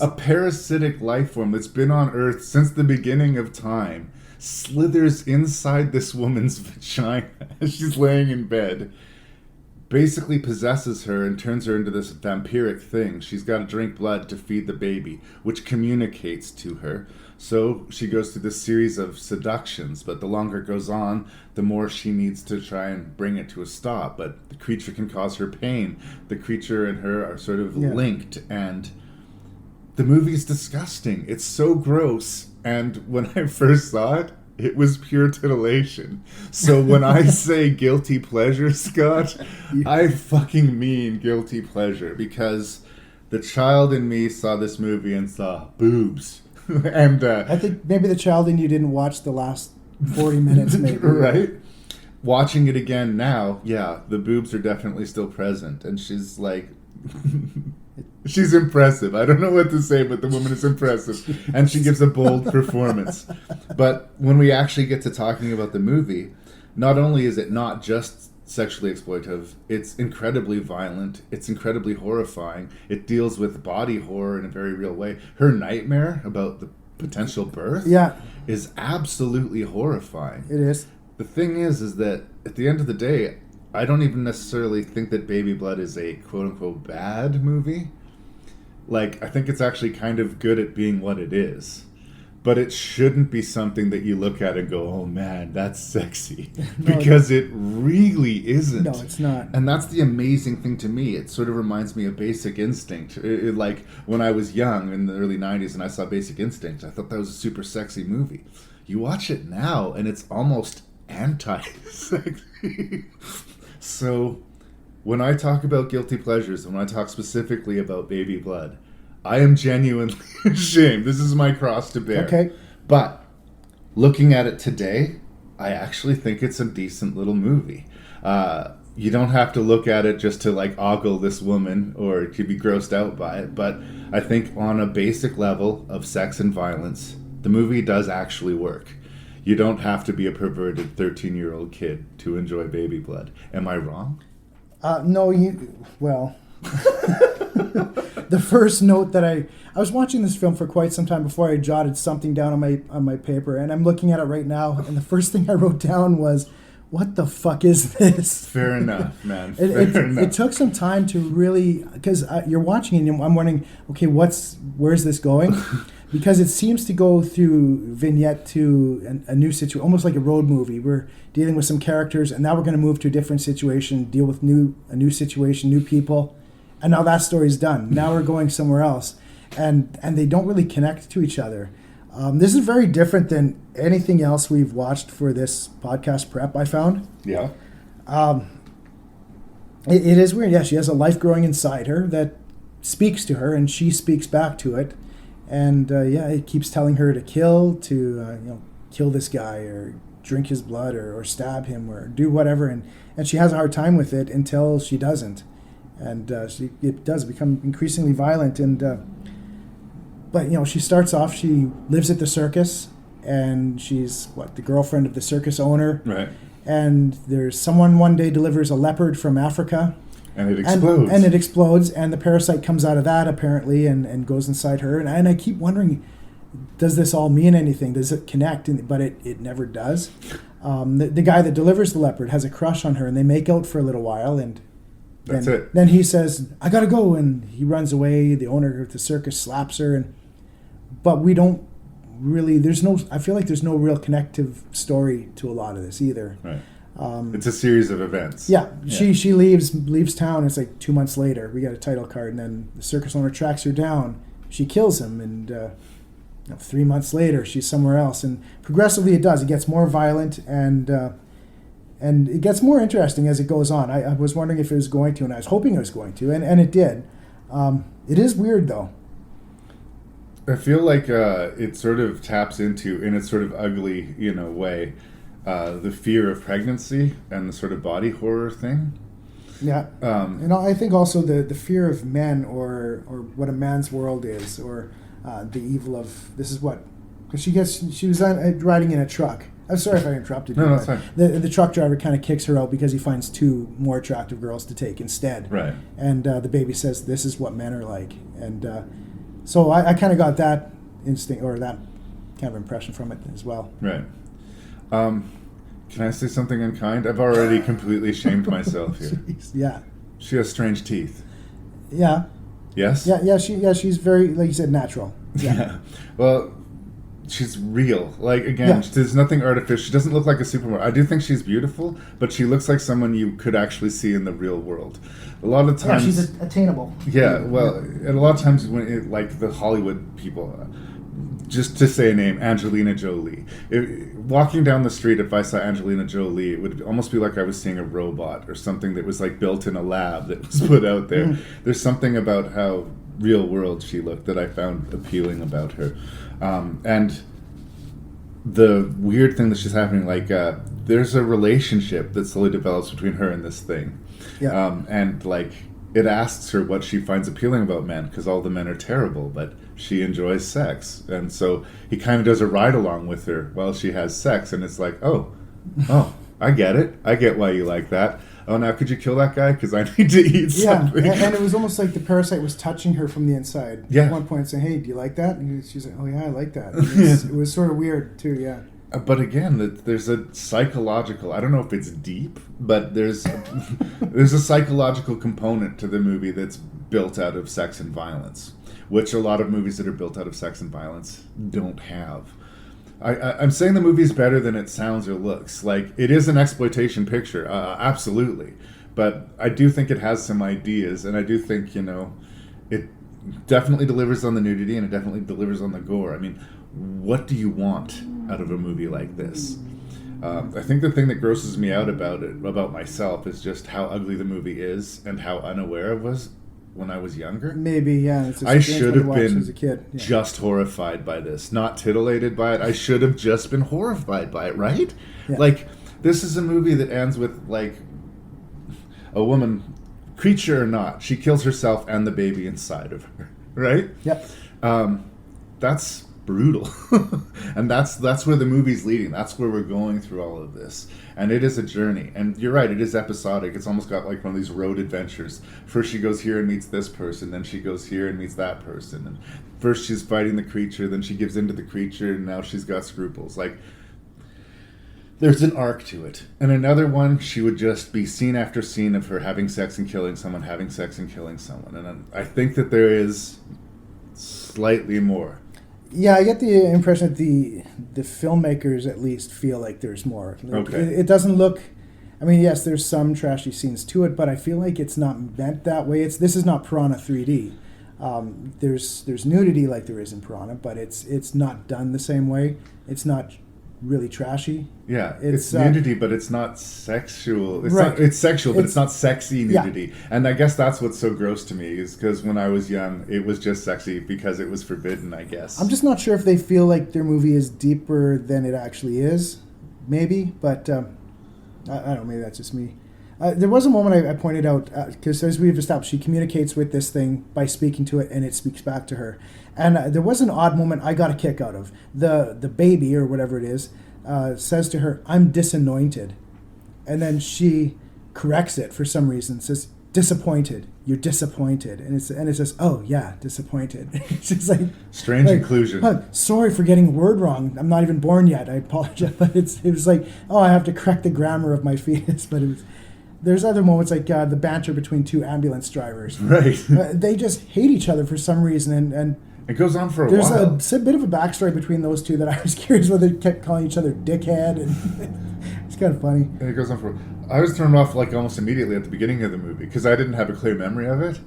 A parasitic life form that's been on Earth since the beginning of time slithers inside this woman's vagina as she's laying in bed, basically possesses her and turns her into this vampiric thing. She's got to drink blood to feed the baby, which communicates to her. So she goes through this series of seductions, but the longer it goes on, the more she needs to try and bring it to a stop. But the creature can cause her pain. The creature and her are sort of linked, and the movie's disgusting. It's so gross. And when I first saw it, it was pure titillation. So when I say guilty pleasure, Scott, I fucking mean guilty pleasure, because the child in me saw this movie and saw boobs. And I think maybe the child in you didn't watch the last 40 minutes, maybe. Right? Watching it again now, yeah, the boobs are definitely still present. And she's like... she's impressive. I don't know what to say, but the woman is impressive. And she gives a bold performance. But when we actually get to talking about the movie, not only is it not just sexually exploitive, it's incredibly violent, it's incredibly horrifying, it deals with body horror in a very real way. Her nightmare about the potential birth is absolutely horrifying. It is. The thing is that at the end of the day, I don't even necessarily think that Baby Blood is a quote-unquote bad movie. Like, I think it's actually kind of good at being what it is. But it shouldn't be something that you look at and go, oh man, that's sexy. Because it really isn't. No, it's not. And that's the amazing thing to me. It sort of reminds me of Basic Instinct. Like, when I was young in the early 90s and I saw Basic Instinct, I thought that was a super sexy movie. You watch it now and it's almost anti-sexy. So, when I talk about guilty pleasures, when I talk specifically about Baby Blood, I am genuinely ashamed. This is my cross to bear. Okay. But looking at it today, I actually think it's a decent little movie. You don't have to look at it just to like ogle this woman or to be grossed out by it. But I think on a basic level of sex and violence, the movie does actually work. You don't have to be a perverted 13-year-old kid to enjoy Baby Blood. Am I wrong? No, well... The first note that I was watching this film for quite some time before I jotted something down on my paper, and I'm looking at it right now, and the first thing I wrote down was, what the fuck is this? Fair enough, man. It took some time to really, because you're watching it and I'm wondering, okay, where's this going? Because it seems to go through vignette to a new situation, almost like a road movie. We're dealing with some characters, and now we're going to move to a different situation, deal with a new situation, new people. And now that story's done. Now we're going somewhere else. And they don't really connect to each other. This is very different than anything else we've watched for this podcast prep, I found. Yeah. It is weird. Yeah, she has a life growing inside her that speaks to her, and she speaks back to it. And it keeps telling her to kill this guy or drink his blood or stab him or do whatever. And she has a hard time with it until she doesn't. And it does become increasingly violent. But she starts off, she lives at the circus, and she's the girlfriend of the circus owner. Right. And there's someone one day delivers a leopard from Africa. And it explodes. And it explodes, and the parasite comes out of that, apparently, and goes inside her. And I keep wondering, does this all mean anything? Does it connect? But it never does. The guy that delivers the leopard has a crush on her, and they make out for a little while, and that's it. Then he says, I gotta go, and he runs away. The owner of the circus slaps her, but we don't really, I feel like there's no real connective story to a lot of this either. Right. It's a series of events. Yeah. She leaves town. It's like 2 months later. We got a title card, and then the circus owner tracks her down. She kills him, and 3 months later, she's somewhere else. And progressively, it does. It gets more violent, and it gets more interesting as it goes on. I was wondering if it was going to, and I was hoping it was going to, and it did. It is weird, though. I feel like it sort of taps into, in its sort of ugly, way, the fear of pregnancy and the sort of body horror thing. Yeah. I think also the fear of men or what a man's world is, or the evil of, this is what, because she was riding in a truck. I'm sorry if I interrupted you. No, that's fine. The truck driver kind of kicks her out because he finds 2 more attractive girls to take instead. Right. And the baby says, this is what men are like. And so I kind of got that instinct, or that kind of impression from it as well. Right. Can I say something unkind? I've already completely shamed myself here. Jeez, yeah. She has strange teeth. Yeah. Yes? Yeah, she's very, like you said, natural. Yeah. Well, she's real. Like, again, there's nothing artificial. She doesn't look like a supermodel. I do think she's beautiful, but she looks like someone you could actually see in the real world. A lot of times... Yeah, she's attainable. Yeah, well, and a lot of times when like the Hollywood people, just to say a name, Angelina Jolie. Walking down the street, if I saw Angelina Jolie, it would almost be like I was seeing a robot or something that was like built in a lab that was put out there. There's something about how real world she looked that I found appealing about her. And the weird thing that's just happening, like there's a relationship that slowly develops between her and this thing. Yeah. And like it asks her what she finds appealing about men, because all the men are terrible, but she enjoys sex. And so he kind of does a ride along with her while she has sex, and it's like, oh, I get it. I get why you like that. Oh, now could you kill that guy? Because I need to eat something. Yeah, and it was almost like the parasite was touching her from the inside. Yeah. At one point saying, hey, do you like that? And she's like, oh, yeah, I like that. It was sort of weird, too, yeah. But again, there's a psychological, I don't know if it's deep, but there's a psychological component to the movie that's built out of sex and violence, which a lot of movies that are built out of sex and violence don't have. I'm saying the movie's better than it sounds or looks. Like, it is an exploitation picture, absolutely. But I do think it has some ideas, and I do think, it definitely delivers on the nudity, and it definitely delivers on the gore. I mean, what do you want out of a movie like this? I think the thing that grosses me out about myself, is just how ugly the movie is and how unaware I was when I was younger. Maybe, yeah. I should have been as a kid. Yeah. just horrified by this, not titillated by it. I should have just been horrified by it, right? Yeah. Like, this is a movie that ends with, like, a woman, creature or not, she kills herself and the baby inside of her, right? Yep. That's brutal. And that's where the movie's leading. That's where we're going through all of this. And it is a journey. And you're right, it is episodic. It's almost got like one of these road adventures. First she goes here and meets this person, then she goes here and meets that person. And first she's fighting the creature, then she gives in to the creature, and now she's got scruples. Like, there's an arc to it. And another one, she would just be scene after scene of her having sex and killing someone, having sex and killing someone. And I think that there is slightly more. Yeah, I get the impression that the filmmakers at least feel like there's more. Like, Okay. It doesn't look... I mean, yes, there's some trashy scenes to it, but I feel like it's not meant that way. This is not Piranha 3D. There's nudity like there is in Piranha, but it's not done the same way. It's not really trashy. Yeah, it's nudity, but it's not sexual. It's sexual, but it's not sexy nudity. Yeah. And I guess that's what's so gross to me, is because when I was young, it was just sexy because it was forbidden, I guess. I'm just not sure if they feel like their movie is deeper than it actually is. Maybe, but I don't know, maybe that's just me. There was a moment I pointed out, because as we've established, she communicates with this thing by speaking to it, and it speaks back to her. And there was an odd moment I got a kick out of. The baby, or whatever it is, says to her, "I'm disanointed." And then she corrects it for some reason, says, "Disappointed. You're disappointed." And it says, "Oh, yeah, disappointed." It's just like... Strange inclusion. Sorry for getting a word wrong. I'm not even born yet. I apologize. But it was like, oh, I have to correct the grammar of my fetus. But it was... There's other moments like the banter between two ambulance drivers. Right. They just hate each other for some reason, and it goes on for a while. There's a bit of a backstory between those two that I was curious whether they kept calling each other dickhead, and it's kind of funny. And it goes on for... I was turned off like almost immediately at the beginning of the movie because I didn't have a clear memory of it.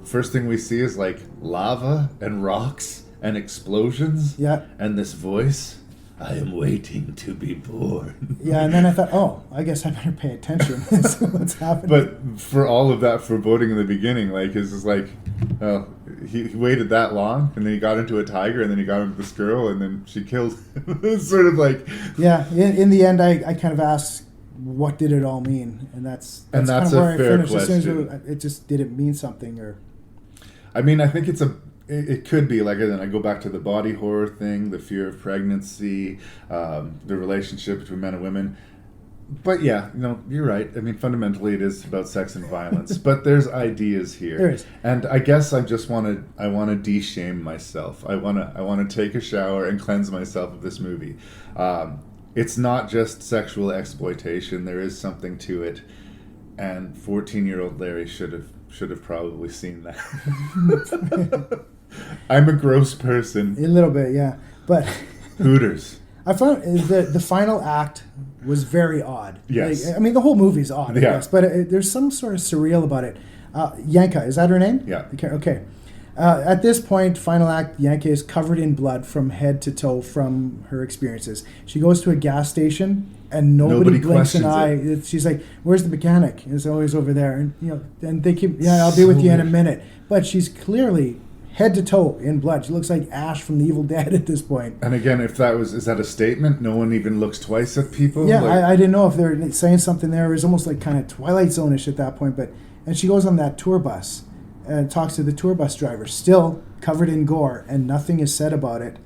First thing we see is like lava and rocks and explosions. Yeah. And this voice... I am waiting to be born. Yeah, and then I thought, oh, I guess I better pay attention to what's happening. But for all of that foreboding in the beginning, like, it's just like, he waited that long, and then he got into a tiger, and then he got into this girl, and then she killed him. It's sort of like... Yeah, in the end, I kind of asked, what did it all mean? And that's kind of where I finished. As soon as it just didn't mean something, or... I mean, I think it could be, like, then I go back to the body horror thing, the fear of pregnancy, the relationship between men and women. But yeah, you're right. I mean, fundamentally it is about sex and violence, but there's ideas here. There is. And I guess I want to de-shame myself. I want to take a shower and cleanse myself of this movie. it's not just sexual exploitation. There is something to it, and 14-year-old Larry should have probably seen that. I'm a gross person. A little bit, yeah, but Hooters. I found the final act was very odd. Yes. Like, I mean, the whole movie's odd, I Yeah. guess, but there's some sort of surreal about it. Yanka, is that her name? Yeah. Okay. At this point, final act, Yanka is covered in blood from head to toe from her experiences. She goes to a gas station and nobody blinks an eye. She's like, "Where's the mechanic?" It's always over there, and and they keep, "I'll be with you in a minute." But she's clearly head to toe in blood. She looks like Ash from The Evil Dead at this point. And again, is that a statement? No one even looks twice at people? Yeah, Like, I didn't know if they were saying something there. It was almost like kind of Twilight Zone-ish at that point. And she goes on that tour bus and talks to the tour bus driver, still covered in gore, and nothing is said about it.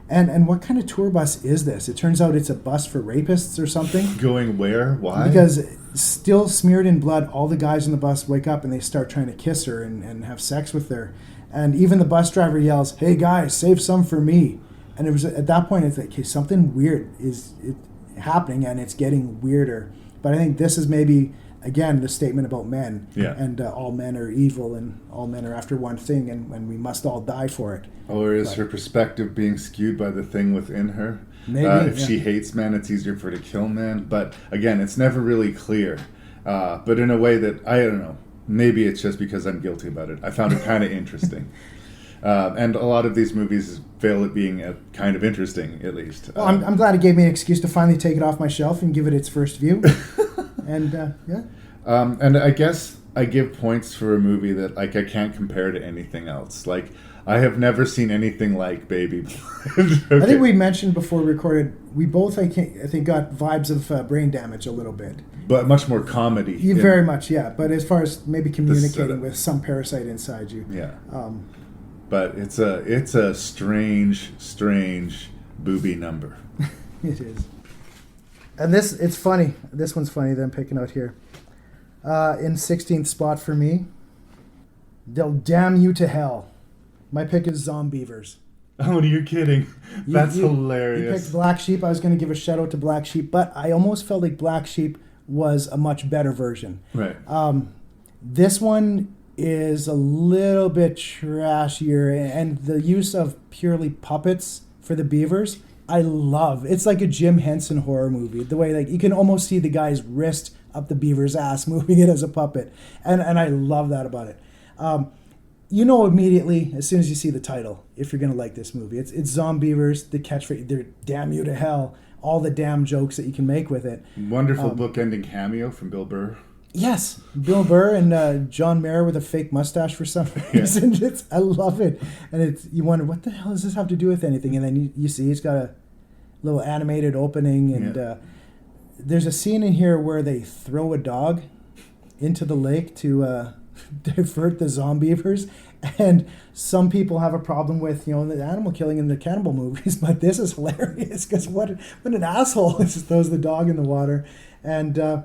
And what kind of tour bus is this? It turns out it's a bus for rapists or something. Going where? Why? Because still smeared in blood, all the guys on the bus wake up and they start trying to kiss her and have sex with her. And even the bus driver yells, "Hey guys, save some for me." And it was at that point, it's like, okay, something weird is happening, and it's getting weirder. But I think this is maybe, again, the statement about men. Yeah. And all men are evil, and all men are after one thing, and we must all die for it. Or is her perspective being skewed by the thing within her? Maybe, if she hates men, it's easier for her to kill men. But again, it's never really clear. But in a way that, I don't know, maybe it's just because I'm guilty about it. I found it kind of interesting. And a lot of these movies fail at being kind of interesting, at least. Well, I'm glad it gave me an excuse to finally take it off my shelf and give it its first view. And, yeah. And I guess I give points for a movie that, like, I can't compare to anything else. Like, I have never seen anything like Baby Blood. Okay. I think we mentioned before we recorded, we both, I think, got vibes of Brain Damage a little bit. But much more comedy. Very much, yeah. But as far as maybe communicating with some parasite inside you. Yeah. But it's a strange booby number. It is. And it's funny. This one's funny that I'm picking out here. In 16th spot for me, They'll Damn You to Hell. My pick is Zombievers. Oh, you're kidding. That's hilarious. You picked Black Sheep. I was going to give a shout out to Black Sheep, but I almost felt like Black Sheep was a much better version. Right. This one is a little bit trashier, and the use of purely puppets for the beavers, I love. It's like a Jim Henson horror movie. The way, like, you can almost see the guy's wrist up the beaver's ass moving it as a puppet, and I love that about it. You know immediately, as soon as you see the title, if you're going to like this movie. It's Zombievers, the catchphrase, they're damn you to hell, all the damn jokes that you can make with it. Wonderful book-ending cameo from Bill Burr. Yes, Bill Burr and John Mayer with a fake mustache for some reason. Yeah. I love it. And you wonder, what the hell does this have to do with anything? And then you see it's got a little animated opening. And there's a scene in here where they throw a dog into the lake to divert the zombievers. And some people have a problem with, the animal killing in the cannibal movies, but this is hilarious because what an asshole just throws the dog in the water. And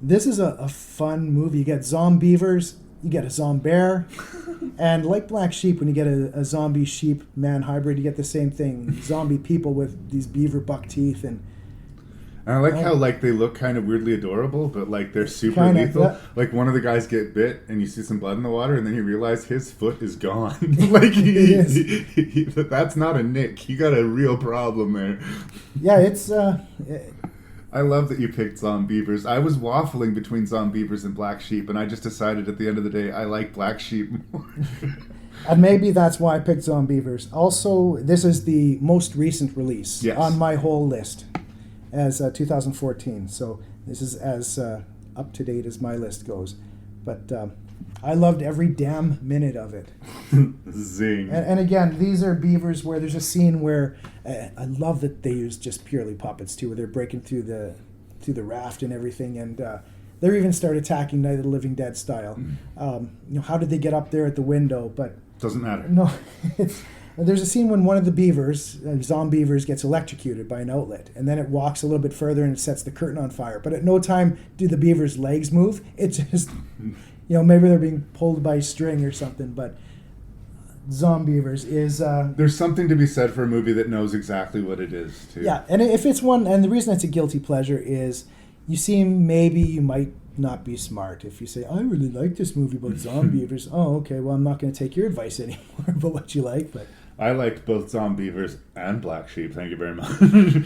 this is a fun movie. You get zombievers, you get a zombear, and like Black Sheep, when you get a zombie sheep man hybrid, you get the same thing. Zombie people with these beaver buck teeth. And I like how they look kind of weirdly adorable, but they're super kinda, lethal. yeah. Like one of the guys get bit, and you see some blood in the water, and then you realize his foot is gone. That's not a nick. You got a real problem there. Yeah, it's. I love that you picked Zombievers. I was waffling between Zombievers and Black Sheep, and I just decided at the end of the day I like Black Sheep more. And maybe that's why I picked Zombievers. Also, this is the most recent release on my whole list as 2014. So this is as up to date as my list goes. But I loved every damn minute of it. Zing. And again, these are beavers where there's a scene where I love that they use just purely puppets too, where they're breaking through the raft and everything, and they even start attacking Night of the Living Dead style. How did they get up there at the window? But doesn't matter. No, there's a scene when one of the beavers, Zombievers, gets electrocuted by an outlet, and then it walks a little bit further and it sets the curtain on fire. But at no time do the beaver's legs move. It's just, maybe they're being pulled by string or something. But Zombievers is... There's something to be said for a movie that knows exactly what it is, too. Yeah, and if it's one... And the reason it's a guilty pleasure is maybe you might not be smart if you say, I really like this movie about Zombievers. Oh, okay, well, I'm not going to take your advice anymore about what you like, but... I liked both Zombievers and Black Sheep, thank you very much.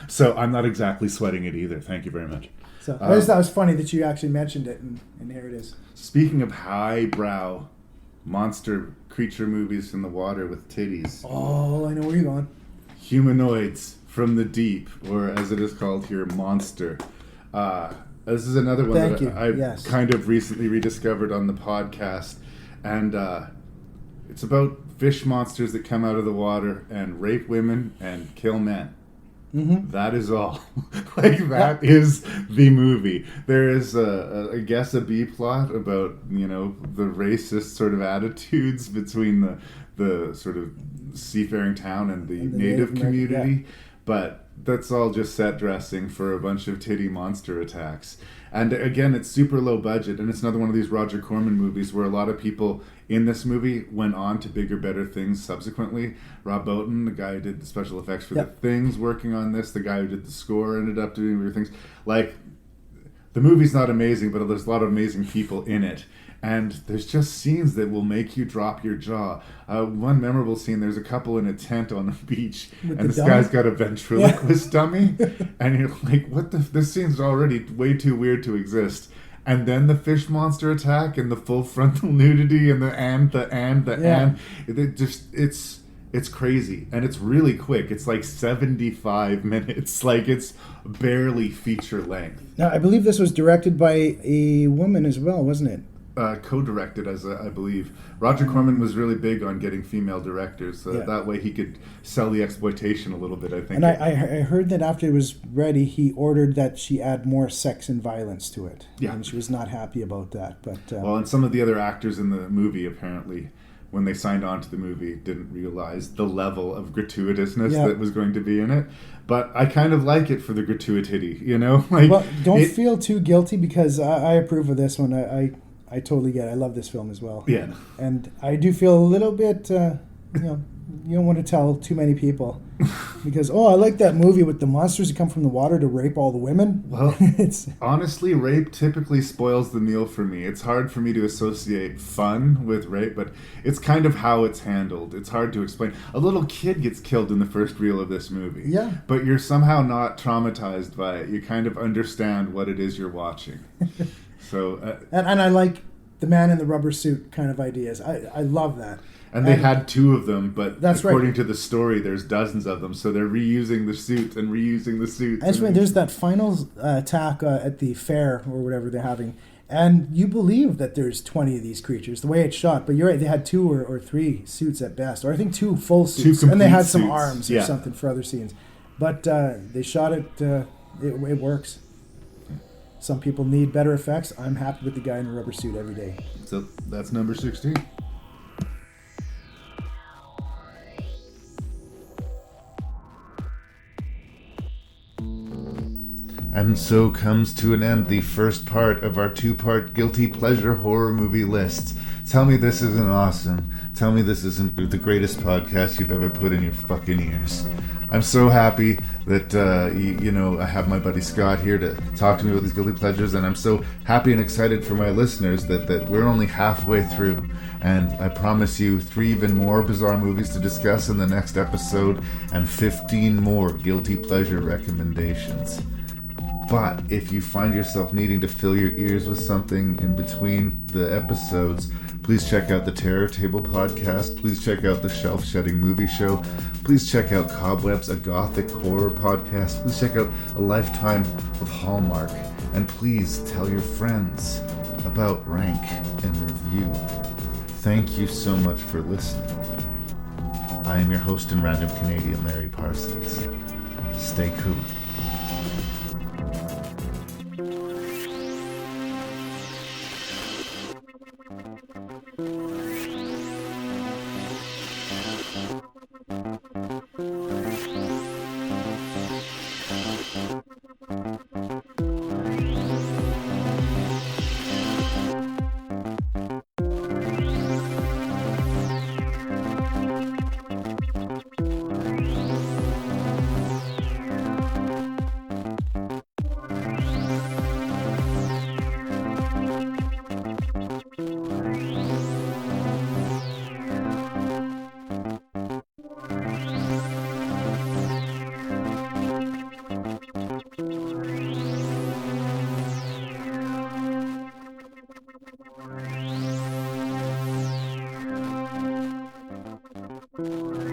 So I'm not exactly sweating it either, thank you very much. So I just thought it was funny that you actually mentioned it, and here it is. Speaking of highbrow monster creature movies in the water with titties. Oh, I know where you're going. Humanoids from the Deep, or as it is called here, Monster. This is another one I kind of recently rediscovered on the podcast. And it's about fish monsters that come out of the water and rape women and kill men. Mm-hmm. That is all. That is the movie. There is I guess a B plot about the racist sort of attitudes between the sort of seafaring town and the native community, but that's all just set dressing for a bunch of titty monster attacks. And again, it's super low budget, and it's another one of these Roger Corman movies where a lot of people in this movie went on to bigger, better things subsequently. Rob Bottin, the guy who did the special effects for The Things, working on this. The guy who did the score ended up doing weird things. Like, the movie's not amazing, but there's a lot of amazing people in it. And there's just scenes that will make you drop your jaw. One memorable scene, there's a couple in a tent on the beach, and this guy's got a ventriloquist dummy. And you're like, what the... This scene's already way too weird to exist. And then the fish monster attack and the full frontal nudity and it's crazy. And it's really quick. It's like 75 minutes. Like, it's barely feature length. Now, I believe this was directed by a woman as well, wasn't it? Co-directed, I believe. Roger Corman was really big on getting female directors, so that way he could sell the exploitation a little bit, I think. And I heard that after it was ready, he ordered that she add more sex and violence to it. Yeah. And she was not happy about that. But well, and some of the other actors in the movie, apparently, when they signed on to the movie, didn't realize the level of gratuitousness that was going to be in it. But I kind of like it for the gratuity, Like, well, don't feel too guilty, because I approve of this one. I totally get it. I love this film as well. Yeah. And I do feel a little bit, you don't want to tell too many people. Because, I like that movie with the monsters that come from the water to rape all the women. Well, honestly, rape typically spoils the meal for me. It's hard for me to associate fun with rape, but it's kind of how it's handled. It's hard to explain. A little kid gets killed in the first reel of this movie. Yeah. But you're somehow not traumatized by it. You kind of understand what it is you're watching. So, and I like the man in the rubber suit kind of ideas. I love that. And they had two of them, but according to the story, there's dozens of them. So they're reusing the suit and reusing the suit. And there's that final attack at the fair or whatever they're having. And you believe that there's 20 of these creatures, the way it's shot. But you're right, they had 2 or 3 suits at best. Or I think 2 full suits. And they had some arms or something for other scenes. But they shot it, it works. Some people need better effects. I'm happy with the guy in the rubber suit every day. So that's number 16. And so comes to an end the first part of our 2-part guilty pleasure horror movie list. Tell me this isn't awesome. Tell me this isn't the greatest podcast you've ever put in your fucking ears. I'm so happy that, I have my buddy Scott here to talk to me about these guilty pleasures, and I'm so happy and excited for my listeners that we're only halfway through. And I promise you 3 even more bizarre movies to discuss in the next episode, and 15 more guilty pleasure recommendations. But if you find yourself needing to fill your ears with something in between the episodes, please check out the Terror Table podcast. Please check out the Shelf Shedding Movie Show. Please check out Cobwebs, a gothic horror podcast. Please check out A Lifetime of Hallmark. And please tell your friends about Rank and Review. Thank you so much for listening. I am your host and random Canadian Larry Parsons. Stay cool. you.